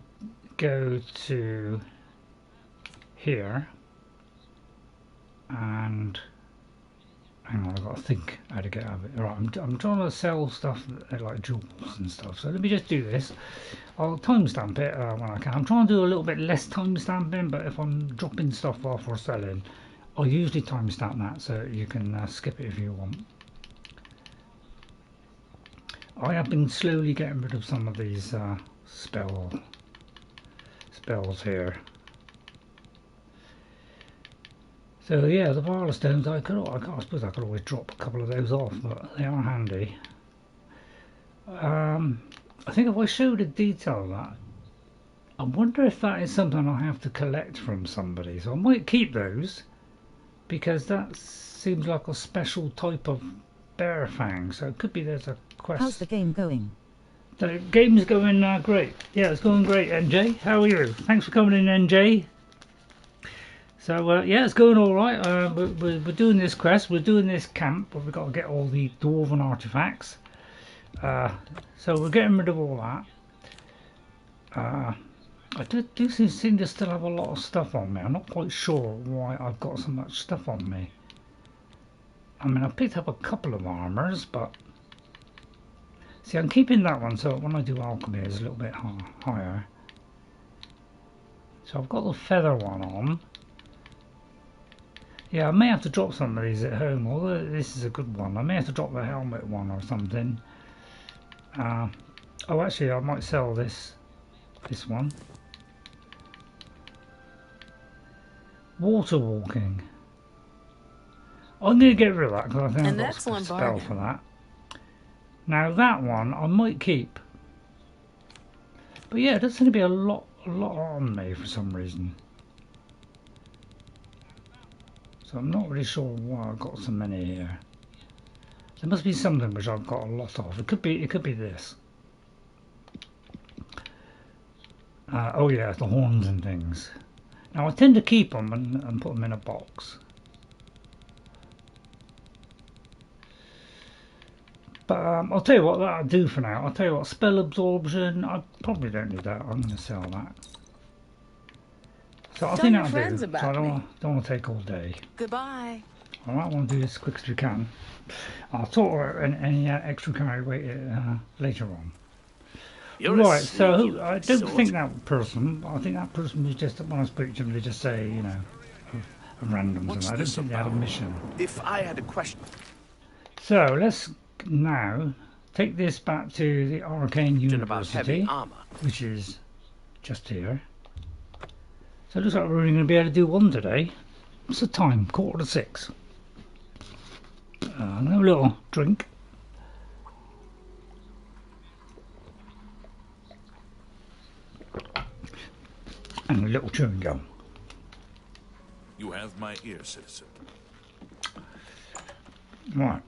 to here and hang on, I've got to think how to get out of it. Right, I'm trying to sell stuff like jewels and stuff. So let me just do this. I'll timestamp it when I can. I'm trying to do a little bit less timestamping, but if I'm dropping stuff off or selling, I'll usually timestamp that so you can skip it if you want. I have been slowly getting rid of some of these spells here. So yeah, the Varla Stones, I suppose I could always drop a couple of those off, but they are handy. I think if I showed a detail of that, I wonder if that is something I have to collect from somebody. So I might keep those, because that seems like a special type of bear fang. So it could be there's a quest. How's the game going? The game's going great. Yeah, it's going great, NJ. How are you? Thanks for coming in, NJ. So yeah, it's going all right. We're doing this quest. We're doing this camp, but we've got to get all the dwarven artifacts. So we're getting rid of all that. I do seem to still have a lot of stuff on me. I'm not quite sure why I've got so much stuff on me. I mean, I picked up a couple of armors, but see, I'm keeping that one so when I do alchemy it's a little bit higher. So I've got the feather one on. Yeah, I may have to drop some of these at home, although this is a good one. I may have to drop the helmet one or something. Oh, actually, I might sell this one. Water walking. I'm going to get rid of that because I think I've got a spell for that. Now that one I might keep. But yeah, there's going to be a lot on me for some reason. So I'm not really sure why I've got so many here. There must be something which I've got a lot of. It could be this. Oh yeah, the horns and things. Now I tend to keep them and put them in a box. But I'll tell you what that'll do for now. I'll tell you what, spell absorption, I probably don't need that. I'm going to sell that. So I think that'll do. So I don't want to take all day. Goodbye. Alright, I want to do this as quick as we can. I'll talk about any extra carry weight later on. Right, so I don't think that person, I think that person was just, when I spoke to them, they just say, you know, a random thing. I don't think they had a mission. If I had a question. So let's now take this back to the Arcane University, which is just here. So it looks like we're only going to be able to do one today. What's the time? 5:45. Have a little drink. And a little chewing gum. You have my ear, citizen. Right.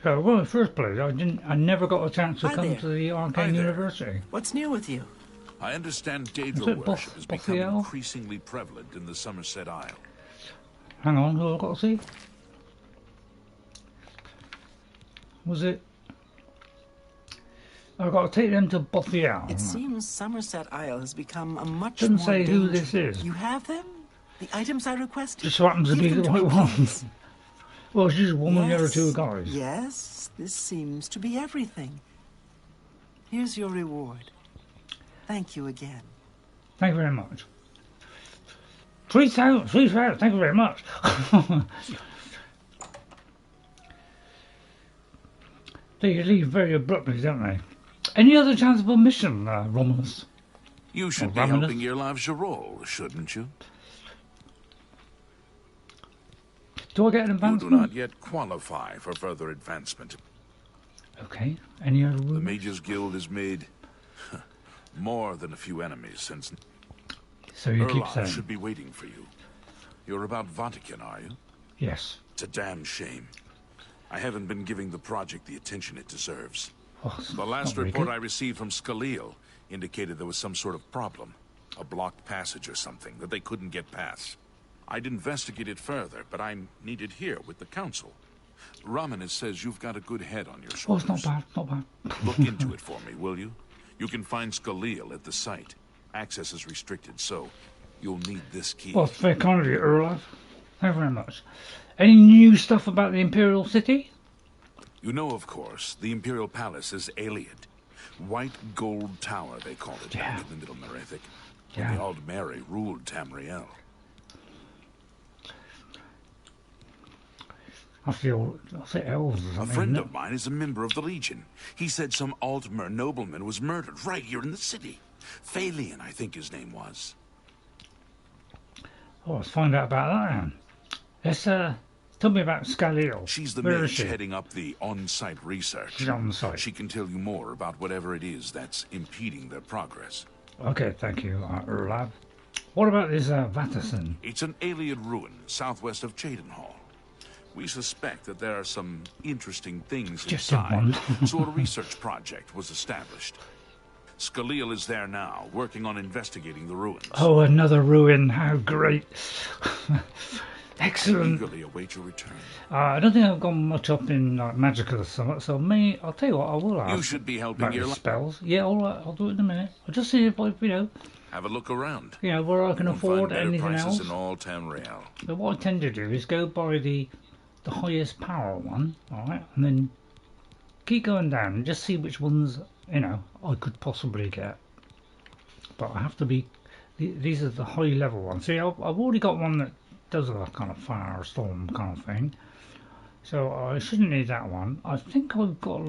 So, well, in the first place, I never got a chance to Hi come there. to the Arcane University. What's new with you? I understand Is Daedra it worship has become Bothiel? increasingly prevalent in the Somerset Isle. Hang on, who have I got to see? Was it? I've got to take them to Bothiel. It seems Somerset Isle has become a much Doesn't more say who dangerous... this is. You have them? The items I requested? Just so happens to be Give the them right me, one. please. Well, she's a woman, the other Yes, two guys. Yes, this seems to be everything. Here's your reward. Thank you again. Thank you very much. 3,000, 3,000, thank you very much. They leave very abruptly, don't they? Any other chance of a mission, Romulus? You should be Romulus? helping Irlav Jarol, shouldn't you? Do I get an You advancement? do not yet qualify for further advancement. Okay. Any other The rules? Mages Guild has made more than a few enemies since So you keep Irlav saying. should be waiting for you. You're about Vahtacen, are you? Yes. It's a damn shame. I haven't been giving the project the attention it deserves. Oh, it's The not last very report good. I received from Skaleel indicated there was some sort of problem. A blocked passage or something that they couldn't get past. I'd investigate it further, but I'm needed here with the council. Ramanis says you've got a good head on your Oh, shoulders. it's not bad, not bad. Look into it for me, will you? You can find Skaleel at the site. Access is restricted, so you'll need this key. Well, it's very kind of you, Erlaf. Thank you very much. Any new stuff about the Imperial City? You know, of course, the Imperial Palace is Ayleid. White Gold Tower, they called it back in the Middle Merethic. When the Aldmeri ruled Tamriel. I feel elves or A something. friend isn't of mine is a member of the Legion. He said some Altmer nobleman was murdered right here in the city. Phalian, I think his name was. Oh, let's find out about that then. Let's tell me about Skaleel. She's the Where is mage she? heading up the on-site research. She's on the site. She can tell you more about whatever it is that's impeding their progress. Okay, thank you, Erlaf. What about this Vahtacen? It's an Ayleid Ruin, southwest of Cheydinhall. We suspect that there are some interesting things Just a inside, one. so a research project was established. Skaleel is there now, working on investigating the ruins. Oh, another ruin. How great. Excellent. Eagerly await your return. I don't think I've gone much up in magical summit, so I'll tell you what, I will ask. You should be helping about your the spells. Yeah, all right, I'll do it in a minute. I'll just see if, Have a look around. where I can You'll find afford better anything prices else. in all Tamriel. But what I tend to do is go by the highest power one, alright, and then keep going down and just see which ones, I could possibly get. But I have to be, these are the high level ones. See, I've already got one that does a kind of firestorm kind of thing. So I shouldn't need that one. I think I've got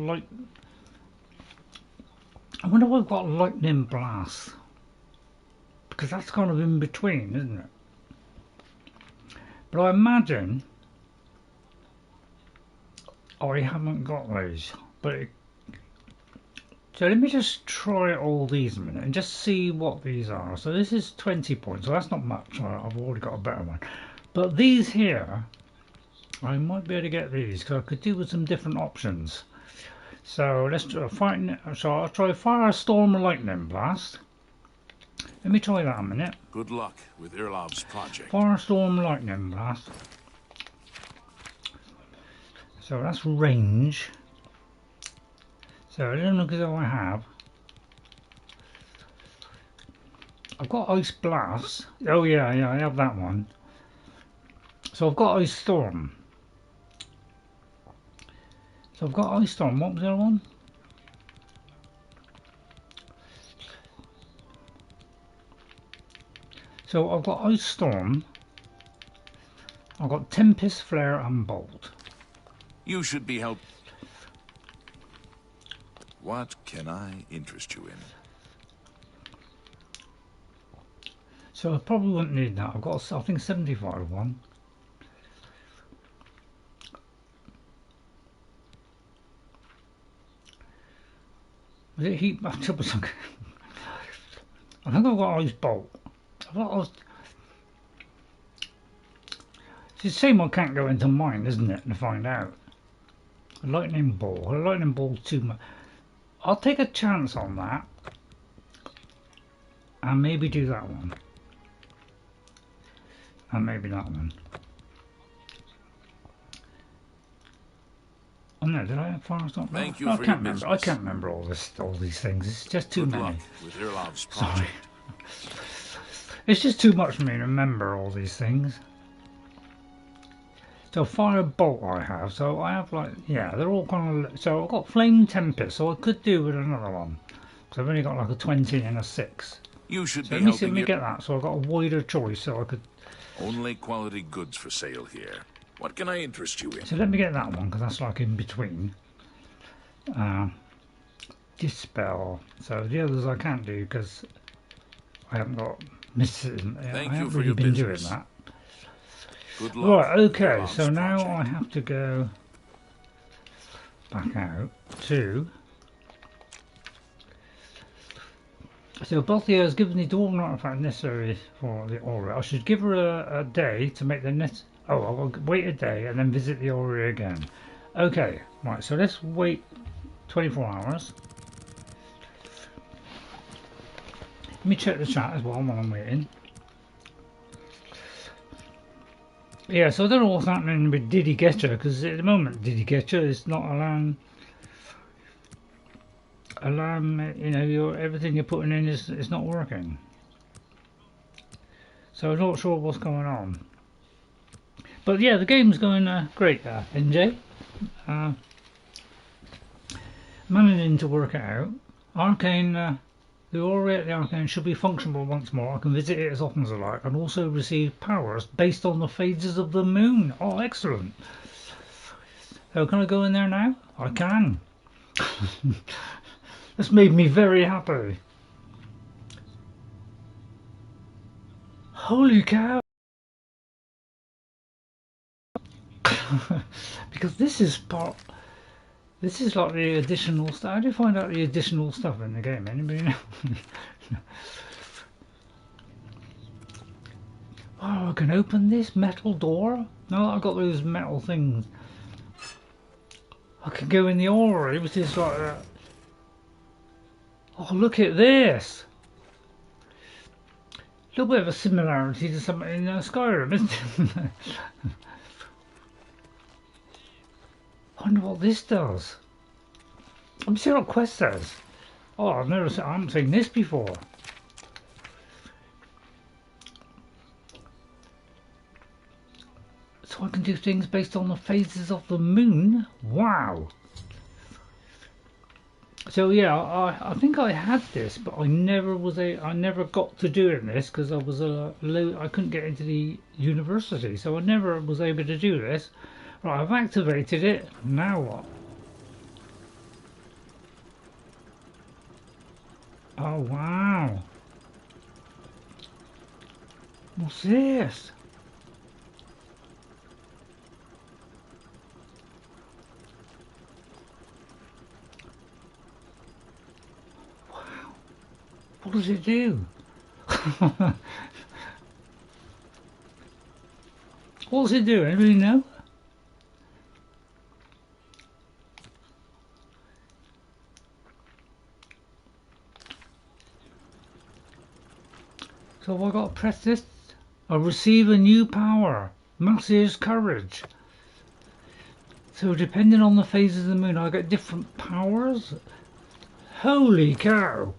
I wonder if I've got lightning blast. Because that's kind of in between, isn't it? But I imagine I haven't got those. So let me just try all these a minute and just see what these are. So this is 20 points. So that's not much. I've already got a better one. But these here, I might be able to get these because I could do with some different options. So let's try So I'll try Firestorm and Lightning Blast. Let me try that a minute. Good luck with Irlav's project. Firestorm, Lightning Blast. So that's range. So I don't know because I have. I've got Ice Blast. Oh yeah, I have that one. So I've got Ice Storm. So I've got Ice Storm. What was the other one? So I've got Ice Storm. I've got Tempest, Flare and Bolt. You should be helped. What can I interest you in? So I probably wouldn't need that. I've got, I think, 75 one. Was it heat? I think I've got Ice Bolt. Well, it's a shame I can't go into mine, isn't it, to find out. A lightning ball too much. I'll take a chance on that. And maybe do that one. And maybe that one. Oh no, did I have Varus Camp? Thank you I for can't your remember. I can't remember all these things. It's just too Good many. luck with Irlov's Sorry. project. It's just too much for me to remember all these things. So Firebolt I have. So I have like, yeah, they're all kind of. So I've got Flame Tempest. So I could do with another one. So I've only got like a 20 and a 6. You should So be let me helping get that. So I've got a wider choice. So I could. Only quality goods for sale here. What can I interest you in? So let me get that one because that's like in between. Dispel. So the others I can't do because I haven't got missing. I haven't really been doing that. Good luck. Right. Okay. Irlov's So now project. I have to go back out to. So Bothiel has given the Dwarven artifact necessary for the Orrery. I should give her a day to make the net. Oh, I'll wait a day and then visit the Orrery again. Okay, right. So let's wait 24 hours. Let me check the chat as well while I'm waiting. Yeah, so I don't know what's happening with Diddy Getcha because at the moment Diddy Getcha is not allowing. You know, everything you're putting in is not working. So I'm not sure what's going on. But yeah, the game's going great, NJ. Managing to work it out. Arcane, the Orrery at the Arcane should be functional once more. I can visit it as often as I like and also receive powers based on the phases of the moon. Oh, excellent. So can I go in there now? I can. This made me very happy. Holy cow. Because this is like the additional stuff. How do you find out the additional stuff in the game? Anybody know? Oh, I can open this metal door? No, I've got those metal things. I can go in the Orrery, which is like that. Oh, look at this! A little bit of a similarity to something in Skyrim, isn't it? I wonder what this does. Let me see what quest says. Oh, I haven't seen this before. So I can do things based on the phases of the moon? Wow! So yeah, I think I had this, but I never got to doing this because I was I couldn't get into the university, so I never was able to do this. Right, I've activated it. Now what? Oh wow! What's this? What does it do? What does it do? Anybody know? So have I got to press this? I receive a new power. Massive courage. So depending on the phases of the moon, I get different powers? Holy cow!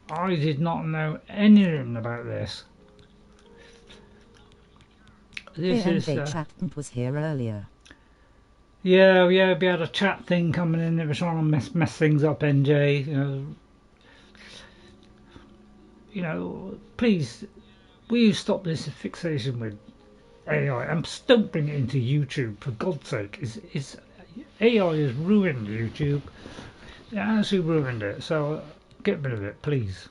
I did not know anything about this. This is chat was here earlier. Yeah, we had a chat thing coming in. It was trying to mess things up, NJ. You know, please, will you stop this fixation with AI and don't bring it into YouTube for God's sake. It's AI has ruined YouTube. It actually ruined it. So get rid of it, please.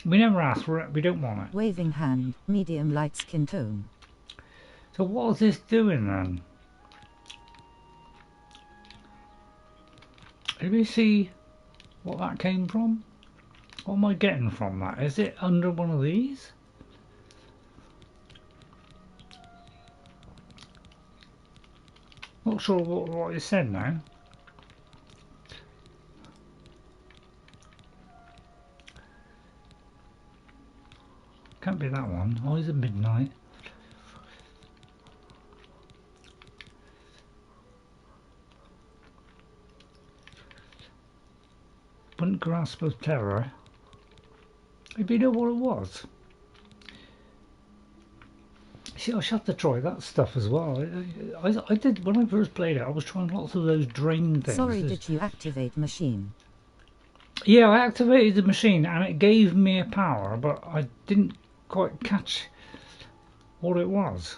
We never asked for it. We don't want it. Waving hand, medium light skin tone. So what is this doing then? Did we see what that came from? What am I getting from that? Is it under one of these? Not sure what it said now. Can't be that one. Eyes of Midnight. Wouldn't grasp of terror. Maybe you know what it was. See, I should have to try that stuff as well. I did when I first played it. I was trying lots of those drain things. Sorry, did you activate machine? Yeah, I activated the machine and it gave me a power, but I didn't quite catch what it was.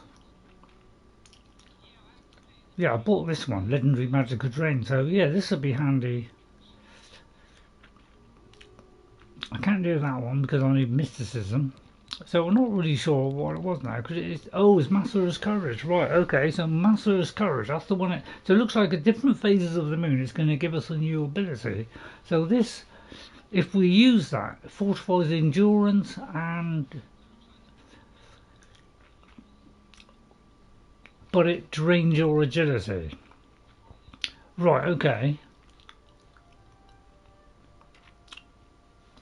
Yeah, I bought this one, Legendary Magical Drain, so yeah, this would be handy. I can't do that one because I need mysticism. So I'm not really sure what it was now, because it's Master's Courage, right? Okay, so Master's Courage, that's the one. So it looks like at different phases of the moon, it's going to give us a new ability. So this, if we use that, fortifies endurance but it drains your agility. Right, okay.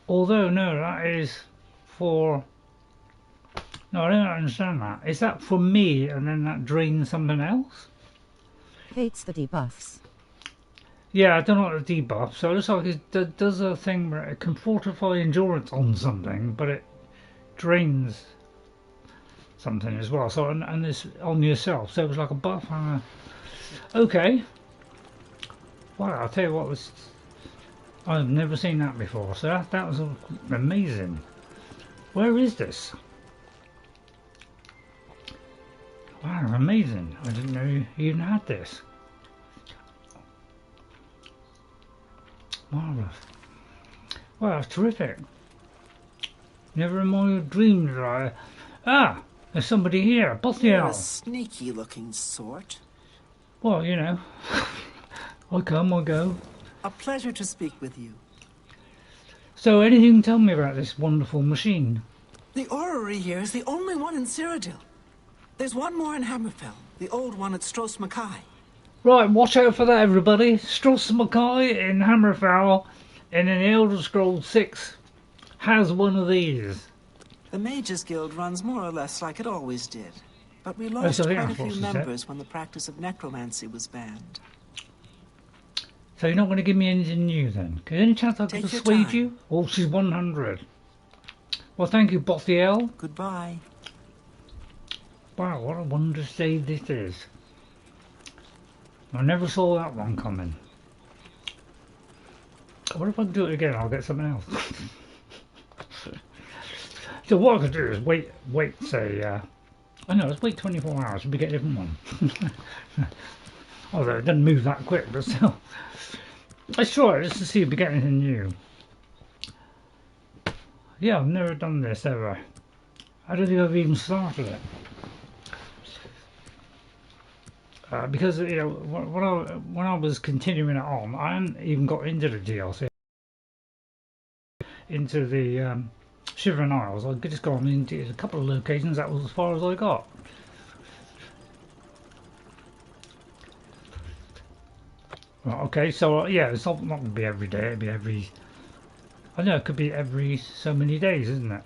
Although no, that is for. No, I don't understand that. Is that for me and then that drains something else? Hates the debuffs. Yeah, I don't like the debuff. So it looks like it does a thing where it can fortify endurance on something, but it drains something as well. So and it's on yourself. So it was like a buff and a... Okay. Wow, I'll tell you what, this... I've never seen that before. So that was amazing. Where is this? Wow, amazing. I didn't know you even had this. Marvellous. Wow, that's terrific. Never in my dreams did I... Ah! There's somebody here. Bothiel. You're a sneaky looking sort. Well, you know. I come, I go. A pleasure to speak with you. So, anything you can tell me about this wonderful machine? The Orrery here is the only one in Cyrodiil. There's one more in Hammerfell, the old one at Stros M'Kai. Right, watch out for that, everybody. Stros M'Kai in Hammerfell and in the Elder Scrolls 6 has one of these. The Mages Guild runs more or less like it always did. But we lost quite a few members when the practice of necromancy was banned. So you're not going to give me anything new then? Is there any chance I can persuade you? Oh, she's 100. Well, thank you, Bothiel. Goodbye. Wow, what a wondrous day this is. I never saw that one coming. What if I do it again? I'll get something else. So what I could do is wait, say, I know, let's wait 24 hours and we get a different one. Although it doesn't move that quick, but still. Let's try it just to see if we get anything new. Yeah, I've never done this ever. I don't think I've even started it. Because, you know, when I was continuing it on, I hadn't even got into the DLC. Into the Shivering Isles. I just gone into a couple of locations, that was as far as I got. Right, okay, so yeah, it's not going to be every day, it'll be every... I know, it could be every so many days, isn't it?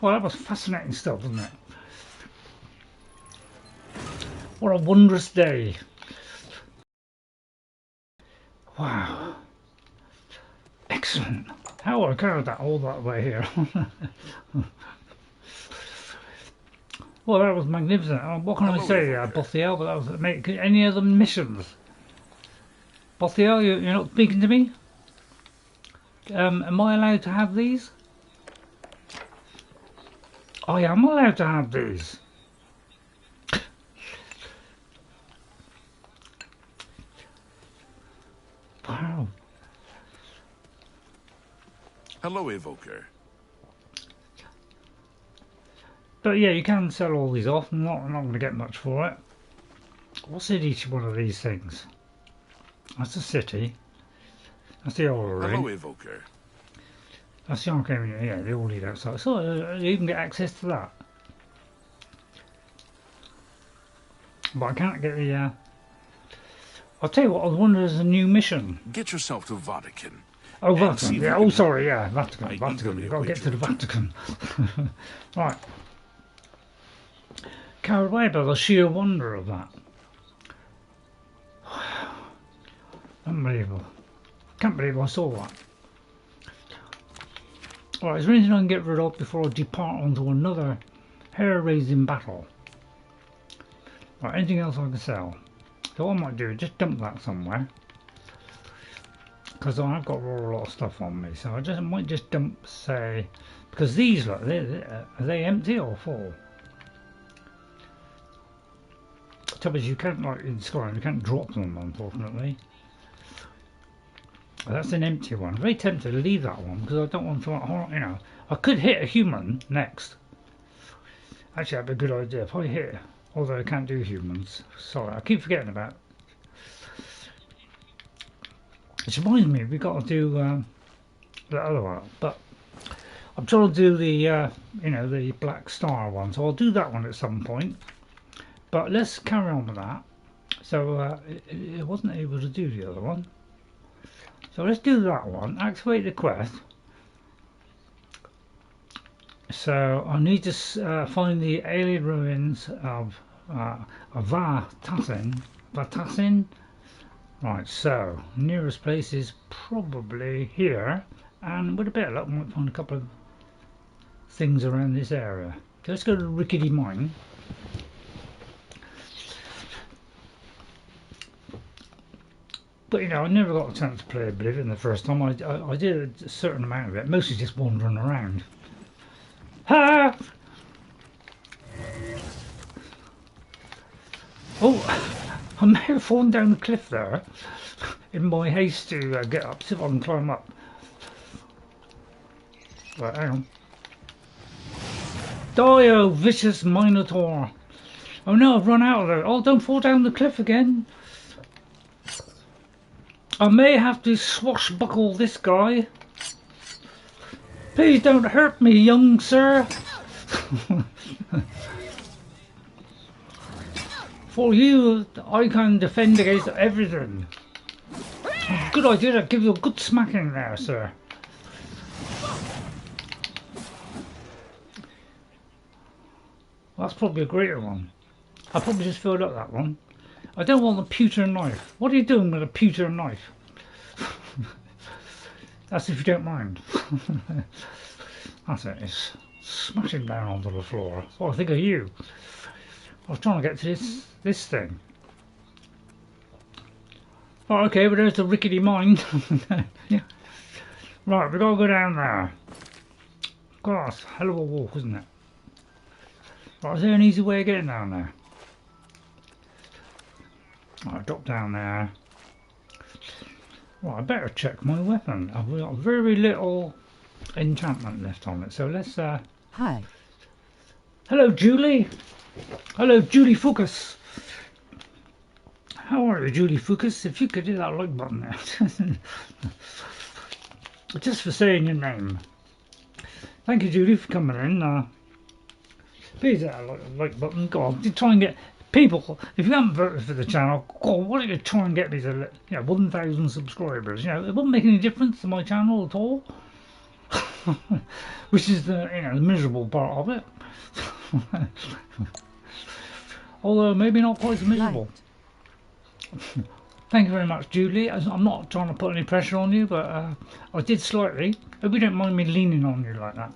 Well, that was fascinating stuff, wasn't it? What a wondrous day. Wow. Excellent. How I carried that all that way here. Well, that was magnificent. What can I say, Bothiel? But that was any other missions? Bothiel, you're not speaking to me? Am I allowed to have these? I am allowed to have these. Wow. Hello, Evoker. But yeah, you can sell all these off. I'm not going to get much for it. What's in each one of these things? That's a city. That's the Orrery. Hello, Evoker. That's the Arcane, yeah, they all lead outside. So you even get access to that. But I can't get the... I'll tell you what, I wonder there's a new mission. Get yourself to Vahtacen. Oh, Vahtacen, yeah, oh sorry, yeah, Vahtacen, you've got to get to the Vahtacen. Right. Carried away by the sheer wonder of that. Unbelievable. Can't believe I saw that. Alright, is there anything I can get rid of before I depart onto another hair-raising battle? Right, anything else I can sell? So what I might do is just dump that somewhere. Because I've got a lot of stuff on me, so I might just dump, say, because these, look, are they empty or full? The trouble is you can't, like in Skyrim, you can't drop them, unfortunately. That's an empty one. I'm very tempted to leave that one because I don't want to, you know, I could hit a human next. Actually, that'd be a good idea if I hit, although I can't do humans. Sorry, I keep forgetting about it. Which reminds me, we've got to do the other one, but I'm trying to do the, you know, the Black Star one, so I'll do that one at some point. But let's carry on with that. So it wasn't able to do the other one. So let's do that one, activate the quest. So I need to find the Ayleid ruins of Vahtacen. Right, so nearest place is probably here, and with a bit of luck I might find a couple of things around this area. So let's go to the Rickety Mine. But you know, I never got a chance to play Oblivion the first time. I did a certain amount of it, mostly just wandering around. Ha! Oh, I may have fallen down the cliff there in my haste to get up, see if I can climb up. Right, hang on. Die, oh vicious Minotaur! Oh no, I've run out of there. Oh, don't fall down the cliff again. I may have to swashbuckle this guy. Please don't hurt me, young sir. For you, I can defend against everything. Good idea to give you a good smacking there, sir. That's probably a greater one. I probably just filled up that one. I don't want a pewter knife. What are you doing with a pewter knife? That's if you don't mind. That's it. It's smashing down onto the floor. That's what I think of you. I was trying to get to this thing. Oh, okay, but there's the rickety mine. Yeah. Right, we've got to go down there. God, that's a hell of a walk, isn't it? Right, is there an easy way of getting down there? Right, drop down there. Right, I better check my weapon. I've got very little enchantment left on it, so let's Hi. Hello, Julie. Hello, Julie Focus. How are you, Julie Focus? If you could hit that like button there. Just for saying your name. Thank you, Julie, for coming in. Please hit that like button. Go on, try and get people. If you haven't voted for the channel, God, why don't you try and get me to 1,000 subscribers? You know, it wouldn't make any difference to my channel at all. Which is the the miserable part of it. Although maybe not quite as miserable. Thank you very much, Julie. I'm not trying to put any pressure on you, but I did slightly. Hope you don't mind me leaning on you like that.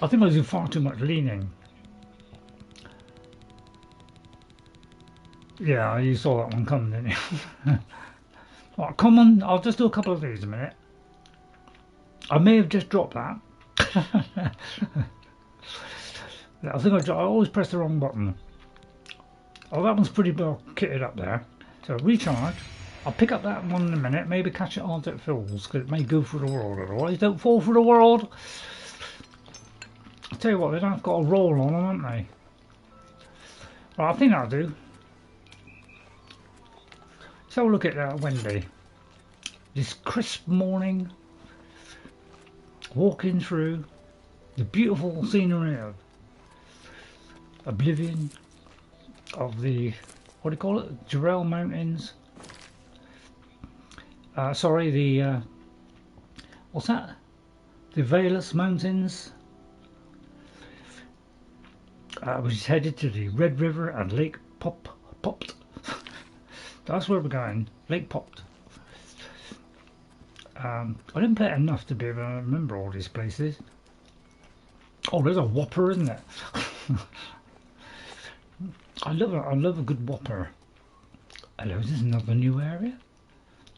I think I do far too much leaning. Yeah, you saw that one coming, didn't you? Right, come on, I'll just do a couple of these a minute. I may have just dropped that. I think I always press the wrong button. Oh, that one's pretty well kitted up there. So recharge. I'll pick up that one in a minute. Maybe catch it after it fills, because it may go through the world otherwise. Don't fall for the world. I'll tell you what, they've got a roll on them, haven't they? Right, I think that'll do. So look at that, Wendy. This crisp morning, walking through the beautiful scenery of Oblivion, of the, what do you call it, Jarrell Mountains. Sorry, the, what's that? The Varus Mountains. Which is headed to the Red River and Lake Popt. That's where we're going, Lake Popt. I didn't play it enough to be able to remember all these places. Oh, there's a whopper, isn't it? I love a good whopper. Hello, is this another new area?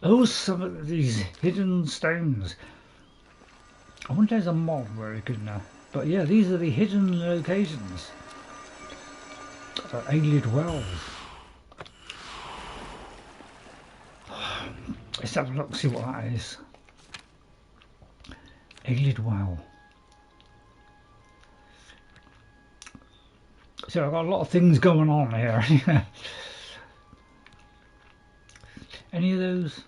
Oh, some of these hidden stones. I wonder if there's a mob where you can... but yeah, these are the hidden locations. Ayleid Wells. Let's have a look, see what that is. Ayleid Well. So I've got a lot of things going on here. Any of those?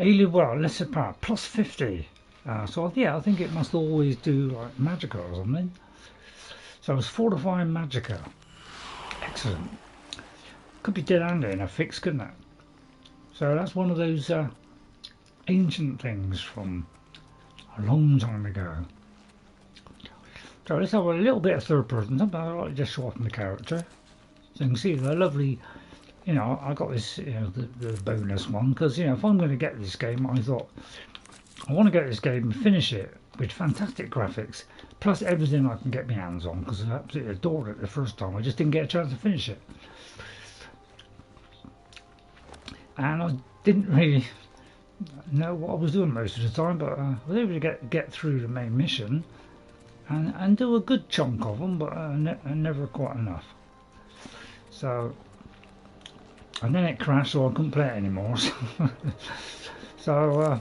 Ayleid Well, lesser power, plus 50. So yeah, I think it must always do like magicka or something. So it's fortifying magicka. Excellent. Could be dead handy in a fix, couldn't it? So that's one of those ancient things from a long time ago. So let's have a little bit of third person. Something I like to just show off my character. So you can see the lovely, you know, I got this, you know, the bonus one because, you know, if I'm going to get this game, I thought I want to get this game and finish it with fantastic graphics, plus everything I can get my hands on, because I absolutely adored it the first time. I just didn't get a chance to finish it, and I didn't really know what I was doing most of the time, but I was able to get through the main mission and do a good chunk of them, but never quite enough. So, and then it crashed, so I couldn't play it anymore. So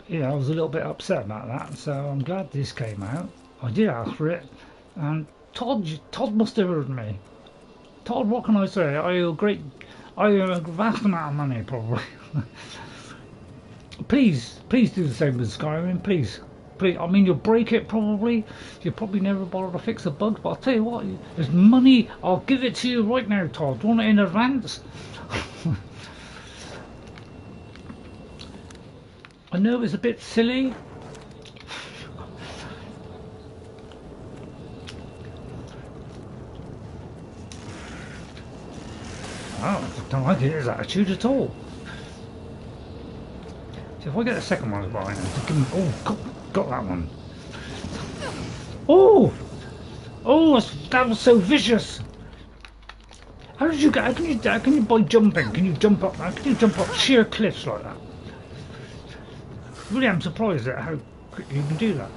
yeah, I was a little bit upset about that, so I'm glad this came out. I did ask for it, and Todd must have heard me. Todd, what can I say? I owe a vast amount of money, probably. Please do the same with Skyrim, please. I mean, you'll break it probably. You'll probably never bother to fix the bugs, but I'll tell you what, there's money. I'll give it to you right now, Todd. Do you want it in advance? I know it's a bit silly. Oh, I don't like his attitude at all. So if I get the second one behind him, oh, got that one. Oh, that was so vicious. How did you get? How can you by jumping? Can you jump up? How can you jump up sheer cliffs like that? Really, I'm surprised at how quickly you can do that.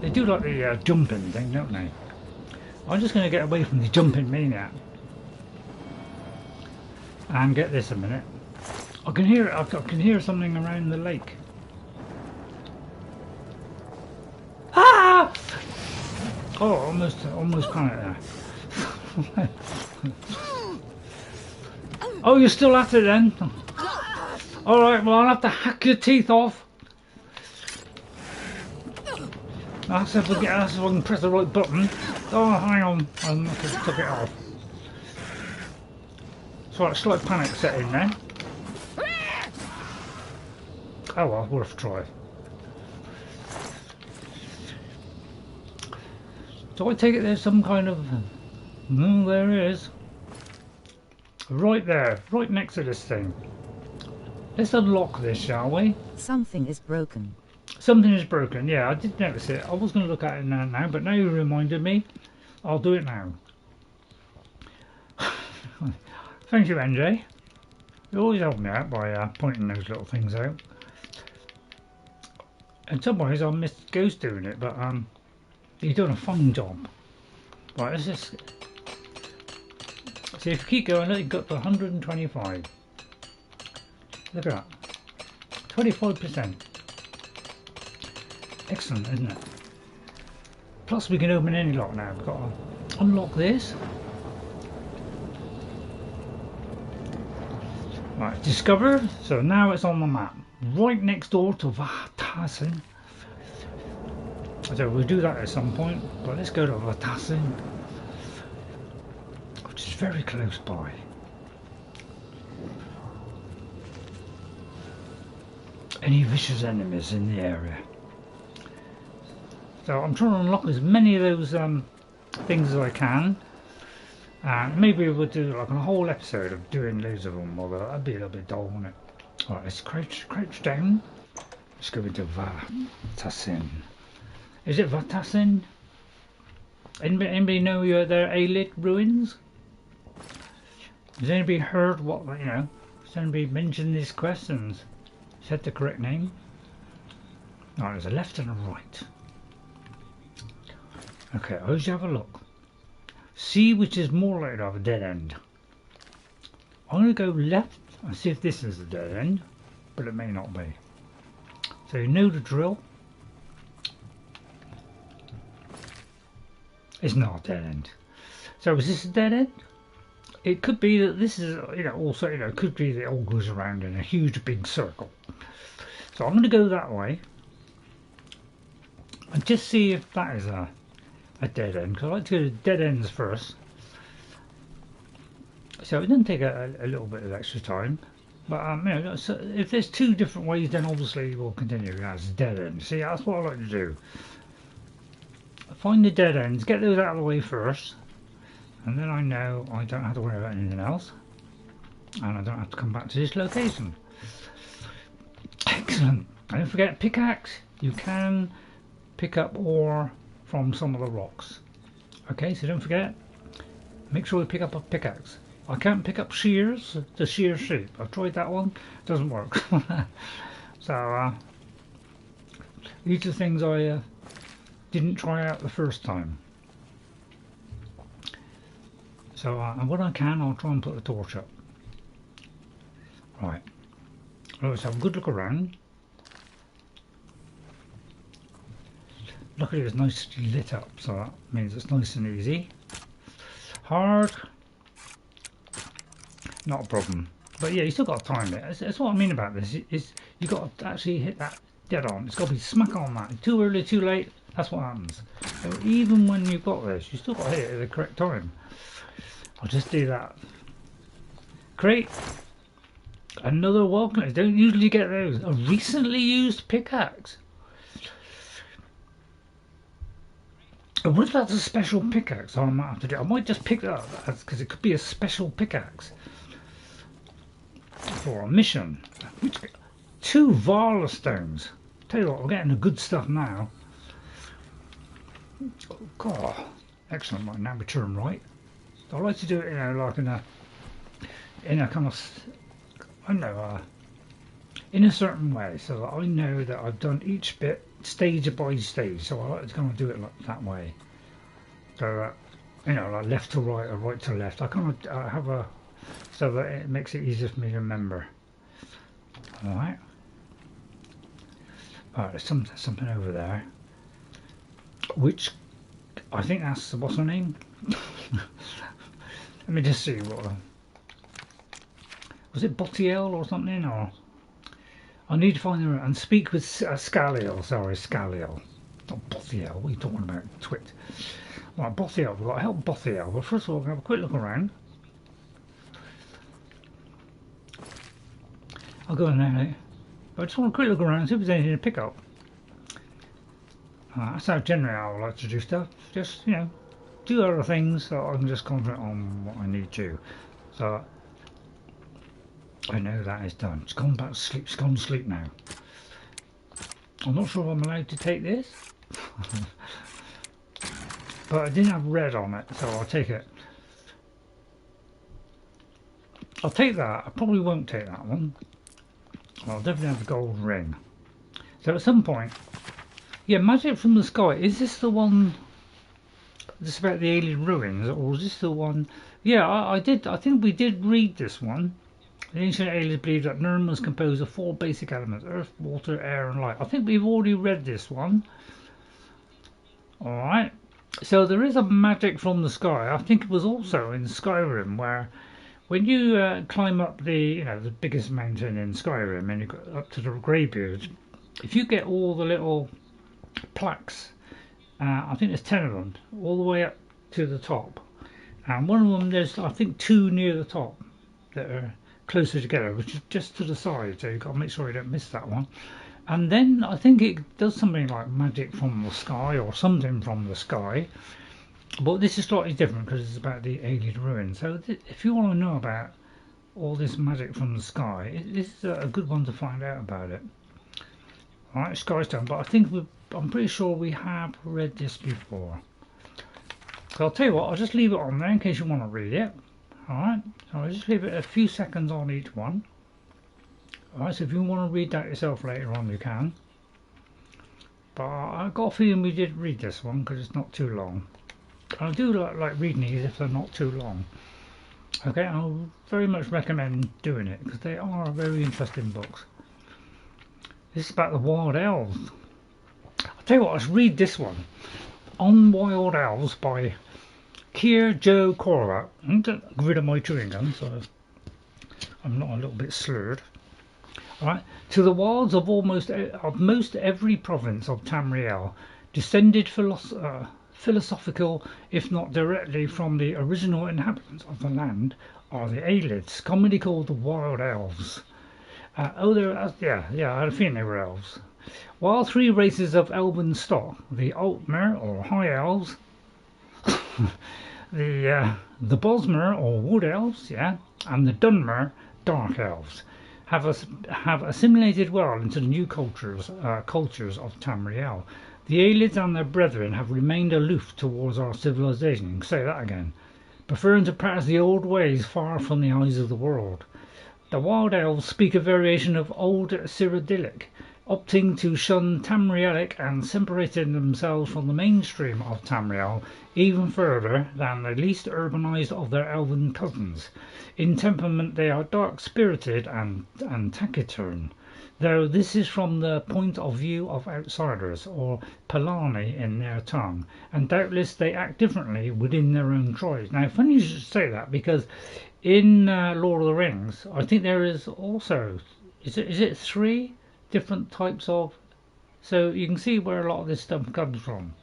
They do like the jumping thing, don't they? I'm just going to get away from the jumping maniac and get this a minute. I can hear something around the lake. Ah! Oh, almost panicked there. Oh, you're still at it then? Alright, well, I'll have to hack your teeth off. That's if I can press the right button. Oh, hang on. I must have took it off. So a slight panic set in there. Oh well, worth a try. So I take it there's some kind of... No, there it is. Right there, right next to this thing. Let's unlock this, shall we? Something is broken. Something is broken, yeah, I did notice it. I was going to look at it now, but now you reminded me. I'll do it now. Thank you, NJ. You always help me out by pointing those little things out. In some ways, I missed Ghost doing it, but he's doing a fine job. Right, let's just... See, if you keep going, look, you've got to 125. Look at that. 25%. Excellent, isn't it? Plus we can open any lock now. We've got to unlock this. Right, discovered. So now it's on the map. Right next door to Vahtacen. So we'll do that at some point. But let's go to Vahtacen, which is very close by. Any vicious enemies in the area. So I'm trying to unlock as many of those things as I can. And maybe we'll do like a whole episode of doing loads of them, although that'd be a little bit dull, wouldn't it? Alright, let's crouch down. Let's go into Vahtacen. Is it Vahtacen? Anybody know you're at their Ayleid ruins? Has anybody heard what, you know, has anybody mentioned these questions? Said the correct name? Alright, there's a left and a right. Okay, I'll just have a look. See which is more likely to have a dead end. I'm going to go left and see if this is a dead end, but it may not be. So you know the drill. It's not a dead end. So is this a dead end? It could be that this is, you know, also, you know, it could be that it all goes around in a huge big circle. So I'm going to go that way and just see if that is a dead end, because I like to go to dead ends first. So it doesn't take a little bit of extra time, but you know, so if there's two different ways, then obviously we'll continue as dead ends. See, that's what I like to do. Find the dead ends, get those out of the way first, and then I know I don't have to worry about anything else, and I don't have to come back to this location. Excellent. And don't forget pickaxe. You can pick up ore from some of the rocks. Okay, so don't forget, make sure you pick up a pickaxe. I can't pick up shears to shear sheep. I've tried that one, doesn't work. So these are things I didn't try out the first time. So and when I can, I'll try and put the torch up. Right, let's have a good look around. Luckily it's nicely lit up, so that means it's nice and easy. Hard, not a problem. But yeah, you still got to time it. That's what I mean about this. Is you got to actually hit that dead on. It's got to be smack on that. Too early, too late. That's what happens. So even when you've got this, you still got to hit it at the correct time. I'll just do that. Great. Another Welkynd. I don't usually get those. A recently used pickaxe. I wonder if that's a special pickaxe. I might have to do. I might just pick that up because it could be a special pickaxe for a mission. Two Varla Stones. Tell you what, we're getting the good stuff now. Oh, God, excellent. Right, now we turn right. I like to do it, you know, like in a kind of, I don't know, in a certain way, so that I know that I've done each bit stage by stage. So I like to kind of do it like that way. So you know, like left to right or right to left. I kind of have a, so that it makes it easier for me to remember. All right. All right, there's something over there, which I think that's, what's her name? Let me just see what. Was it Bothiel or something? Or I need to find her and speak with Skaleel. Sorry, Skaleel. Not Bothiel. What are you talking about? Twit. Right, Bothiel. We've got to help Bothiel. But first of all, we're going to have a quick look around. I'll go in there. I just want a quick look around and see if there's anything to pick up. That's how generally I would like to do stuff. Just, you know, do other things so I can just concentrate on what I need to. So I know that is done. It's gone back to sleep. It's gone to sleep now. I'm not sure if I'm allowed to take this. But I didn't have red on it, so I'll take it. I'll take that. I probably won't take that one. I'll definitely have the gold ring. So at some point, yeah, Magic from the Sky. Is this the one that's about the Ayleid ruins, or is this the one? Yeah, I think we did read this one. The ancient Ayleid believed that Nirn was composed of 4 basic elements: earth, water, air, and light. I think we've already read this one. All right. So there is a Magic from the Sky. I think it was also in Skyrim when you climb up the the biggest mountain in Skyrim and you go up to the Greybeard, if you get all the little plaques, I think there's 10 of them, all the way up to the top, and one of them there's I think 2 near the top that are closer together, which is just to the side, so you've got to make sure you don't miss that one. And then I think it does something like magic from the sky or something from the sky. But this is slightly different because it's about the Ayleid Ruin. So if you want to know about all this magic from the sky, this is a good one to find out about it. Alright, Skystone, but I think I'm pretty sure we have read this before. So I'll tell you what, I'll just leave it on there in case you want to read it. Alright, so I'll just leave it a few seconds on each one. Alright, so if you want to read that yourself later on, you can. But I've got a feeling we did read this one because it's not too long. I do like reading these if they're not too long. Okay, I'll very much recommend doing it because they are very interesting books. This is about the Wild Elves. I'll tell you what, let's read this one. On Wild Elves by Kier Joe Coherer. I'm going to get rid of my chewing gum so I'm not a little bit slurred. Alright, to the wilds of most every province of Tamriel, descended philosophical, if not directly from the original inhabitants of the land, are the Ayleids, commonly called the Wild Elves. I had a feeling they were elves. While 3 races of elven stock, the Altmer or High Elves, the Bosmer or Wood Elves, and the Dunmer Dark Elves, have assimilated well into the new cultures of Tamriel. The Ayleids and their brethren have remained aloof towards our civilization. Say that again. Preferring to practice the old ways far from the eyes of the world. The Wild Elves speak a variation of Old Cyrodiilic, opting to shun Tamrielic and separating themselves from the mainstream of Tamriel even further than the least urbanized of their elven cousins. In temperament they are dark-spirited and taciturn, though this is from the point of view of outsiders, or Palani in their tongue, and doubtless they act differently within their own tribes. Now, funny you should say that, because in Lord of the Rings, I think there is also, is it 3 different types of, so you can see where a lot of this stuff comes from.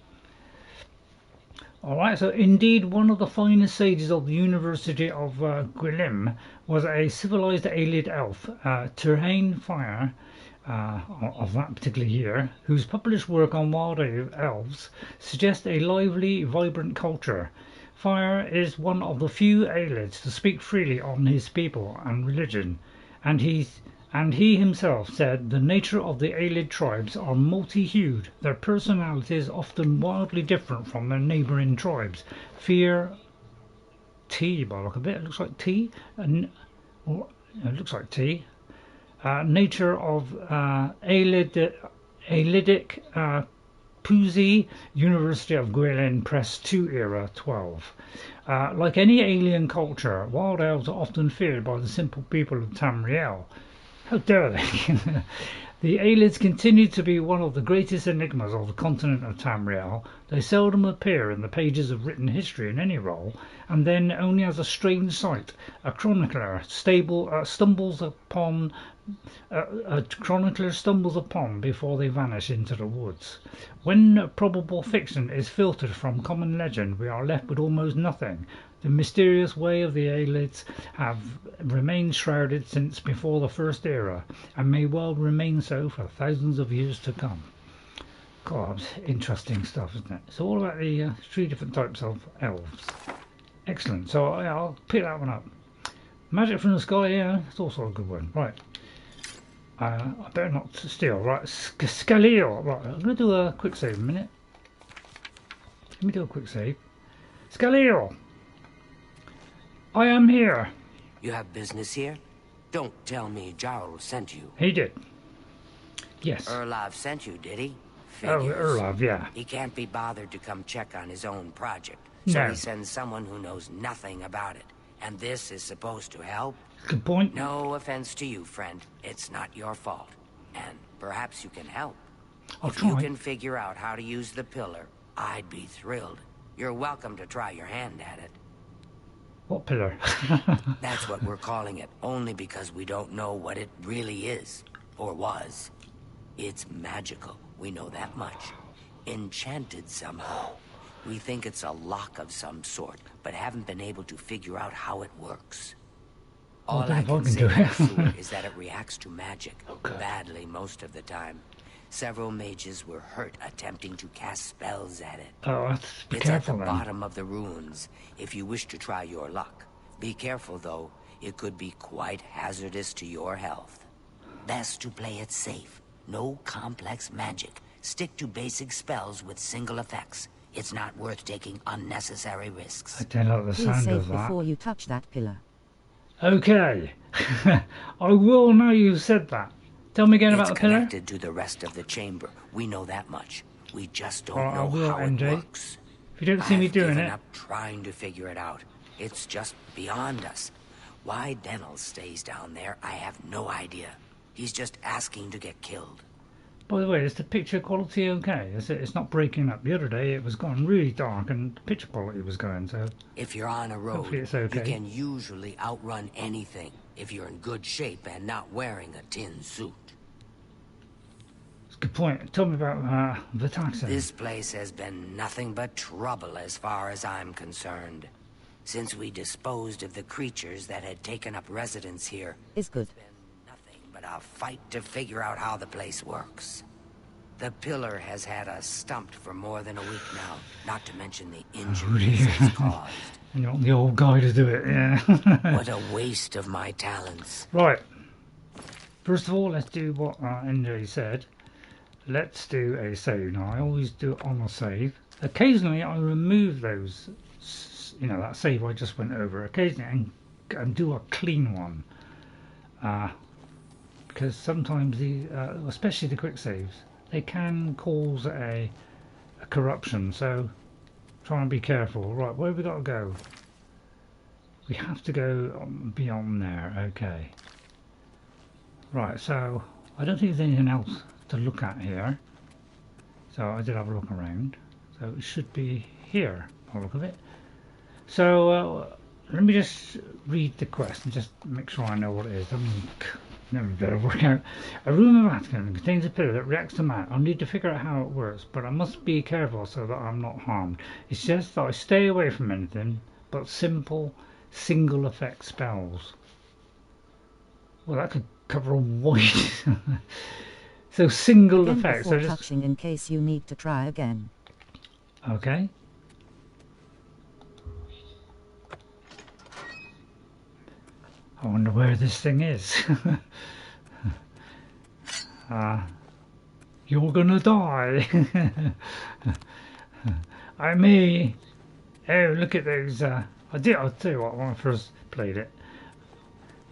Alright, so indeed one of the finest sages of the University of Gwilym was a civilized Ayleid elf, Turhain Fire, of that particular year, whose published work on Wild Elves suggests a lively, vibrant culture. Fire is one of the few Ayleids to speak freely on his people and religion, and he himself said the nature of the Ayleid tribes are multi-hued, their personalities often wildly different from their neighbouring tribes. Fear tea, by the look of it, looks like tea, it looks like tea. Nature of Ayleidic Puzi, University of Gwilym Press 2 era 12. Like any alien culture, Wild Elves are often feared by the simple people of Tamriel. How dare they? The Ayleids continue to be one of the greatest enigmas of the continent of Tamriel. They seldom appear in the pages of written history in any role, and then only as a strange sight. A chronicler stumbles upon before they vanish into the woods. When probable fiction is filtered from common legend, we are left with almost nothing. The mysterious way of the Ayleids have remained shrouded since before the First Era, and may well remain so for thousands of years to come. God, interesting stuff, isn't it? It's all about the 3 different types of elves. Excellent, so I'll pick that one up. Magic from the Sky, yeah, it's also a good one. Right. I better not steal. Right, Skaleel. Right, I'm going to do a quick save a minute. Let me do a quick save. Skaleel! I am here. You have business here? Don't tell me Jarl sent you. He did. Yes. Erlov sent you, did he? Figures. Oh, Erlov, yeah. He can't be bothered to come check on his own project, so no. He sends someone who knows nothing about it. And this is supposed to help? Good point. No offense to you, friend. It's not your fault. And perhaps you can help. If you can figure out how to use the pillar, I'd be thrilled. You're welcome to try your hand at it. What pillar? That's what we're calling it, only because we don't know what it really is, or was. It's magical, we know that much. Enchanted somehow. We think it's a lock of some sort, but haven't been able to figure out how it works. All I can say for sure is that it reacts to magic, badly most of the time. Several mages were hurt attempting to cast spells at it. Oh, be it's careful at the then. bottom of the ruins, if you wish to try your luck. Be careful though, it could be quite hazardous to your health. Best to play it safe. No complex magic. Stick to basic spells with single effects. It's not worth taking unnecessary risks. I don't like the sound of that. Before you touch that pillar. Okay. I will now you've said that. Tell me again about the pillar. It's connected to the rest of the chamber. We know that much. We just don't know how it works. If you don't see me doing it. I've given up trying to figure it out. It's just beyond us. Why Denel stays down there, I have no idea. He's just asking to get killed. By the way, is the picture quality okay? It's not breaking up. The other day it was going really dark and the picture quality was going, so... If you're on a road, it's okay. You can usually outrun anything if you're in good shape and not wearing a tin suit. That's a good point. Tell me about Vahtacen. This place has been nothing but trouble as far as I'm concerned. Since we disposed of the creatures that had taken up residence here, it's good. But a fight to figure out how the place works. The pillar has had us stumped for more than a week now, not to mention the injuries it's caused. And you want the old guy to do it, yeah. What a waste of my talents. Right. First of all, let's do what NJ said. Let's do a save. Now, I always do it on a save. Occasionally, I remove those, you know, that save I just went over. Occasionally, and do a clean one. Because sometimes especially the quick saves, they can cause a corruption. So try and be careful. Right, where have we got to go? We have to go beyond there. Okay. Right. So I don't think there's anything else to look at here. So I did have a look around. So it should be here. By the look of it. So let me just read the quest and just make sure I know what it is. I mean, never better work out. A room of Vahtacen contains a pillar that reacts to man. I'll need to figure out how it works, but I must be careful so that I'm not harmed. It's just that I stay away from anything but simple, single effect spells. Well, that could cover a wide. So single effects. So just touching in case you need to try again. Okay. I wonder where this thing is. You're gonna die. I may. Oh, look at those. I'll tell you what. When I first played it,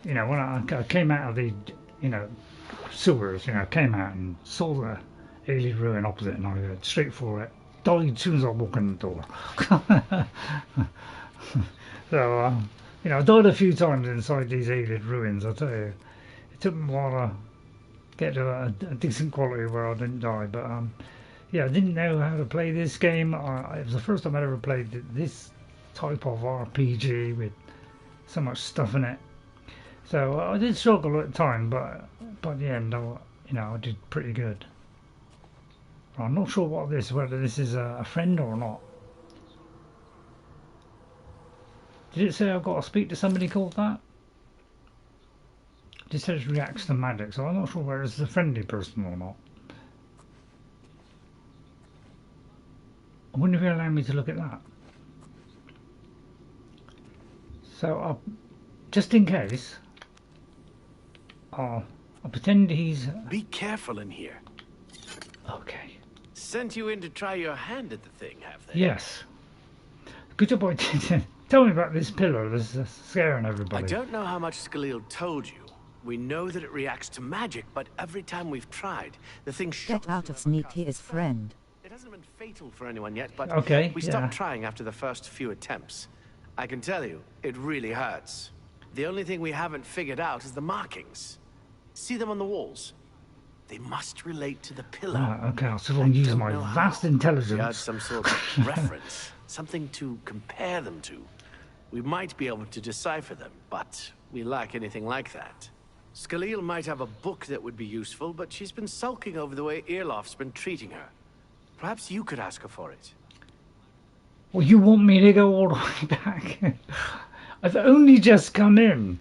you know, when I came out of the, you know, sewers, you know, came out and saw the Ayleid Ruin opposite, and I went straight for it. Died as soon as I walked in the door. So. You know, I died a few times inside these Ayleid ruins, I'll tell you. It took me a while to get to a decent quality where I didn't die, but yeah, I didn't know how to play this game. It was the first time I'd ever played this type of RPG with so much stuff in it. So I did struggle at the time, but by the end, you know, I did pretty good. I'm not sure whether this is a friend or not. Did it say I've got to speak to somebody called that? It says reacts to magic, so I'm not sure whether it's a friendly person or not. I wonder if you'll allow me to look at that. So, just in case, I'll pretend he's... Be careful in here. Okay. Sent you in to try your hand at the thing, have they? Yes. Good job I did. Tell me about this pillar that's scaring everybody. I don't know how much Skaleel told you. We know that it reacts to magic, but every time we've tried, the thing Get out of sneak, he is friend. It hasn't been fatal for anyone yet, but we stopped trying after the first few attempts. I can tell you, it really hurts. The only thing we haven't figured out is the markings. See them on the walls? They must relate to the pillar. Ah, okay, I'll still use my vast intelligence. We had some sort of reference, something to compare them to. We might be able to decipher them, but we lack anything like that. Skaleel might have a book that would be useful, but she's been sulking over the way Earloft's been treating her. Perhaps you could ask her for it. Well, you want me to go all the way back? I've only just come in.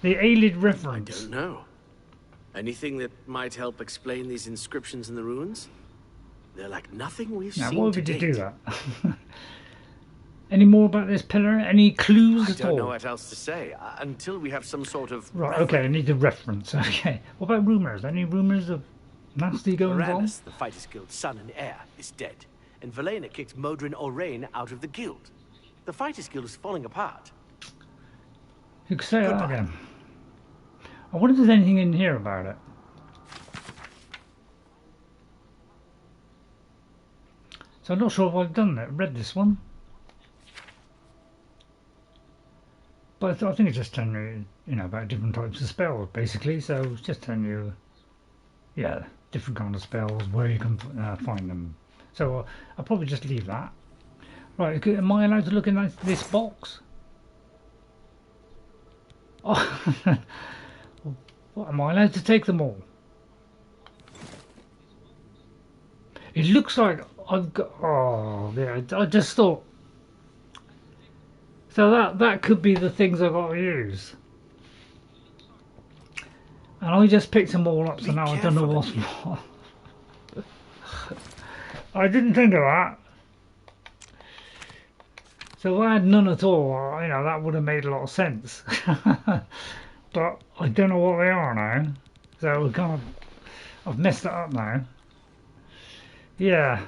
The Ayleid reference. I don't know. Anything that might help explain these inscriptions in the ruins? They're like nothing we've seen to date. Now, why would you do that? Any more about this pillar? Any clues at all? I don't know what else to say, until we have some sort of... Right, okay, I need the reference. Okay. What about rumours? Any rumours of nasty goings on? The Fighters Guild's son and heir, is dead. And Valena kicked Modron Orrery out of the guild. The Fighters Guild is falling apart. You could say that again. I wonder if there's anything in here about it. So I'm not sure if I've done that. Read this one. But I think it's just telling you, you know, about different types of spells, basically. So it's just telling you, yeah, different kind of spells, where you can find them. So I'll probably just leave that. Right, am I allowed to look in this box? Oh, what, am I allowed to take them all? It looks like I've got. Oh, yeah. I just thought. So that could be the things I've got to use. And I just picked them all up, so now I don't know what's what. I didn't think of that. So if I had none at all, you know, that would have made a lot of sense. But I don't know what they are now. So we can't. I've messed it up now. Yeah.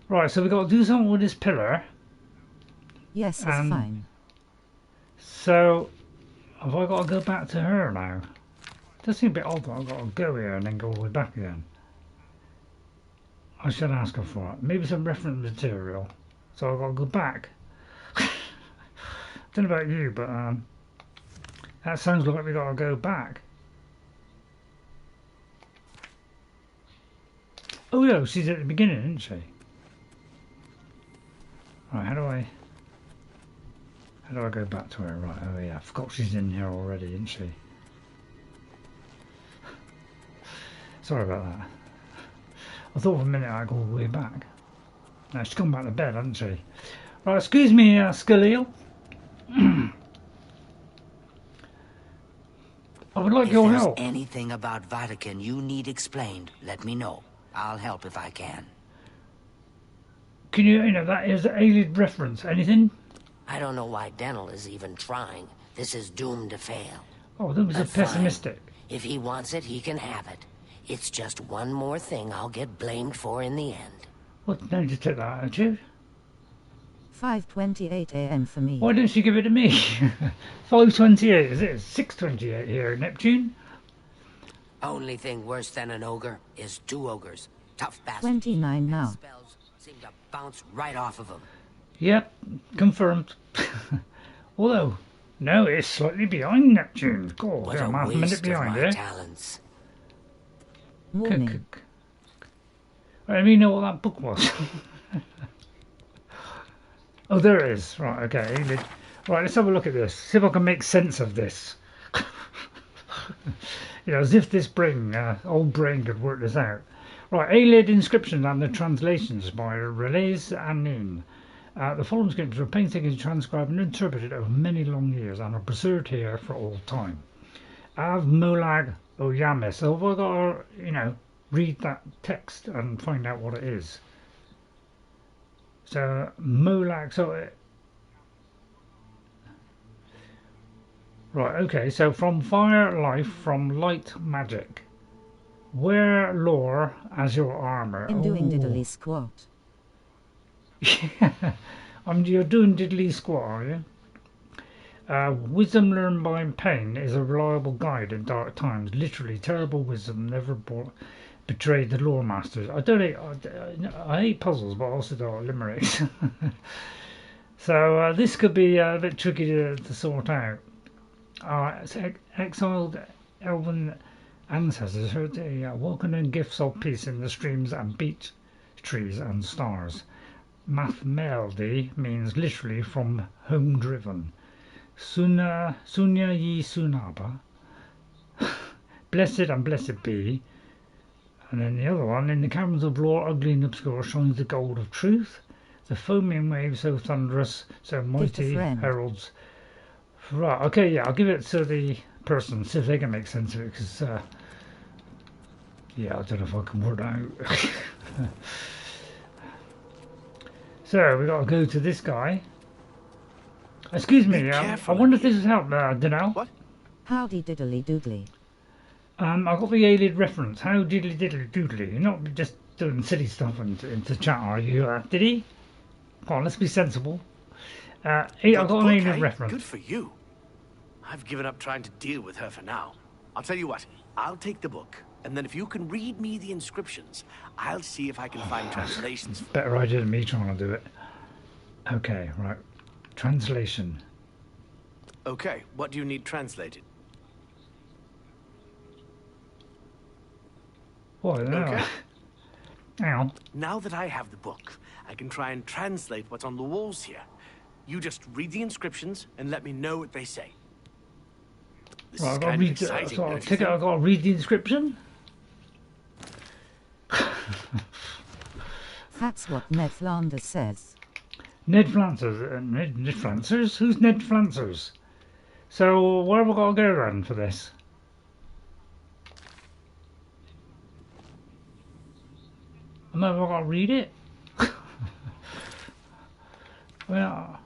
Right, so we've got to do something with this pillar. Yes, it's fine. So, have I got to go back to her now? It does seem a bit odd that I've got to go here and then go all the way back again. I should ask her for it. Maybe some reference material. So I've got to go back. Don't know about you, but that sounds like we've got to go back. Oh yeah, she's at the beginning, isn't she? Right, how do I go back to her? Right, oh yeah, I forgot she's in here already, isn't she? Sorry about that. I thought for a minute I'd go all the way back. No, she's gone back to bed, hasn't she? Right, excuse me, Skaleel. I would like your help. If there's anything about Vahtacen you need explained, let me know. I'll help if I can. Can you know, that is an Ayleid reference. Anything? I don't know why Denel is even trying. This is doomed to fail. Oh, that was a pessimistic. Fine. If he wants it, he can have it. It's just one more thing I'll get blamed for in the end. What? Now you take that attitude? 5:28 a.m. for me. Why didn't she give it to me? 5:28, is it? 6:28 here in Neptune. Only thing worse than an ogre is two ogres. Tough bastards. 29 now. Spells seem to bounce right off of them. Yep, confirmed. Although, no, it's slightly behind Neptune. God, they're half a minute behind it. Talents. Morning. I don't even know what that book was. Oh, there it is. Right, okay. Right, let's have a look at this. See if I can make sense of this. You know, as if this old brain could work this out. Right, Ayleid inscriptions and the translations by Relais Anin. The following scriptures are painstakingly transcribed and interpreted over many long years and are preserved here for all time. Av Molag Oyamis. So I've got to, you know, read that text and find out what it is. So Molag, right, okay, so from fire life, from light magic. Wear lore as your armor. I'm doing diddly squat. Yeah, you're doing diddly squat, are you? Wisdom learned by pain is a reliable guide in dark times. Literally, terrible wisdom never betrayed the lore masters. I hate puzzles, but I also don't limericks. So this could be a bit tricky to sort out. So exiled elven ancestors heard the welcoming gifts of peace in the streams and beach trees and stars. Mathmeldi means literally from home driven. Sunya yi sunaba. Blessed and blessed be. And then the other one, in the caverns of lore, ugly and obscure, shines the gold of truth. The foaming waves so thunderous, so mighty, heralds. Right, okay, yeah, I'll give it to the person, see if they can make sense of it, because, yeah, I don't know if I can word it out. So, we got to go to this guy. Excuse me, I wonder if this has helped, Denel. What? Howdy diddly doodly. I got the Ayleid reference. How diddly diddly doodly. You're not just doing silly stuff into chat, are you? Did he? Come on, let's be sensible. I got an Ayleid reference. Good for you. I've given up trying to deal with her for now. I'll tell you what. I'll take the book, and then if you can read me the inscriptions, I'll see if I can find translations. Better idea than me trying to do it. Okay, right. Translation. Okay, what do you need translated? What? Okay. Hang on. Now that I have the book, I can try and translate what's on the walls here. You just read the inscriptions and let me know what they say. This Right, is I've got to kind of read. exciting, So don't you think? I've got to read the inscription. That's what Ned Flanders says. Ned Flancers. Ned Flancers? Who's Ned Flancers? So where have I got to go then for this? Am I got to read it? Well,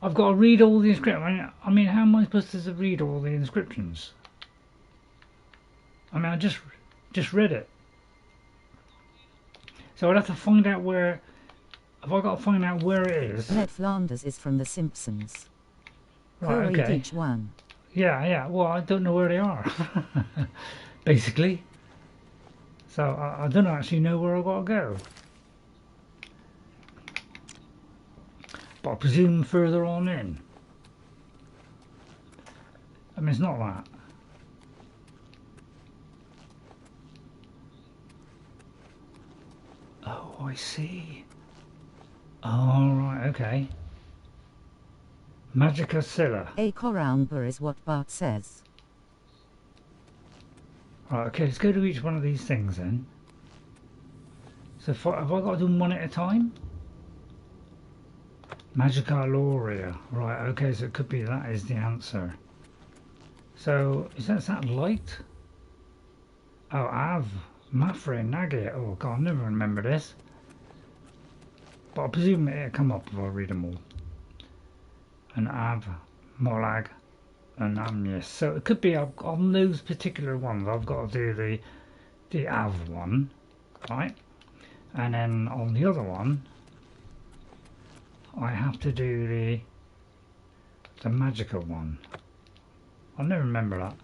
I've got to read all the inscriptions. I mean, how am I supposed to read all the inscriptions? I mean, I just read it. So I'd have to find out where. Have I got to find out where it is? Ned Flanders is from The Simpsons. Right, okay. Each one. Yeah. Well, I don't know where they are, basically. So I don't actually know where I've got to go. But I presume further on in. I mean, it's not that. Oh, I see. Oh, right, okay. Magica Silla. A Coramber is what Bart says. Right, okay, let's go to each one of these things then. So have I got to do them one at a time? Magica Loria. Right, okay, so it could be that is the answer. So, is that light? Oh, Av. Mafre Nagit. Oh god, I'll never remember this. But I presume it'll come up if I read them all. And Av, Molag, and Amnius. So it could be on those particular ones I've got to do the Av one, right? And then on the other one I have to do the magical one. I'll never remember that.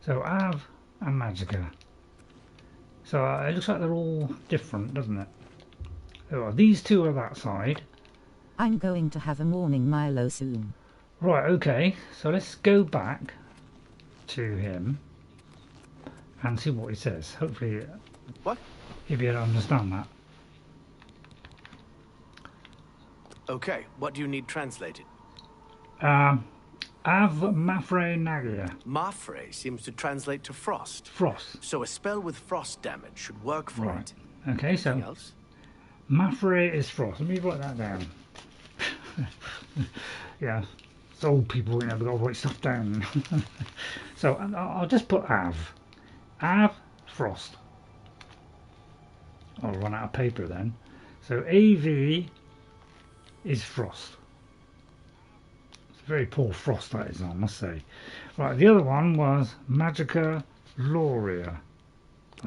So Av and Magica. So it looks like they're all different, doesn't it? Oh, these two are that side. I'm going to have a morning Milo soon. Right, okay. So let's go back to him and see what he says. Hopefully he'll be able to understand that. Okay, what do you need translated? Av Mafre Nagia. Mafre seems to translate to frost. Frost. So a spell with frost damage should work for it. Okay, so Anything else? Mafre is frost. Let me write that down. Yeah, it's old people, you know, they've got to write stuff down. So I'll just put Av. Av, frost. I'll run out of paper then. So AV is frost. It's a very poor frost that is, I must say. Right, the other one was Magica Loria.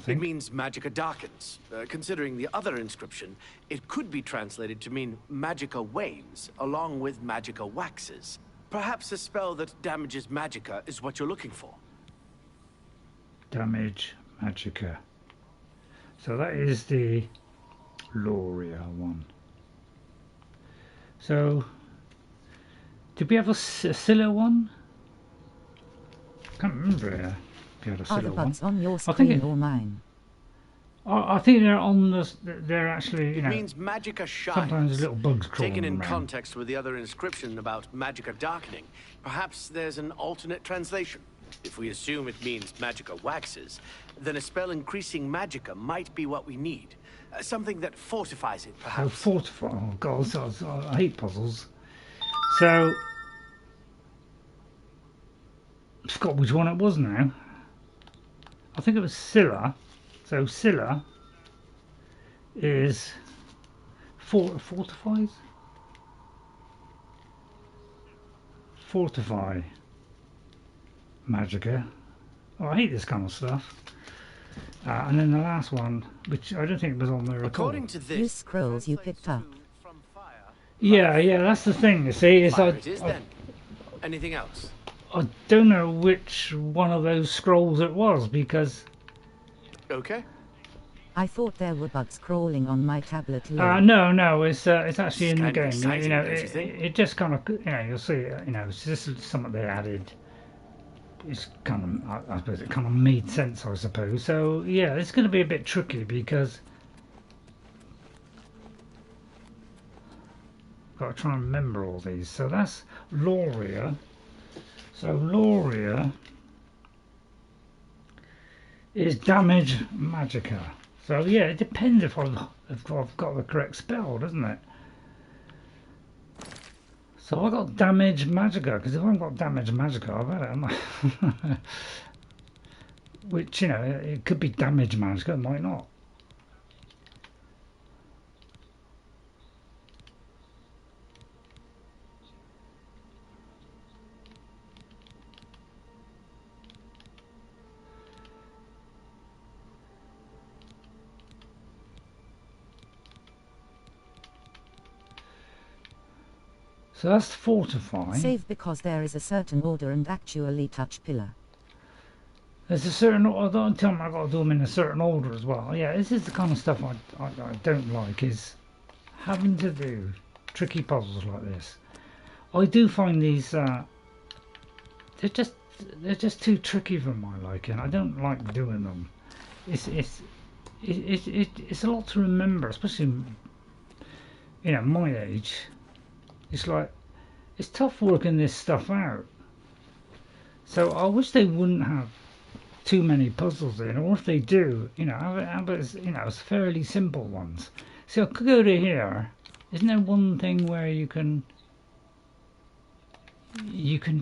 It means Magica darkens. Considering the other inscription, it could be translated to mean Magica wanes, along with Magica waxes. Perhaps a spell that damages Magica is what you're looking for. Damage Magica. So that is the Loria one. So, did we have a Scylla one? I can't remember if we had a Scylla one. On your screen or mine? I think they're on the. They're actually, you know. It means Magicka shines. Sometimes little bugs crawling Taken in around. context with the other inscription about Magicka darkening, perhaps there's an alternate translation. If we assume it means Magicka waxes, then a spell increasing Magicka might be what we need. Something that fortifies it, perhaps. Oh, fortify. Oh God, I hate puzzles. So I forgot which one it was now. I think it was Scylla. So Scylla is fortifies? Fortify Magicka. Oh, I hate this kind of stuff. And then the last one, which I don't think was on there at all. According to this, use scrolls you picked up. Yeah, that's the thing. You see, is anything else? I don't know which one of those scrolls it was because. Okay. I thought there were bugs crawling on my tablet. No, it's actually in the game. Exciting, You know, don't you it just kind of, you know, you'll see. You know, it's just something they added. It's kind of, I suppose, it kind of made sense, I suppose. So yeah, it's going to be a bit tricky because got to try and remember all these. So that's Loria. So Loria is damage Magicka. So yeah, it depends if I've got the correct spell, doesn't it? So I got damage Magicka, because if I haven't got damage Magicka, I've had it. Which, you know, it could be damage Magicka, it might not. So that's fortify. Save because there is a certain order and actually touch pillar. There's a certain order. Don't tell me I've got to do them in a certain order as well. Yeah, this is the kind of stuff I don't like, is having to do tricky puzzles like this. I do find these they're just too tricky for my liking. I don't like doing them. It's a lot to remember, especially you know my age. It's like, it's tough working this stuff out. So I wish they wouldn't have too many puzzles in, or if they do, you know, have it, you know, it's fairly simple ones. So I could go to here. Isn't there one thing where you can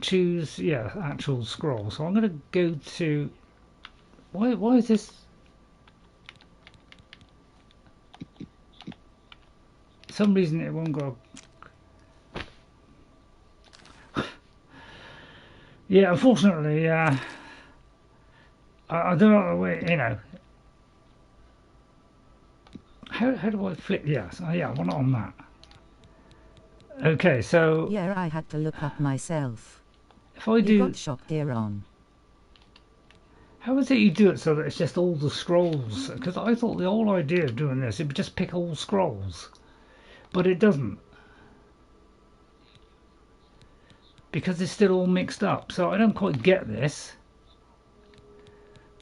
choose, yeah, actual scroll? So I'm going to go to, why is this? For some reason it won't go. Yeah, unfortunately, I don't know the way, you know. How do I flick? Yes, yeah, I want it on that. Okay, so. Yeah, I had to look up myself. If I do. You got shocked here on. How is it you do it so that it's just all the scrolls? Because I thought the whole idea of doing this, it would just pick all scrolls. But it doesn't. Because it's still all mixed up, so I don't quite get this.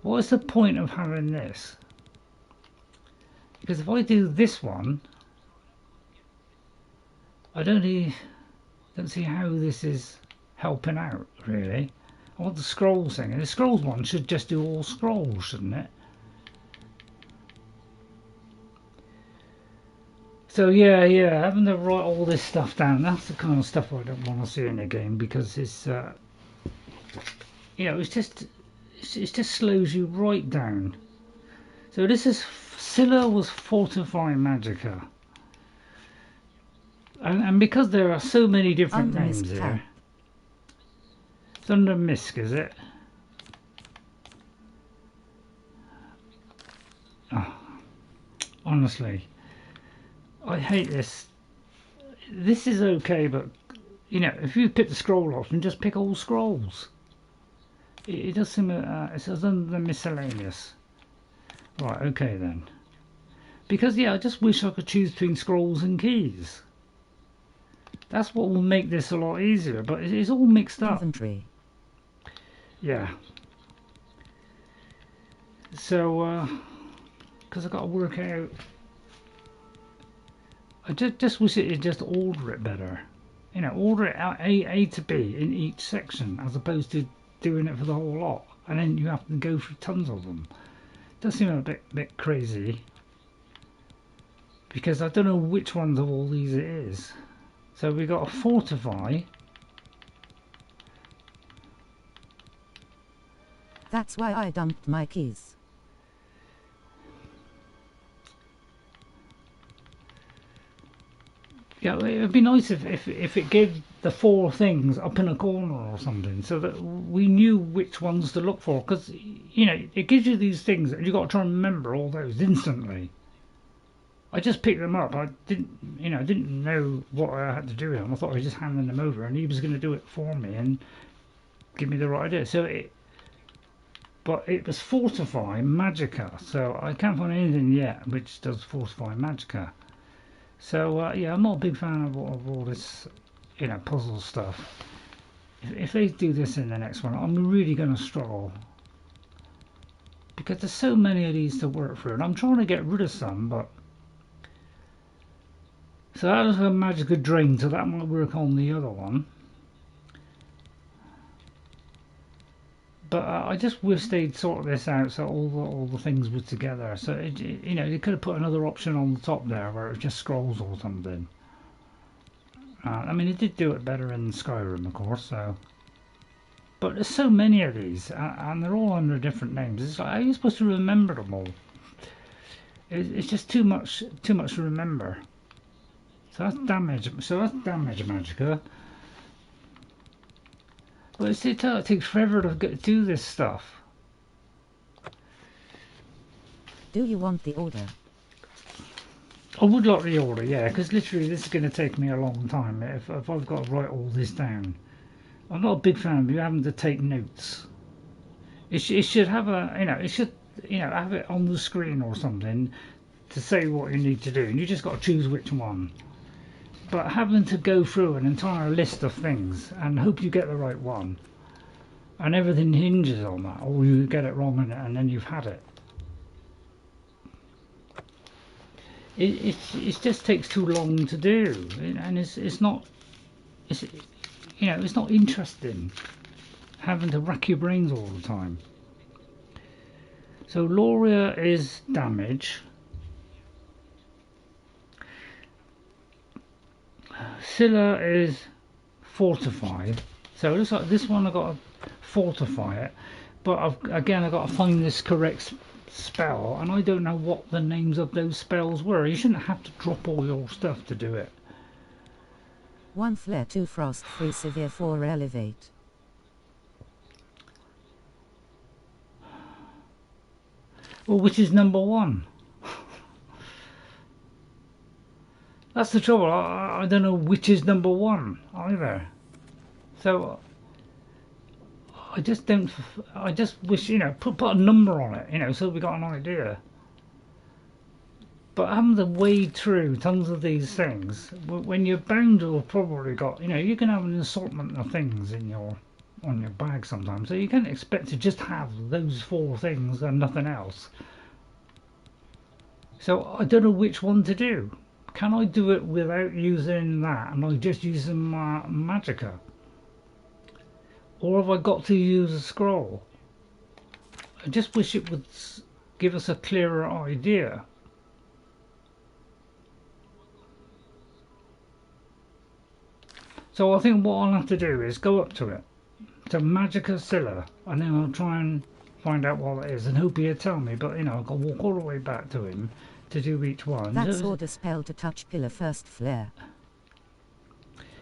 What is the point of having this? Because if I do this one, I don't see how this is helping out, really. I want the scrolls thing, and the scrolls one should just do all scrolls, shouldn't it? So yeah, having to write all this stuff down, that's the kind of stuff I don't want to see in a game, because it's, you know, it just slows you right down. So this is, Scylla was fortifying Magicka. And because there are so many different names here. It's under Misk, is it? Oh, honestly. I hate this. This is okay, but you know, if you pick the scroll option, just pick all scrolls. It does seem it says under the miscellaneous. Right, okay then. Because yeah, I just wish I could choose between scrolls and keys. That's what will make this a lot easier, but it's all mixed up. Inventory. Yeah. So because I've got to work out. I just wish it'd just order it better. You know, order it out A to B in each section, as opposed to doing it for the whole lot, and then you have to go through tons of them. It does seem a bit crazy, because I don't know which ones of all these it is. So we got a fortify. That's why I dumped my keys. Yeah, it would be nice if it gave the 4 things up in a corner or something, so that we knew which ones to look for. Because, you know, it gives you these things and you've got to try and remember all those instantly. I just picked them up. I didn't know what I had to do with them. I thought I was just handing them over, and he was going to do it for me and give me the right idea. But it was Fortify Magicka, so I can't find anything yet which does Fortify Magicka. So yeah, I'm not a big fan of all this, you know, puzzle stuff. If they do this in the next one, I'm really going to struggle, because there's so many of these to work through, and I'm trying to get rid of some. But so that was a Magicka Drain, so that might work on the other one. But I just wish they'd sort this out so all the things were together. So you know, they could have put another option on the top there where it was just scrolls or something. I mean, it did do it better in Skyrim, of course. So, but there's so many of these, and they're all under different names. It's like, how are you supposed to remember them all? It's just too much to remember. So that's damage. So that's damage Magicka. But it takes forever to do this stuff. Do you want the order? I would like the order, yeah, because literally this is going to take me a long time if I've got to write all this down. I'm not a big fan of you having to take notes. It should have have it on the screen or something to say what you need to do, and you just got to choose which one. But having to go through an entire list of things and hope you get the right one, and everything hinges on that, or you get it wrong and then you've had it. It just takes too long to do, and it's not interesting having to rack your brains all the time. So Loria is damage. Scylla is fortified, so it looks like this one I've got to fortify it, but I've got to find this correct spell, and I don't know what the names of those spells were. You shouldn't have to drop all your stuff to do it. 1 flare, 2 frost, 3 severe, 4 elevate. Well, which is number 1? That's the trouble. I don't know which is number 1 either. So I just wish, you know, put a number on it, you know, so we got an idea. But having to wade through tons of these things, when you're bound to have probably got, you know, you can have an assortment of things on your bag sometimes, so you can't expect to just have those 4 things and nothing else. So I don't know which one to do. Can I do it without using that and I just using my Magicka? Or have I got to use a scroll? I just wish it would give us a clearer idea. So I think what I'll have to do is go up to it, to Magicka Scylla, and then I'll try and find out what it is and hope he'll tell me, but you know, I've got to walk all the way back to him to do each one. That's order spell to touch pillar first flare.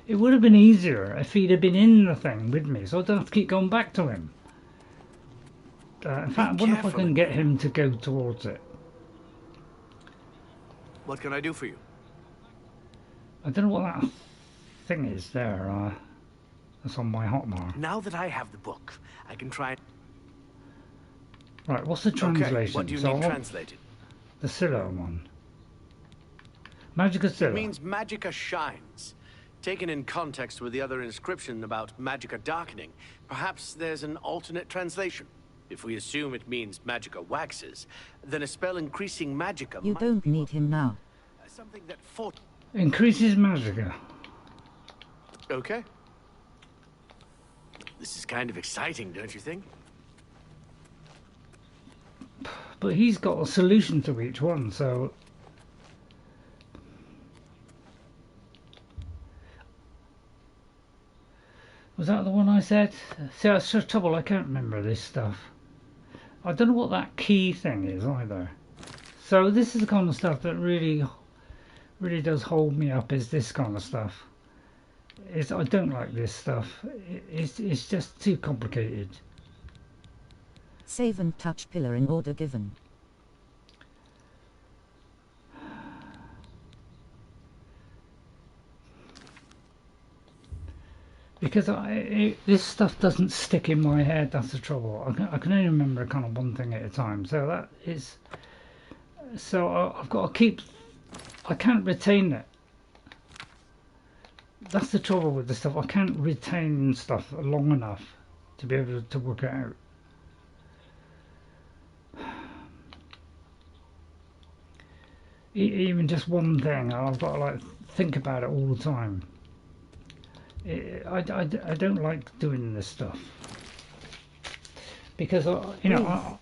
It would have been easier if he'd have been in the thing with me, so I don't have to keep going back to him. In fact, I wonder if I can get him to go towards it. What can I do for you? I don't know what that thing is there. That's on my hotbar. Now that I have the book, I can try. Right, what's the translation? Okay, what do you need translated? The Scylla one. Magicka Scylla. It means Magicka shines. Taken in context with the other inscription about Magicka darkening, perhaps there's an alternate translation. If we assume it means magicka waxes, then a spell increasing magicka... You don't need him now. Something that fought... Increases magicka. Okay. This is kind of exciting, don't you think? But he's got a solution to each one, so... Was that the one I said? See, that's the trouble, I can't remember this stuff. I don't know what that key thing is either. So this is the kind of stuff that really does hold me up, is this kind of stuff. I don't like this stuff. It's just too complicated. Save and touch pillar in order given. Because this stuff doesn't stick in my head, that's the trouble. I can only remember kind of one thing at a time. So that is... So I've got to keep... I can't retain it. That's the trouble with this stuff. I can't retain stuff long enough to be able to work it out. Even just one thing, I've got to like think about it all the time. I don't like doing this stuff because you know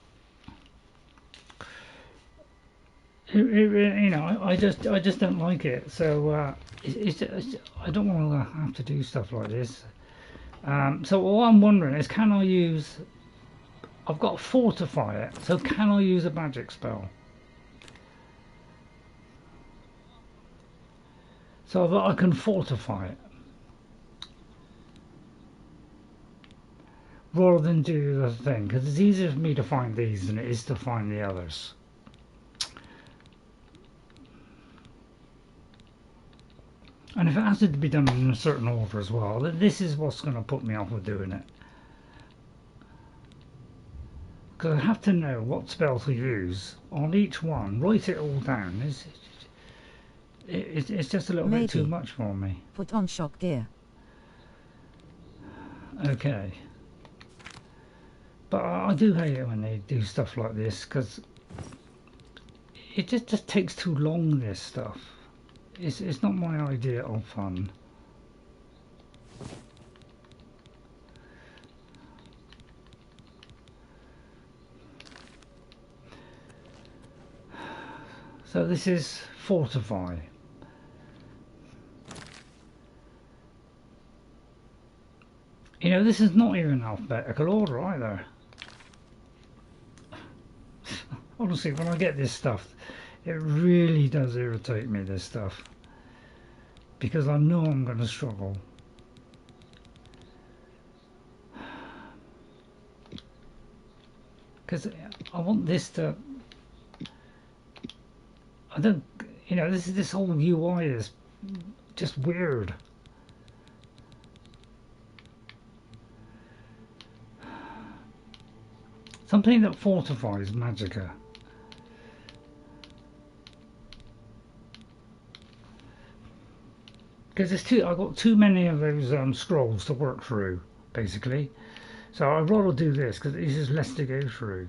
I just don't like it. So I don't want to have to do stuff like this. So all I'm wondering is, can I use? I've got to fortify it. So can I use a magic spell? So that I can fortify it, rather than do the thing, because it's easier for me to find these than it is to find the others. And if it has to be done in a certain order as well, then this is what's going to put me off with doing it. Because I have to know what spell to use on each one, write it all down. It's just a little bit too much for me. Put on shock gear. Okay. But I do hate it when they do stuff like this, because it just takes too long, this stuff. It's not my idea of fun. So this is fortify. You know, this is not even alphabetical order either. Honestly, when I get this stuff, it really does irritate me, this stuff. Because I know I'm going to struggle. Because I want this to... I don't... You know, this whole UI is just weird. Something that fortifies magicka. Because I've got too many of those scrolls to work through, basically. So I'd rather do this because it's just less to go through.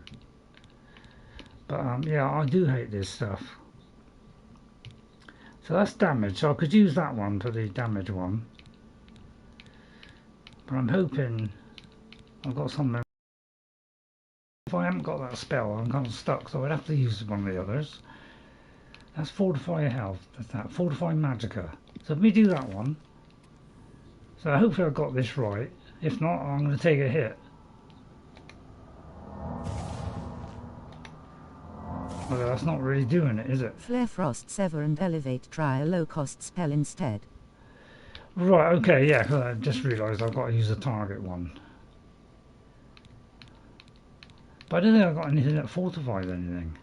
But yeah, I do hate this stuff. So that's damage. So I could use that one for the damage one. But I'm hoping I've got something. If I haven't got that spell, I'm kind of stuck, so I'd have to use one of the others. That's fortify your health. That's that. Fortify magicka. So let me do that one. So hopefully I got this right. If not, I'm going to take a hit. Well, that's not really doing it, is it? Flare Frost, Sever and Elevate. Try a low-cost spell instead. Right, okay, yeah, I just realised I've got to use a target one. But I don't think I've got anything that fortifies anything.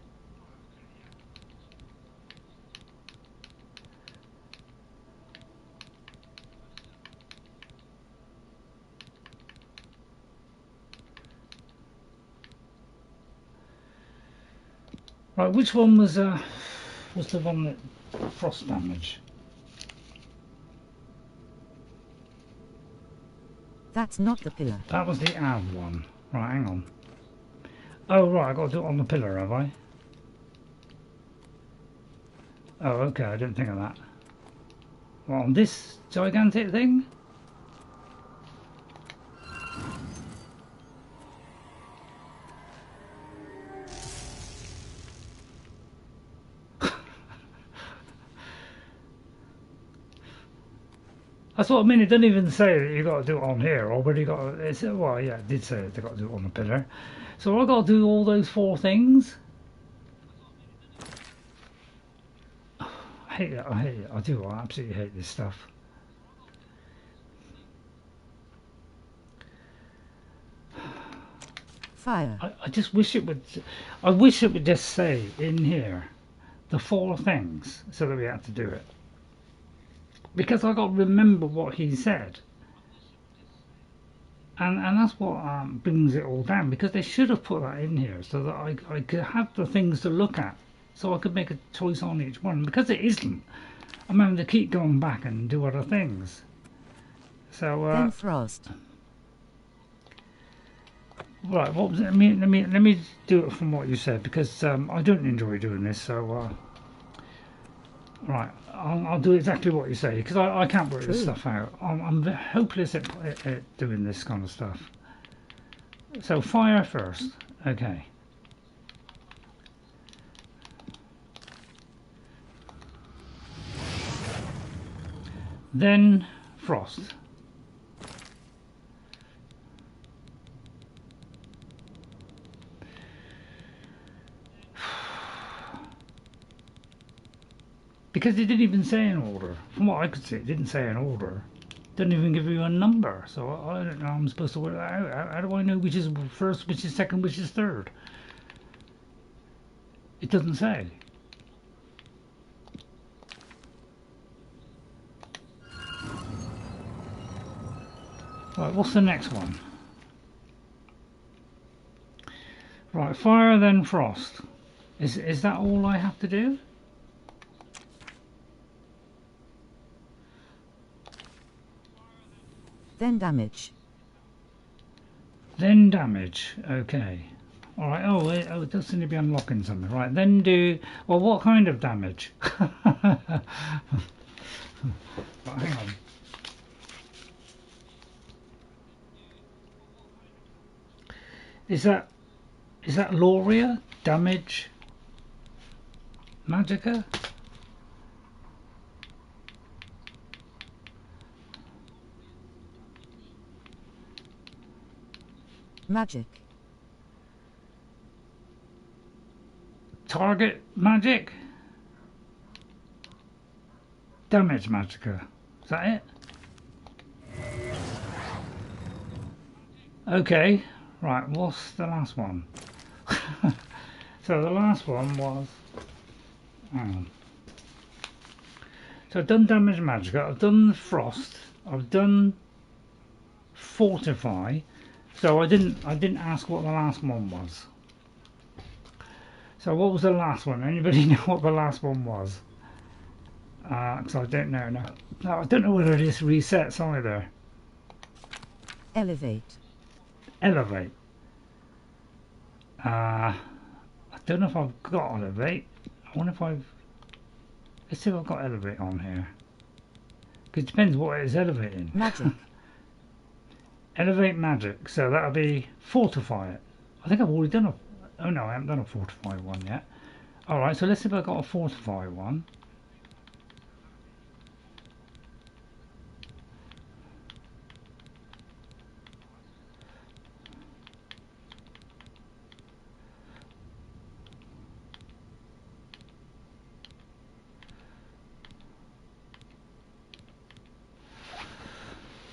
Right, which one was the one that frost damage? That's not the pillar. That was the Av one. Right, hang on. Oh right, I got to do it on the pillar, have I? Oh okay, I didn't think of that. Well, on this gigantic thing? That's what I mean. It doesn't even say that you got to do it on here, or whether you got. It's well, yeah, it did say that they got to do it on the pillar. So I got to do all those 4 things. I hate it. I hate it. I do. I absolutely hate this stuff. Fire. I just wish it would. I wish it would just say in here the 4 things, so that we had to do it. Because I got to remember what he said, and that's what brings it all down. Because they should have put that in here so that I could have the things to look at, so I could make a choice on each one. Because it isn't, I'm having to keep going back and do other things. So then frost. Right, what was it? Let me do it from what you said, because I don't enjoy doing this. So right. I'll do exactly what you say, because I can't work this stuff out. I'm hopeless at doing this kind of stuff. So fire first, okay. Then frost. Because it didn't even say an order. From what I could see, it didn't say an order. It didn't even give you a number. So I don't know how I'm supposed to work that out. How do I know which is first, which is second, which is third? It doesn't say. Right, what's the next one? Right, fire then frost. Is that all I have to do? Then damage. Then damage, okay. Alright, oh, it does seem to be unlocking something. Right, then do... Well, what kind of damage? Right, hang on. Is that Loria? Damage? Magicka? Magic. Target magic? Damage magicka. Is that it? Okay. Right, what's the last one? So the last one was... Hang on. So I've done damage magicka, I've done frost, I've done fortify. So I didn't ask what the last one was. So what was the last one? Anybody know what the last one was? Because I don't know now. No, I don't know whether this resets either. Elevate. Elevate. I don't know if I've got elevate. I wonder if I've... Let's see if I've got elevate on here. Because it depends what it is elevating. Magic. Elevate magic, so that'll be fortify it. I think I've already done a... Oh no, I haven't done a fortify one yet. Alright, so let's see if I've got a fortify one.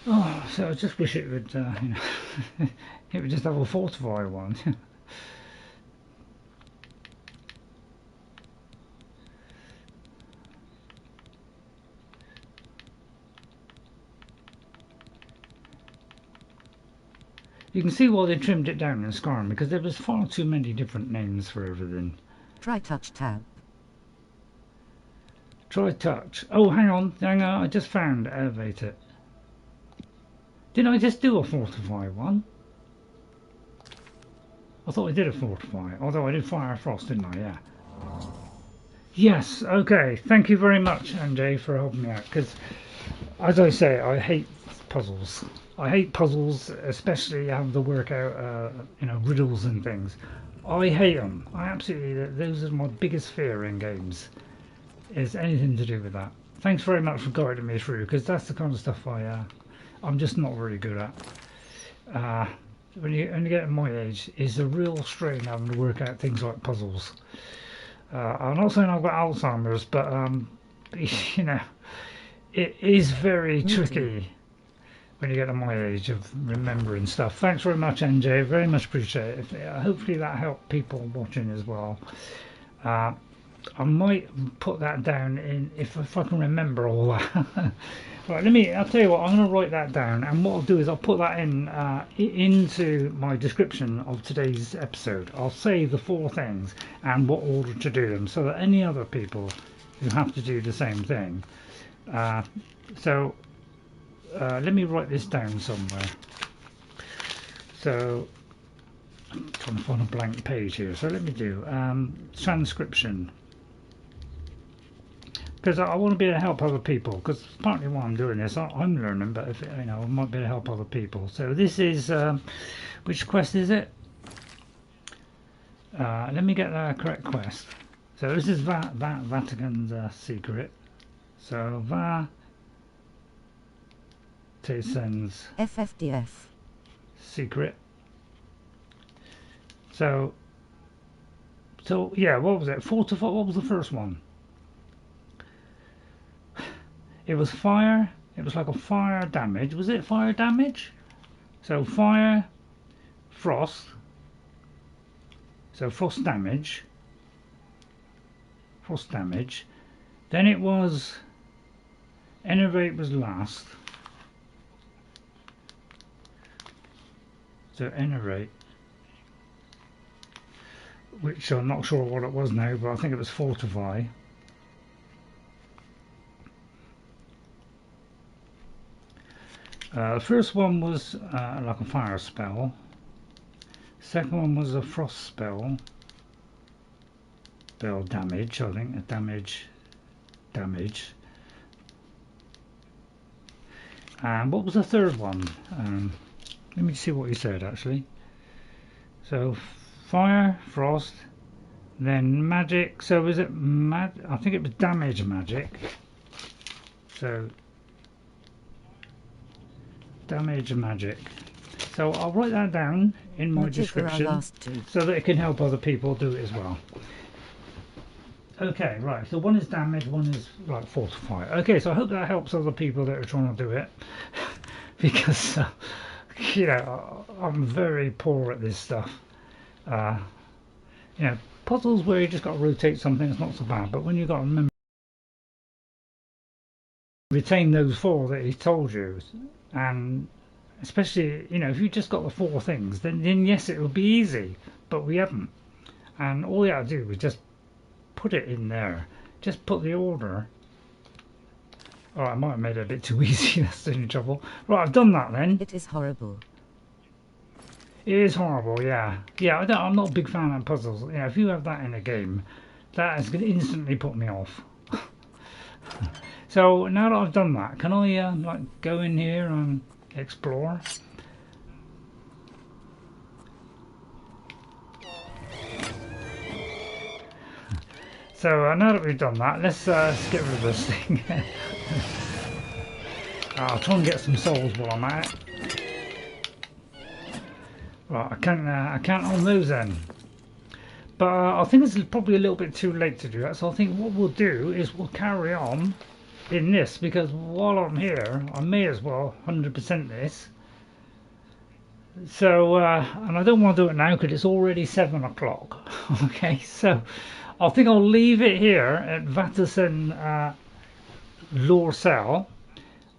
Oh, so I just wish it would, you know, it would just have a fortify one. You can see why they trimmed it down in Skyrim, because there was far too many different names for everything. Try touch tab. Try touch. Oh, hang on, I just found elevate it. Didn't I just do a fortify one? I thought I did a fortify, although I did fire frost, didn't I? Yeah. Yes, okay. Thank you very much, MJ, for helping me out. Because, as I say, I hate puzzles. I hate puzzles, especially having to work out, you know, riddles and things. I hate them. I absolutely. Those are my biggest fear in games. Is anything to do with that. Thanks very much for guiding me through, because that's the kind of stuff I'm just not very good at. When you get at my age, it's a real strain having to work out things like puzzles. I'm not saying I've got Alzheimer's, but you know, it is very tricky when you get to my age of remembering stuff. Thanks very much, NJ. Very much appreciate it. Hopefully that helped people watching as well. I might put that down in if I can remember all that. Right, I'll tell you what, I'm going to write that down, and what I'll do is I'll put that in into my description of today's episode. I'll say the 4 things and what order to do them, so that any other people who have to do the same thing. Let me write this down somewhere. So, I'm trying to find a blank page here, so let me do transcription. Because I want to be able to help other people, because partly why I'm doing this, I'm learning, but if, you know, I might be able to help other people. So this is, which quest is it? Let me get the correct quest. So this is Vahtacen secret. So Vahtacen FFDF secret. So yeah, what was it? Fortify. What was the first one? It was fire. It was like a fire damage. Was it fire damage? So fire, frost. So frost damage. Frost damage. Then it was enervate was last. So enervate, which I'm not sure what it was now, but I think it was fortify. The first one was like a fire spell. Second one was a frost spell. Spell damage, I think. Damage. And what was the third one? Let me see what he said actually. So fire, frost, then magic. So was it I think it was damage magic. So damage magic. So I'll write that down in my description so that it can help other people do it as well. Okay, right, so one is damage, one is like fortify. Okay, so I hope that helps other people that are trying to do it. Because you know, I'm very poor at this stuff. You know, puzzles where you just got to rotate something, it's not so bad, but when you've got to remember, retain those 4 that he told you, and especially, you know, if you just got the 4 things, then yes, it would be easy, but we haven't. And all you have to do is just put it in there, just put the order. Oh, I might have made it a bit too easy. That's the only trouble. Right, I've done that then. It is horrible. It is horrible, yeah. Yeah, I'm not a big fan of puzzles. You know, if you have that in a game, that is going to instantly put me off. So now that I've done that, can I like go in here and explore? So now that we've done that, let's get rid of this thing. I'll try and get some souls while I'm at it. Right, I can't on those then. But I think it's probably a little bit too late to do that. So I think what we'll do is we'll carry on in this, because while I'm here, I may as well 100% this. So, and I don't want to do it now because it's already 7 o'clock. Okay, so I think I'll leave it here at Vahtacen Lorsel.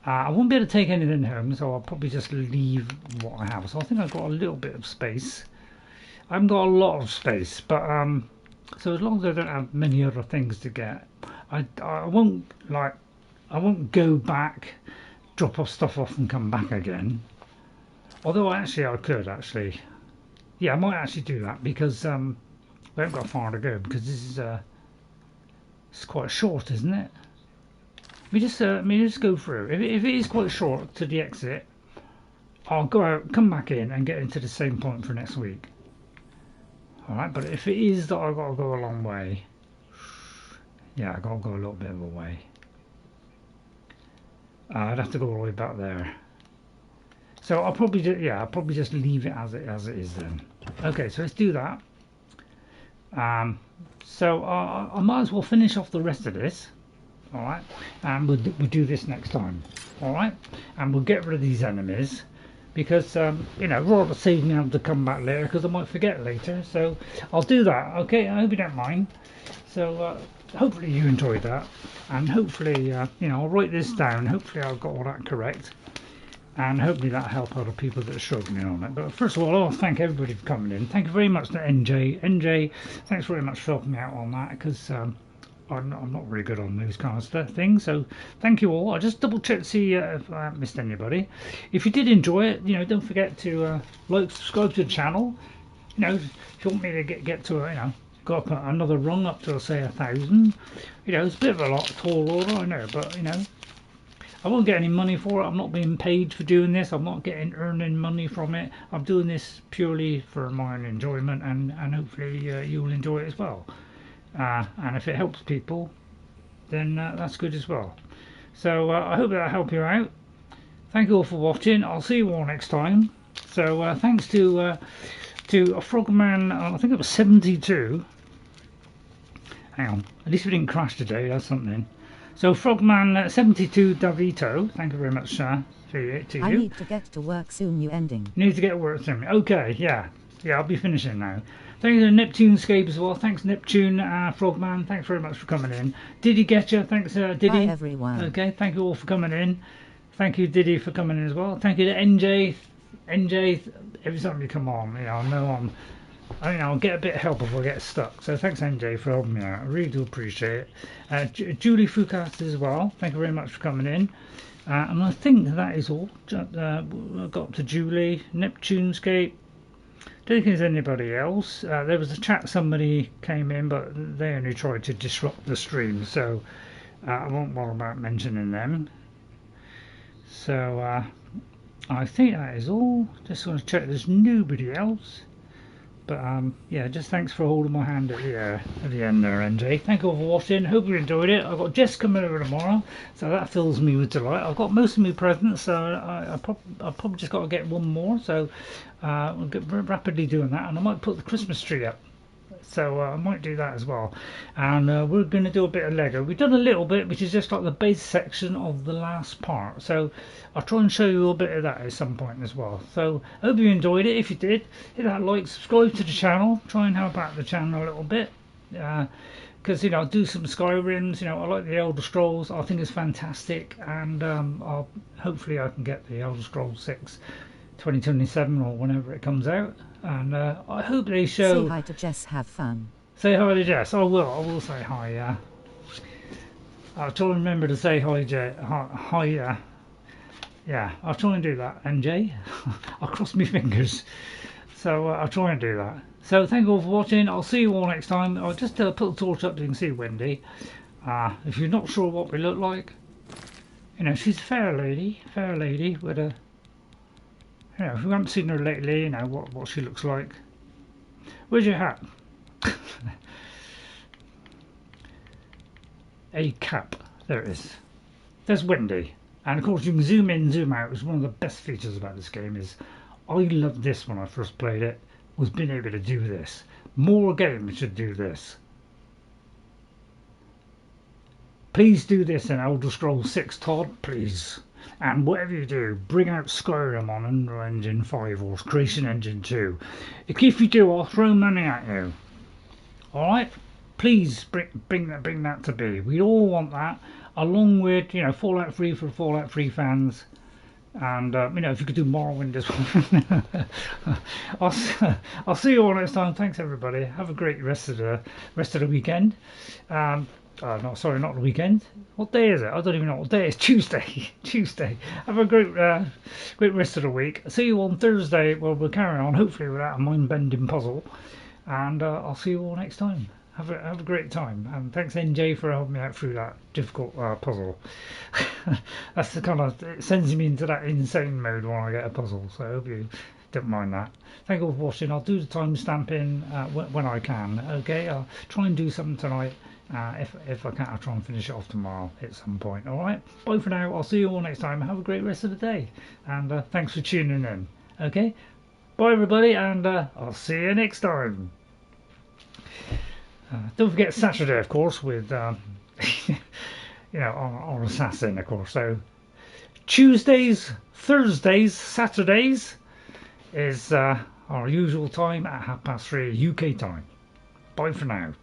I won't be able to take anything home, so I'll probably just leave what I have. So I think I've got a little bit of space. I haven't got a lot of space, but so as long as I don't have many other things to get, I won't go back, drop off stuff off and come back again. Although actually I could actually. yeah, I might actually do that because we haven't got far to go because this is it's quite short, isn't it? Let me just go through. If it is quite short to the exit, I'll go out, come back in, and get into the same point for next week. All right, but if it is that I've got to go a long way, yeah, I've got to go a little bit of a way. I'd have to go all the way back there. So I'll probably just leave it as it is then. Okay, so let's do that. So I might as well finish off the rest of this. All right, and we'll do this next time. All right, and we'll get rid of these enemies because you know, rather save me having to come back later because I might forget later. So I'll do that. Okay, I hope you don't mind. So hopefully you enjoyed that, and hopefully you know, I'll write this down. Hopefully I've got all that correct. And hopefully that'll help other people that are struggling on it. But first of all, I'll thank everybody for coming in. Thank you very much to NJ. NJ, thanks very much for helping me out on that because I'm not really good on those kind of things. So thank you all. I'll just double check to see if I haven't missed anybody. If you did enjoy it, you know, don't forget to like, subscribe to the channel. You know, if you want me to get to, you know, go up another rung up to say 1,000. You know, it's a bit of a lot, tall order, I know, but you know, I won't get any money for it. I'm not being paid for doing this. I'm not earning money from it. I'm doing this purely for my own enjoyment, and hopefully you'll enjoy it as well. And if it helps people, then that's good as well. So I hope that'll help you out. Thank you all for watching. I'll see you all next time. So thanks to a Frogman, I think it was 72. Hang on, at least we didn't crash today. That's something. So Frogman 72 Davito, thank you very much to you. I need to get to work soon, you ending. You need to get to work soon. Okay, yeah, I'll be finishing now. Thank you to Neptunescape as well. Thanks Neptune, Frogman, thanks very much for coming in. Diddy Getcha, thanks Diddy. Bye everyone. Okay, thank you all for coming in. Thank you Diddy for coming in as well. Thank you to NJ. NJ, every time you come on, you know, I know I'll get a bit of help if I get stuck. So thanks NJ for helping me out. I really do appreciate it. Julie Fucas as well. Thank you very much for coming in. And I think that is all. I got to Julie, Neptunescape. Don't think there's anybody else. There was a chat, somebody came in, but they only tried to disrupt the stream, so I won't bother about mentioning them. So I think that is all. Just want to check there's nobody else. But yeah, just thanks for holding my hand at the end there, NJ. Thank you all for watching. Hope you enjoyed it. I've got Jess coming over tomorrow, so that fills me with delight. I've got most of my presents, so I've probably just got to get one more. So we'll get rapidly doing that, and I might put the Christmas tree up. So I might do that as well. And we're going to do a bit of Lego. We've done a little bit, which is just like the base section of the last part. So I'll try and show you a bit of that at some point as well. So I hope you enjoyed it. If you did, hit that like, subscribe to the channel. Try and help out the channel a little bit. Because, you know, I'll do some Skyrims. You know, I like the Elder Scrolls. I think it's fantastic. And hopefully I can get the Elder Scrolls 6 2027 or whenever it comes out. And I hope they show. Say hi to Jess, have fun. Say hi to Jess. I will say hi, yeah. I'll try and remember to say hi, Jess. Hi, yeah. Yeah, I'll try and do that. NJ, I'll cross my fingers. So I'll try and do that. So thank you all for watching. I'll see you all next time. I'll just put the torch up so you can see Wendy. If you're not sure what we look like, you know, she's a fair lady with a. You know, if you haven't seen her lately, you know what she looks like. Where's your hat? A cap. There it is. There's Wendy. And of course you can zoom in, zoom out. It's one of the best features about this game is I loved this when I first played it, was being able to do this. More games should do this. Please do this in Elder Scrolls 6, Todd, please. And whatever you do, bring out Skyrim on Unreal Engine 5 or Creation Engine 2. If you do, I'll throw money at you. Alright? Please bring that to be. We all want that, along with, you know, Fallout 3 for Fallout 3 fans. And, you know, if you could do Morrowind as well. I'll see you all next time. Thanks, everybody. Have a great rest of the weekend. No, sorry, not the weekend. What day is it? I don't even know what day it is. Tuesday. Tuesday. Have a great rest of the week. See you on Thursday. Well, we'll carry on, hopefully without a mind-bending puzzle. And I'll see you all next time. Have a great time. And thanks, NJ, for helping me out through that difficult puzzle. That's the kind of... It sends me into that insane mode when I get a puzzle. So I hope you don't mind that. Thank you all for watching. I'll do the time stamping when I can. Okay, I'll try and do something tonight. If I can't, I'll try and finish it off tomorrow at some point. Alright, bye for now. I'll see you all next time. Have a great rest of the day. And thanks for tuning in. Okay, bye everybody, and I'll see you next time. Don't forget Saturday, of course, with you know, on Assassin, of course. So Tuesdays, Thursdays, Saturdays is our usual time at 3:30 UK time. Bye for now.